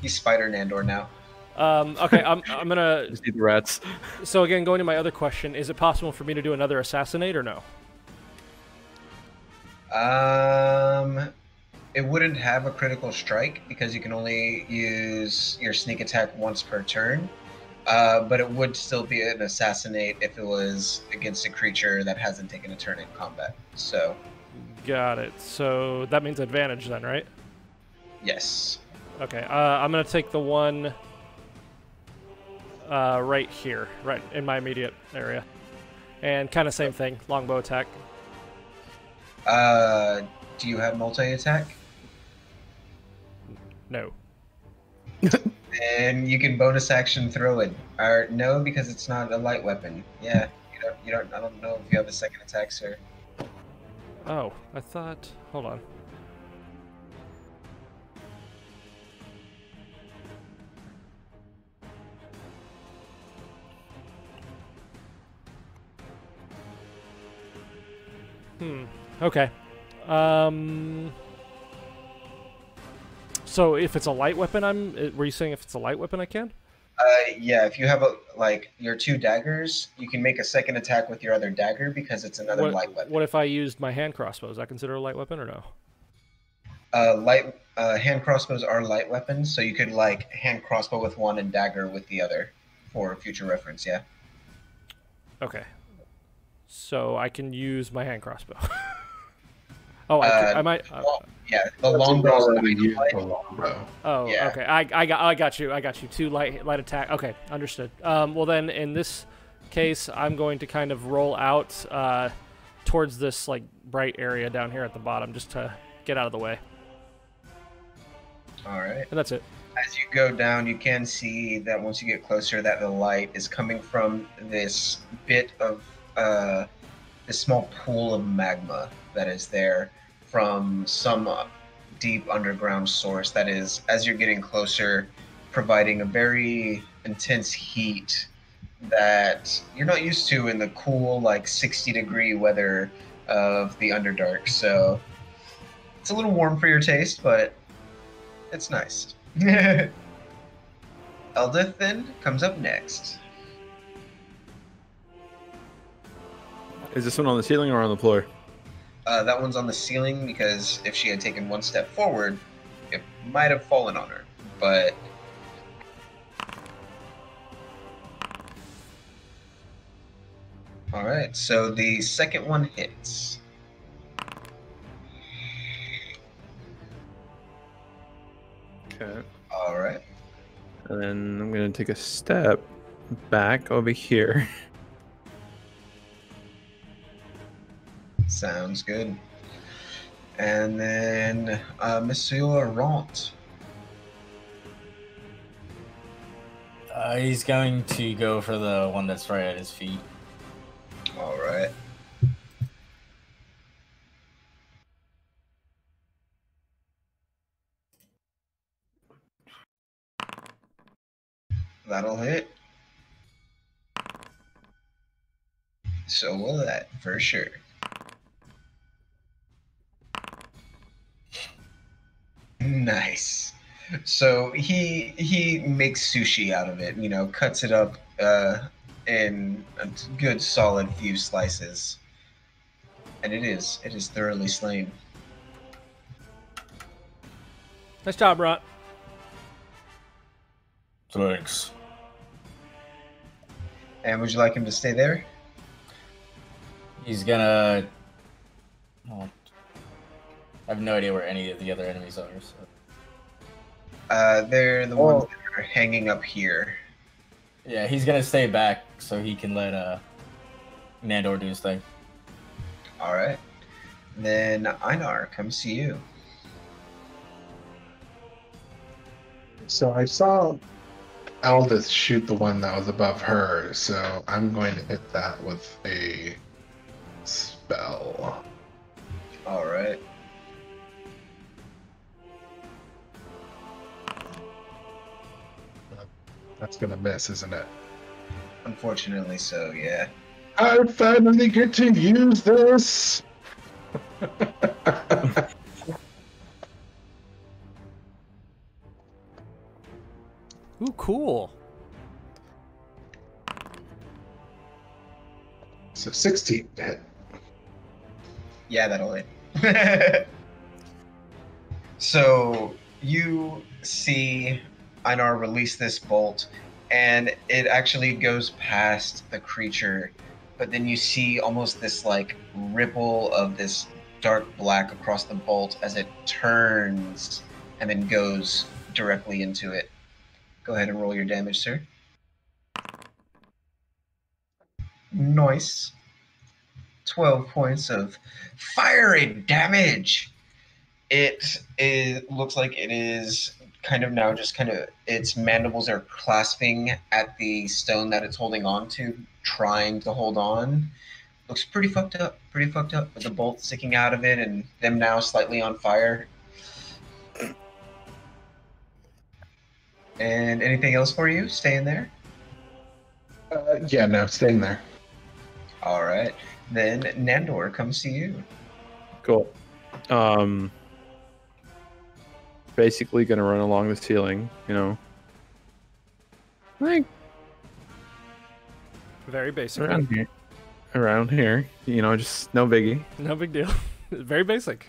He's Spider Nandor now. Okay, I'm gonna just eat the rats. So again, going to my other question, is it possible for me to do another assassinate or no? It wouldn't have a critical strike because you can only use your sneak attack once per turn. But it would still be an assassinate if it was against a creature that hasn't taken a turn in combat. So. Got it. So that means advantage then, right? Yes. Okay. I'm gonna take the one. Right here, right in my immediate area, and kind of same thing, longbow attack. Do you have multi-attack? No. And you can bonus action throw it. Or no, because it's not a light weapon. Yeah, you don't. I don't know if you have a second attack, sir. Oh, I thought. Hold on. Okay. So if it's a light weapon, were you saying if it's a light weapon I can? Yeah, if you have your 2 daggers, you can make a second attack with your other dagger because it's another light weapon. What if I used my hand crossbow? Is that considered a light weapon or no? Hand crossbows are light weapons, so you could hand crossbow with one and dagger with the other for future reference, yeah. Okay. So I can use my hand crossbow. Oh, I might. Yeah, the longbow. Oh, yeah. Okay. I got you. 2 light attack. Okay, understood. Well then, in this case, I'm going to kind of roll out towards this bright area down here at the bottom, just to get out of the way. All right. And that's it. As you go down, you can see that once you get closer, that the light is coming from this bit of this small pool of magma that is there from some deep underground source that is, as you're getting closer, providing a very intense heat that you're not used to in the cool 60-degree weather of the Underdark. So it's a little warm for your taste, but it's nice. Eldith then comes up next. Is this one on the ceiling or on the floor? That one's on the ceiling because if she had taken one step forward, it might have fallen on her. But all right, so the second one hits. Okay. All right. And then I'm gonna take a step back over here. Sounds good. And then Monsieur Rant. He's going to go for the one that's right at his feet. All right. That'll hit. So will that, for sure. Nice. So he makes sushi out of it, you know, cuts it up in a good solid few slices. And it is thoroughly slain. Nice job, Rot. Thanks. And would you like him to stay there? He's gonna... Well, I have no idea where any of the other enemies are, so... They're the ones that are hanging up here. Yeah, he's gonna stay back so he can let Nandor do his thing. Alright. Then Einar comes to you. So I saw Eldith shoot the one that was above her, so I'm going to hit that with a spell. Alright. That's gonna miss, isn't it? Unfortunately so, yeah. I finally get to use this! Ooh, cool. So 16 to hit. Yeah, that'll hit. So you see Einar release this bolt, and it actually goes past the creature, but then you see almost this like ripple of this dark black across the bolt as it turns and then goes directly into it. Go ahead and roll your damage, sir. Nice. 12 points of fiery damage. It looks like it is kind of now just kind of its mandibles are clasping at the stone that it's holding on to, trying to hold on. Looks pretty fucked up with the bolt sticking out of it and them now slightly on fire. And anything else for you? Staying there? Yeah, no, staying there. All right. Then Nandor comes to you. Cool. Basically gonna run along the ceiling, you know. Like Very basic. around here, you know, just no biggie. No big deal. Very basic.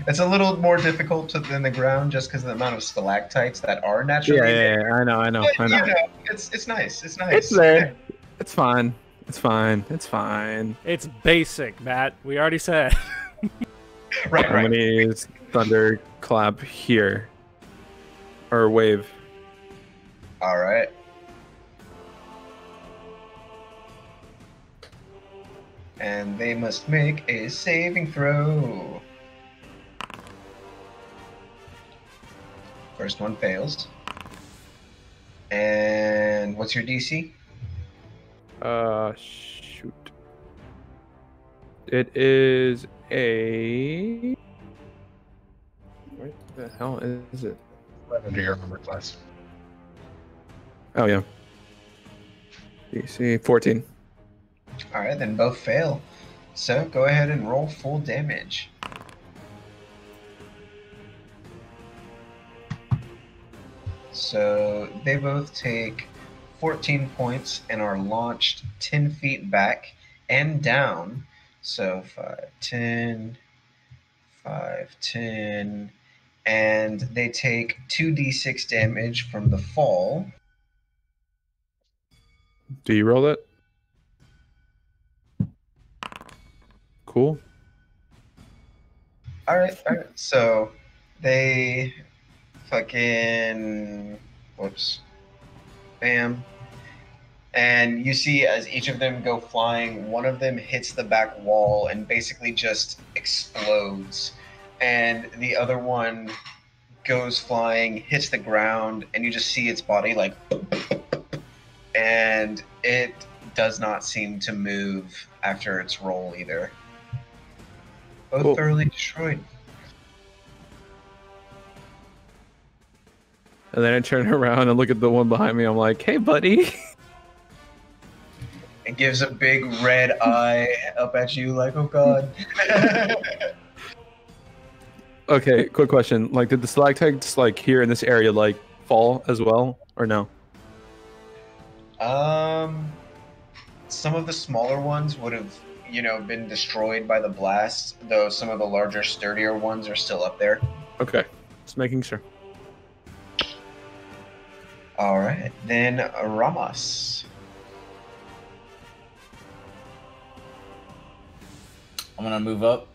It's a little more difficult than the ground just because of the amount of stalactites that are naturally there. Yeah, I know. But, you know, it's nice. It's nice. It's there. It's fine. It's fine. It's basic, Matt. We already said. Right. I'm gonna use thunderclap here, or wave. All right. And they must make a saving throw. First one fails. And what's your DC? Shoot. It is a... What the hell is it? Right under your armor class. Oh, yeah. DC 14. All right, then both fail. So go ahead and roll full damage. So they both take 14 points and are launched 10 feet back and down. So 5, 10, 5, 10, and they take 2d6 damage from the fall. Do you roll it? Cool. All right. So they fucking whoops, bam, and you see as each of them go flying, one of them hits the back wall and basically just explodes, and the other one goes flying, hits the ground, and you just see its body like, and it does not seem to move after its roll either. Both Cool. thoroughly destroyed. And then I turn around and look at the one behind me. I'm like, hey, buddy. It gives a big red eye up at you like, oh god. Okay, quick question. Like, did the stalactites, like, here in this area, like, fall as well, or no? Some of the smaller ones would have, been destroyed by the blast, though some of the larger, sturdier ones are still up there. Okay, just making sure. All right, then Ramos. I'm gonna move up,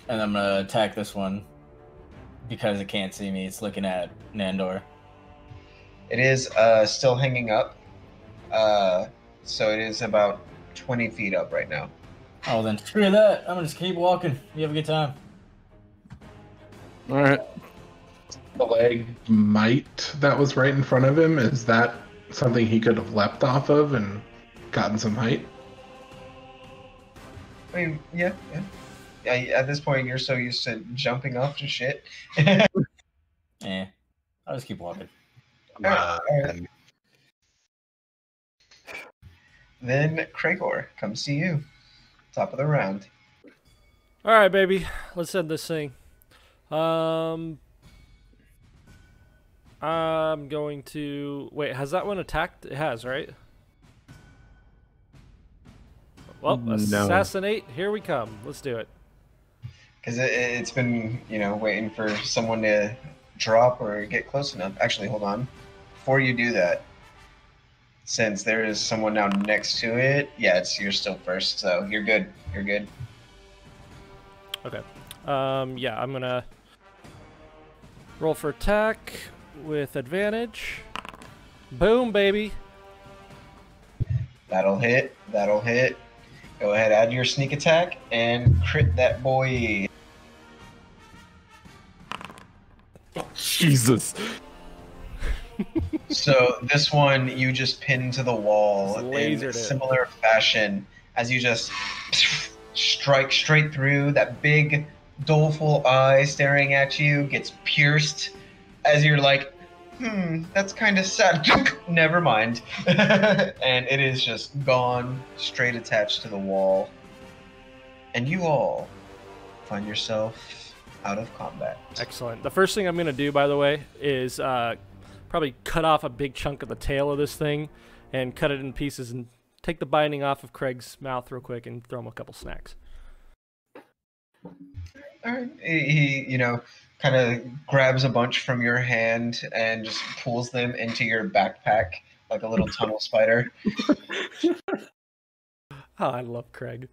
and I'm gonna attack this one because it can't see me. It's looking at Nandor. It is still hanging up, so it is about 20 feet up right now. Oh, then screw that. I'm gonna just keep walking. You have a good time. All right. The leg might that was right in front of him, is that something he could have leapt off of and gotten some height? I mean, yeah. At this point, you're so used to jumping off to shit. Eh, I'll just keep walking. All right. Then Kragor comes to you. Top of the round. All right, baby. Let's end this thing. I'm going to... Wait, has that one attacked? It has, right? Well, No. assassinate. Here we come. Let's do it. Because it's been, waiting for someone to drop or get close enough. Actually, hold on. Before you do that, since there is someone now next to it, you're still first, so you're good. You're good. Okay. Yeah, I'm gonna roll for attack with advantage. Boom, baby. That'll hit. That'll hit. Go ahead, add your sneak attack and crit that boy. Jesus. So this one you just pin to the wall Just in lasered a it. similar fashion as you just strike straight through. That big doleful eye staring at you gets pierced as you're like, that's kind of sad. Never mind. And it is just gone, straight attached to the wall. And you all find yourself out of combat. Excellent. The first thing I'm going to do, by the way, is probably cut off a big chunk of the tail of this thing and cut it in pieces and take the binding off of Craig's mouth real quick and throw him a couple snacks. All right. He kind of grabs a bunch from your hand and just pulls them into your backpack like a little tunnel spider. Oh, I love Craig.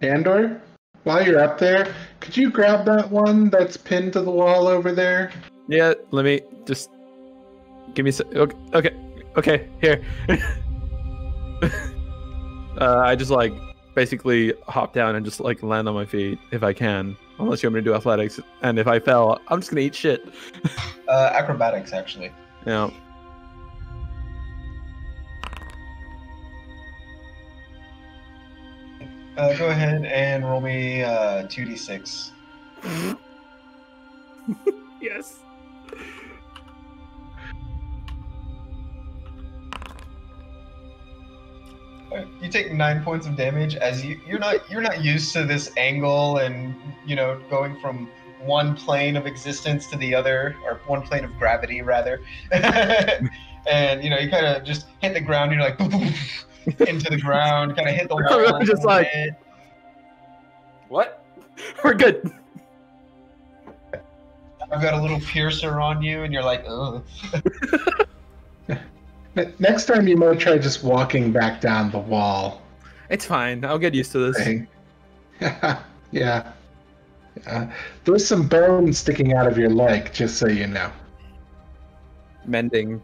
Dandor, while you're up there, could you grab that one that's pinned to the wall over there? Yeah, let me just give me some. Okay, here. I just like basically hop down and just like land on my feet if I can, unless you want me to do athletics. And if I fell, I'm just gonna eat shit. Acrobatics, actually. Yeah. Go ahead and roll me 2d6. Yes. You take 9 points of damage as you're not used to this angle and going from one plane of existence to the other, or one plane of gravity rather. And you kind of just hit the ground. You're like into the ground, kind of hit the wall. Just like, What? we're good. I've got a little piercer on you, and you're like, ugh. Next time you might try just walking back down the wall. It's fine. I'll get used to this. Yeah. There's some bone sticking out of your leg, just so you know. Mending.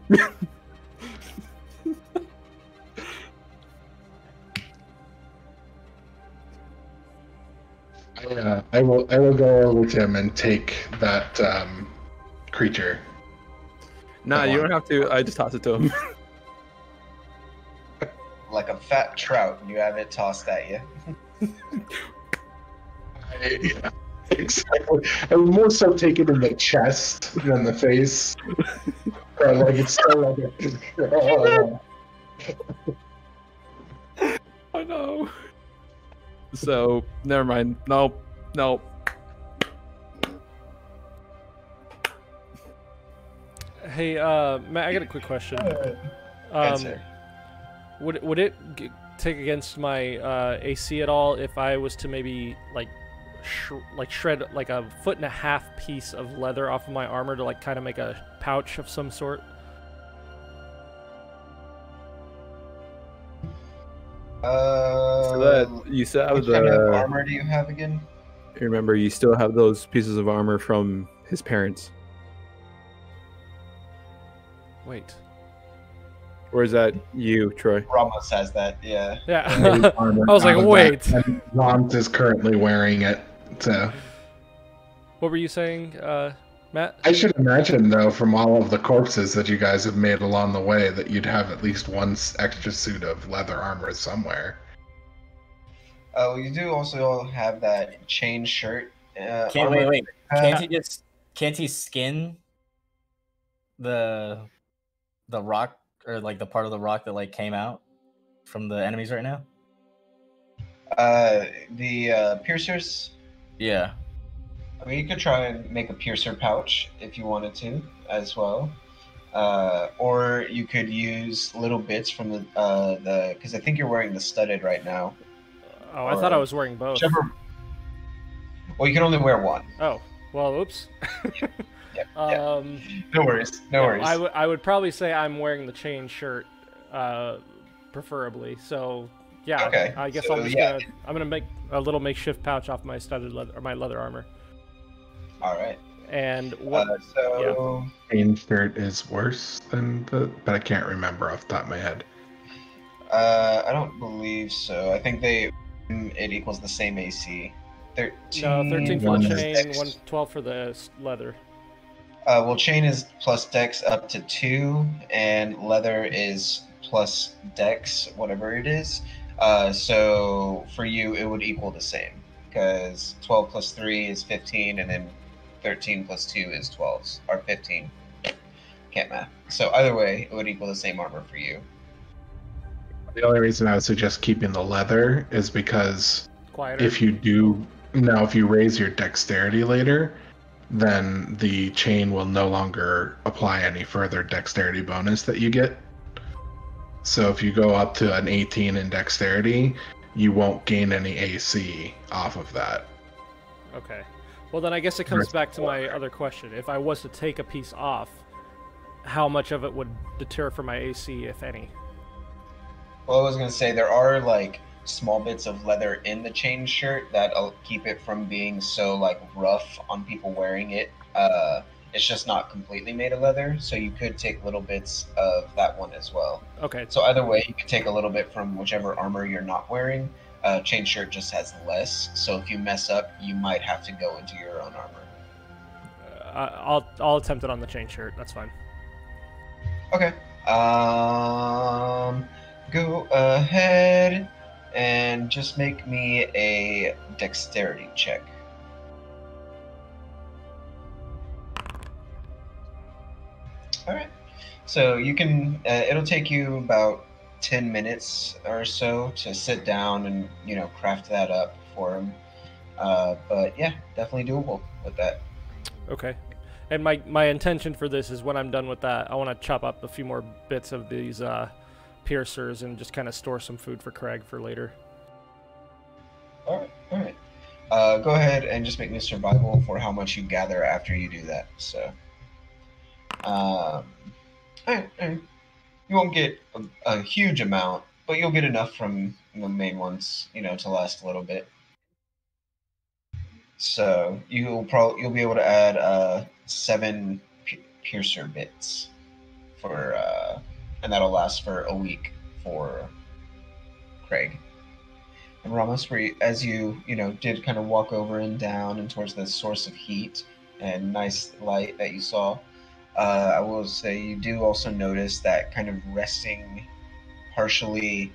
I will go over to him and take that creature. Nah, you don't have to. I just toss it to him. Like a fat trout, you have it tossed at you. Yeah, exactly. I would more so take it in the chest than the face. Or like it's so like Oh no. So, never mind. Nope. Hey, Matt, I got a quick question. Answer. Would it take against my AC at all if I was to maybe shred like a 1.5 foot piece of leather off of my armor to kind of make a pouch of some sort? So that you still have What kind of armor do you have again? Remember, you still have those pieces of armor from his parents. Wait. Or is that you, Troy? Ramos has that, yeah. Yeah. I was like, wait. Rams is currently wearing it, so. What were you saying, Matt? I should imagine, though, from all of the corpses that you guys have made along the way, that you'd have at least one extra suit of leather armor somewhere. Oh, you do also have that chain shirt. Wait. Can't he skin the rock, or the part of the rock that came out from the enemies right now? The piercers. Yeah. I mean, you could try and make a piercer pouch if you wanted to, as well. Or you could use little bits from the because I think you're wearing the studded right now. Oh, I thought I was wearing both. Whichever. Well, you can only wear one. Oh, well, oops. Yeah. No worries. No worries. I would probably say I'm wearing the chain shirt, preferably. So yeah, okay. I guess so, I'm gonna make a little makeshift pouch off my studded leather or my leather armor. All right. And what? Chain shirt is worse than but I can't remember off the top of my head. I don't believe so. I think it equals the same AC. 13. No, 13 for the chain, 112 for the leather. Well, chain is plus dex up to 2, and leather is plus dex, whatever it is. So for you, it would equal the same, because 12 plus 3 is 15, and then 13 plus 2 is 12, or 15. Can't math. So either way, it would equal the same armor for you. The only reason I would suggest keeping the leather is because Quieter. if you raise your dexterity later, then the chain will no longer apply any further dexterity bonus that you get. So if you go up to an 18 in dexterity, you won't gain any AC off of that. Okay. Well, then I guess it comes back to my other question. If I was to take a piece off, how much of it would deter from my AC, if any? Well, I was going to say, there are, small bits of leather in the chain shirt that'll keep it from being so, rough on people wearing it. It's just not completely made of leather, so you could take little bits of that one as well. Okay. So either way, you could take a little bit from whichever armor you're not wearing. Chain shirt just has less, so if you mess up, you might have to go into your own armor. I'll attempt it on the chain shirt. That's fine. Okay. Go ahead and just make me a dexterity check. All right. So you can. It'll take you about 10 minutes or so to sit down and, craft that up for him. But yeah, definitely doable with that. Okay. And my intention for this is when I'm done with that, I want to chop up a few more bits of these piercers and just kind of store some food for Craig for later. All right. Go ahead and just make me survival for how much you gather after you do that. So, all right. You won't get a huge amount, but you'll get enough from the main ones, to last a little bit. So you'll be able to add 7 piercer bits for, and that'll last for a week for Craig. And Ramos, as you did kind of walk over and down and towards the source of heat and nice light that you saw, I will say you do also notice that kind of resting, partially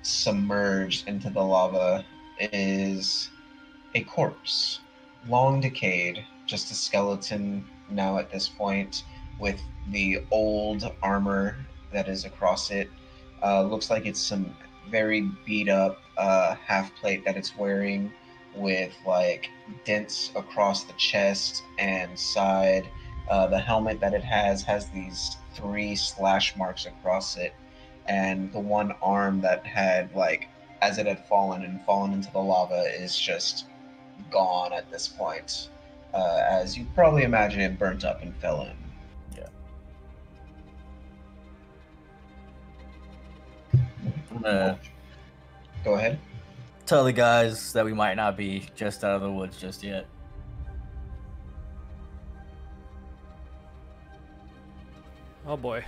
submerged into the lava, is a corpse, long decayed, just a skeleton now at this point, with the old armor that is across it. Looks like it's some very beat up half plate that it's wearing, with like dents across the chest and side. The helmet that it has these 3 slash marks across it, and the one arm that had, like, as it had fallen into the lava, is just gone at this point. As you probably imagine, it burnt up and fell in. Yeah. I'm gonna Go ahead. tell the guys that we might not be just out of the woods just yet. Oh boy.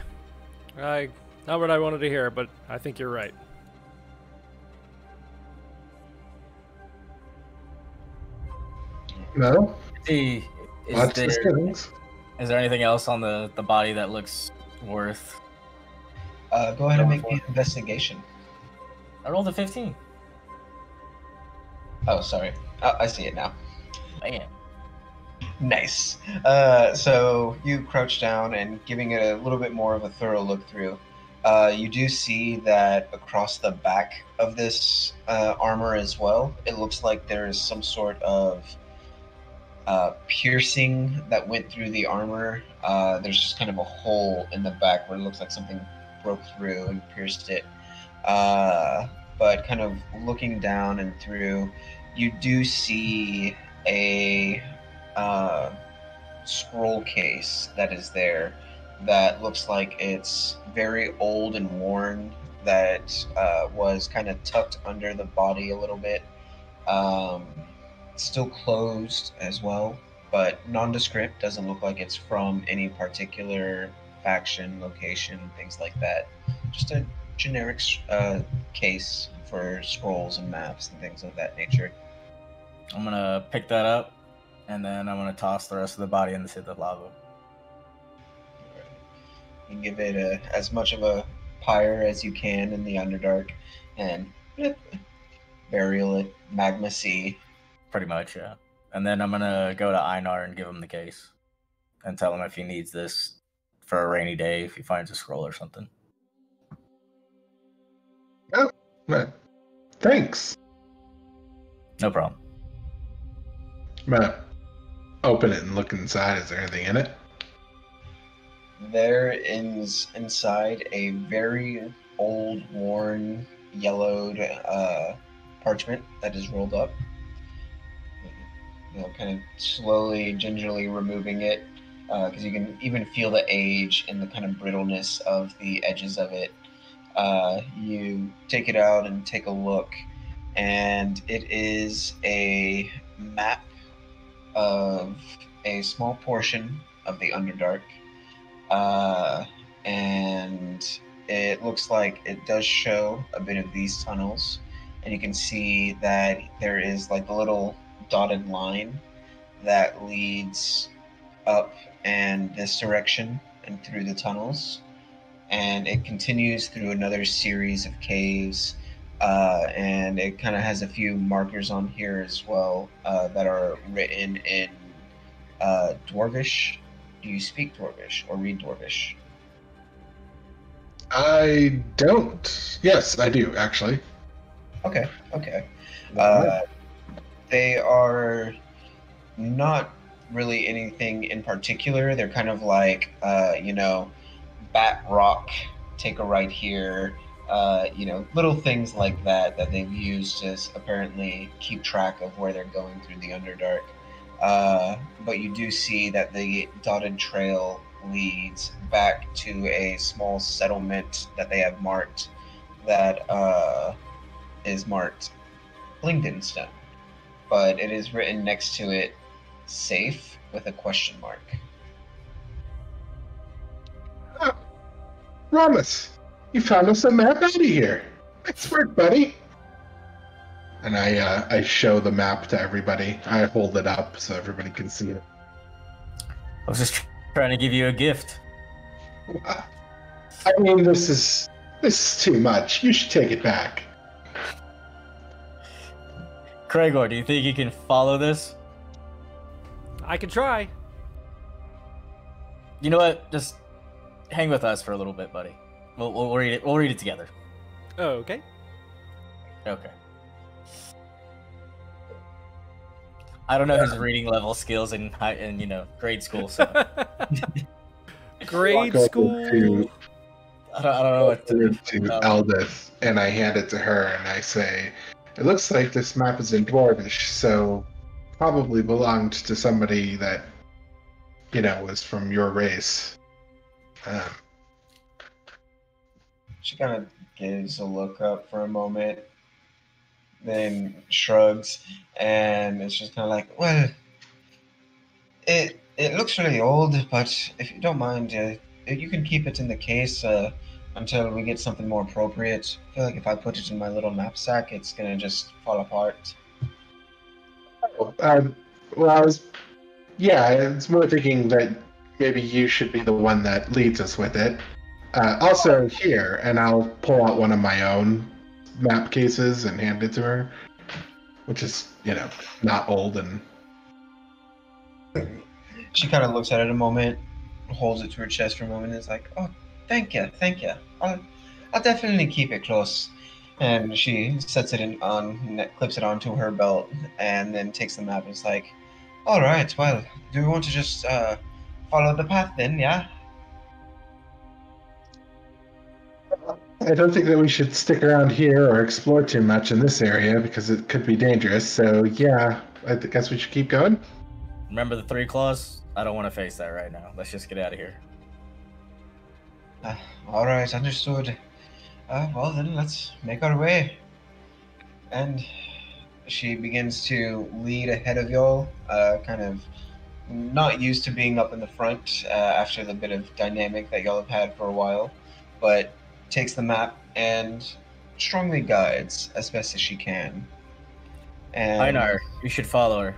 Not what I wanted to hear, but I think you're right. No? Is Watch the skillings. there anything else on the body that looks worth? Go ahead and make me an investigation. I rolled a 15. Oh, sorry. I see it now. Man. Nice. So you crouch down and, giving it a little bit more of a thorough look through, you do see that across the back of this armor as well, it looks like there is some sort of piercing that went through the armor. There's just kind of a hole in the back where it looks like something broke through and pierced it. But kind of looking down and through, you do see a scroll case that is there that looks like it's very old and worn, that was kind of tucked under the body a little bit. Still closed as well, but nondescript. Doesn't look like it's from any particular faction, location, things like that. Just a generic case for scrolls and maps and things of that nature. I'm gonna pick that up, and then I'm gonna toss the rest of the body into the lava. You give it as much of a pyre as you can in the Underdark, and burial it, magma sea. Pretty much, yeah. And then I'm gonna go to Einar and give him the case, and tell him if he needs this for a rainy day, if he finds a scroll or something. Oh, well, thanks. No problem. I'm gonna open it and look inside. Is there anything in it? There is inside a very old, worn, yellowed parchment that is rolled up. Kind of slowly, gingerly removing it, because you can even feel the age and the kind of brittleness of the edges of it. You take it out and take a look, and it is a map of a small portion of the Underdark. And it looks like it does show a bit of these tunnels, and you can see that there is like a little dotted line that leads up and this direction and through the tunnels, and it continues through another series of caves, and it kind of has a few markers on here as well that are written in Dwarvish. Do you speak Dwarvish or read Dwarvish? I don't. Yes, I do actually. Okay. Okay. Alright. They are not really anything in particular. They're kind of like, bat rock, take a right here, little things like that that they've used to apparently keep track of where they're going through the Underdark. But you do see that the dotted trail leads back to a small settlement that they have marked that is marked Blingdenstone. But it is written next to it safe with a question mark. Ramos, you found us a map out of here. Nice work, buddy. And I show the map to everybody. I hold it up so everybody can see it. I was just trying to give you a gift. I mean, this is too much. You should take it back. Cragor, do you think you can follow this? I can try. You know what? Just hang with us for a little bit, buddy. We'll read it. We'll read it together. Okay. Okay. I don't know his reading level skills in grade school. So Grade Walk school. over to I don't know what to do. Eldith, and I hand it to her, and I say, "It looks like this map is in Dwarvish, so probably belonged to somebody that, was from your race." She kind of gives a look up for a moment, then shrugs, and it's just kind of like, well, it looks really old, but if you don't mind, you can keep it in the case until we get something more appropriate. I feel like if I put it in my little knapsack, it's gonna just fall apart. Well, I was more thinking that maybe you should be the one that leads us with it. Also here, and I'll pull out one of my own map cases and hand it to her, which is, not old. And She kind of looks at it a moment, holds it to her chest for a moment, and is like, "Oh, thank you. I'll definitely keep it close." And she sets it clips it onto her belt, and then takes the map and is like, "All right, well, do we want to just follow the path then, yeah?" I don't think that we should stick around here or explore too much in this area because it could be dangerous. So yeah, I guess we should keep going. Remember the 3 claws? I don't want to face that right now. Let's just get out of here. All right, understood. Well, then let's make our way. And she begins to lead ahead of y'all, kind of not used to being up in the front after the bit of dynamic that y'all have had for a while, but takes the map and strongly guides as best as she can. And Einar, you should follow her.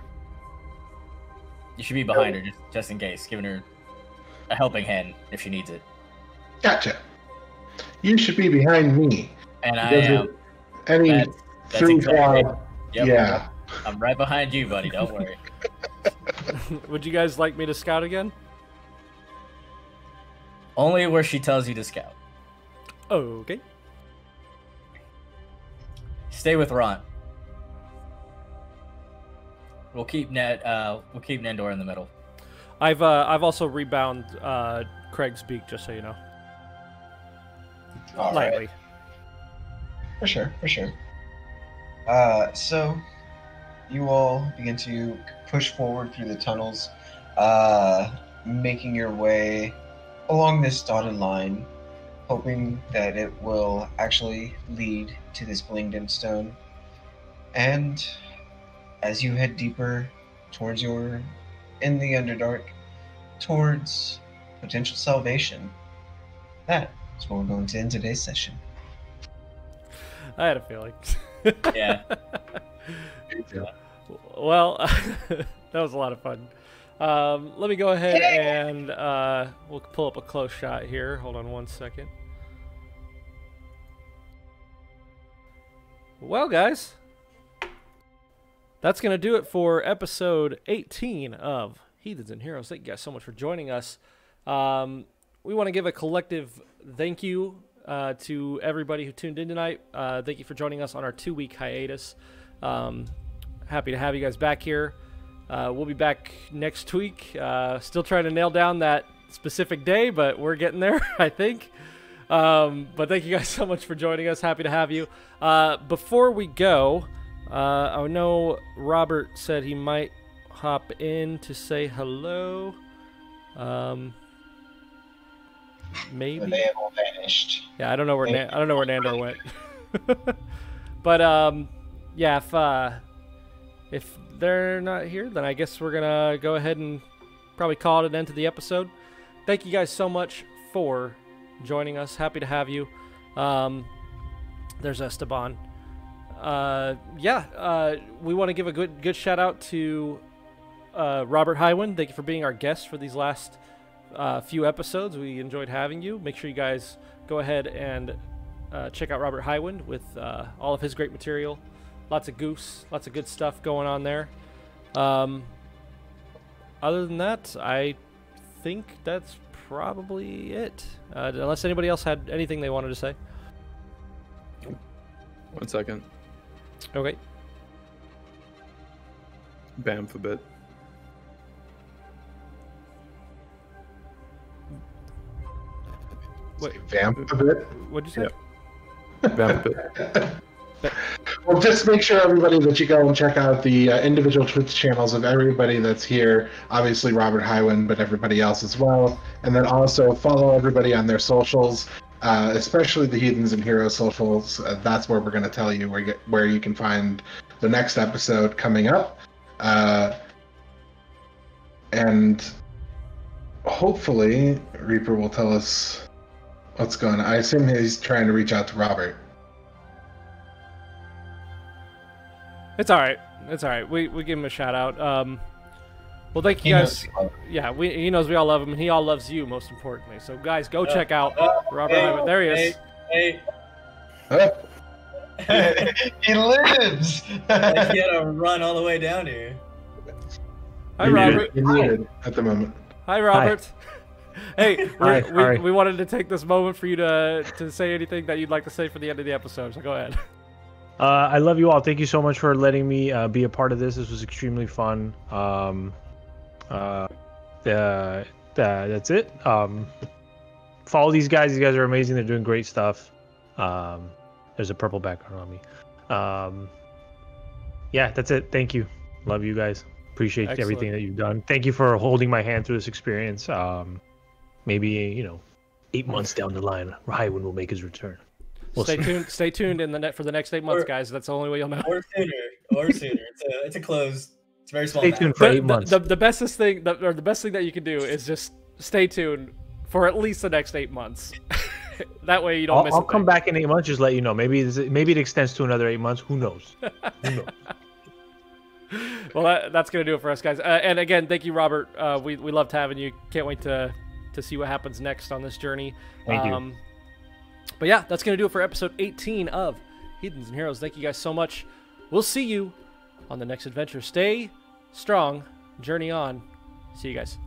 You should be behind her, just in case, giving her a helping hand if she needs it. Gotcha. You should be behind me. And I am. Any That's three exactly claw. Yep, Yeah. I'm right behind you, buddy. Don't worry. Would you guys like me to scout again? Only where she tells you to scout. Okay. Stay with Ron. We'll keep Nandor in the middle. I've also rebound Craig's beak, just so you know. All Lightly. right. For sure. So you all begin to push forward through the tunnels, making your way along this dotted line, hoping that it will actually lead to this Blingdenstone. And as you head deeper towards in the Underdark, towards potential salvation, that is where we're going to end today's session. I had a feeling. Yeah. Well, that was a lot of fun. Let me go ahead and we'll pull up a close shot here. Hold on one second. Well, guys, that's going to do it for episode 18 of Heathens and Heroes. Thank you guys so much for joining us. We want to give a collective thank you to everybody who tuned in tonight. Thank you for joining us on our 2-week hiatus. Happy to have you guys back here. We'll be back next week. Still trying to nail down that specific day, but we're getting there, I think. But thank you guys so much for joining us. Happy to have you. Before we go, I know Robert said he might hop in to say hello. Maybe They have all vanished. Yeah, I don't know where Nandor went. But yeah, if they're not here, then I guess we're gonna go ahead and probably call it an end to the episode. Thank you guys so much for joining us. Happy to have you. There's Esteban. We want to give a good shout out to Robert Highwind. Thank you for being our guest for these last few episodes. We enjoyed having you. Make sure you guys go ahead and check out Robert Highwind with all of his great material. Lots of goose, lots of good stuff going on there. Other than that, I think that's probably it. Unless anybody else had anything they wanted to say. 1 second. Okay. Bam for a bit. What? Vamp a bit. What'd you say? Bam for a bit. Well, just make sure, everybody, that you go and check out the individual Twitch channels of everybody that's here. Obviously, Robert Highwind, but everybody else as well. And then also follow everybody on their socials, especially the Heathens and Heroes socials. That's where we're going to tell you where you can find the next episode coming up. And hopefully, Reaper will tell us what's going on. I assume he's trying to reach out to Robert. It's all right. It's all right. We give him a shout out. Well, thank you guys. Yeah, he knows we all love him, and he all loves you, most importantly. So, guys, go check out Robert Highwind. There he is. Hey. He lives. He had to run all the way down here. Hi, Robert. You're muted at the moment. Hi, Robert. Hey, Hi. we wanted to take this moment for you to say anything that you'd like to say for the end of the episode. So go ahead. I love you all. Thank you so much for letting me be a part of this. This was extremely fun. That's it. Follow these guys. These guys are amazing. They're doing great stuff. There's a purple background on me. Yeah, that's it. Thank you. Love you guys. Appreciate everything that you've done. Thank you for holding my hand through this experience. Maybe 8 months down the line, Highwind will make his return. Stay tuned for the next 8 months, guys. That's the only way you'll know. Or sooner. It's a close. It's very small. Stay tuned for 8 months. The best thing that you can do is just stay tuned for at least the next 8 months. That way you don't miss. I'll come back in 8 months. Just let you know. Maybe it extends to another 8 months. Who knows? Who knows? Well, that's gonna do it for us, guys. And again, thank you, Robert. We loved having you. Can't wait to see what happens next on this journey. Thank you. But yeah, that's going to do it for episode 18 of Heathens and Heroes. Thank you guys so much. We'll see you on the next adventure. Stay strong. Journey on. See you guys.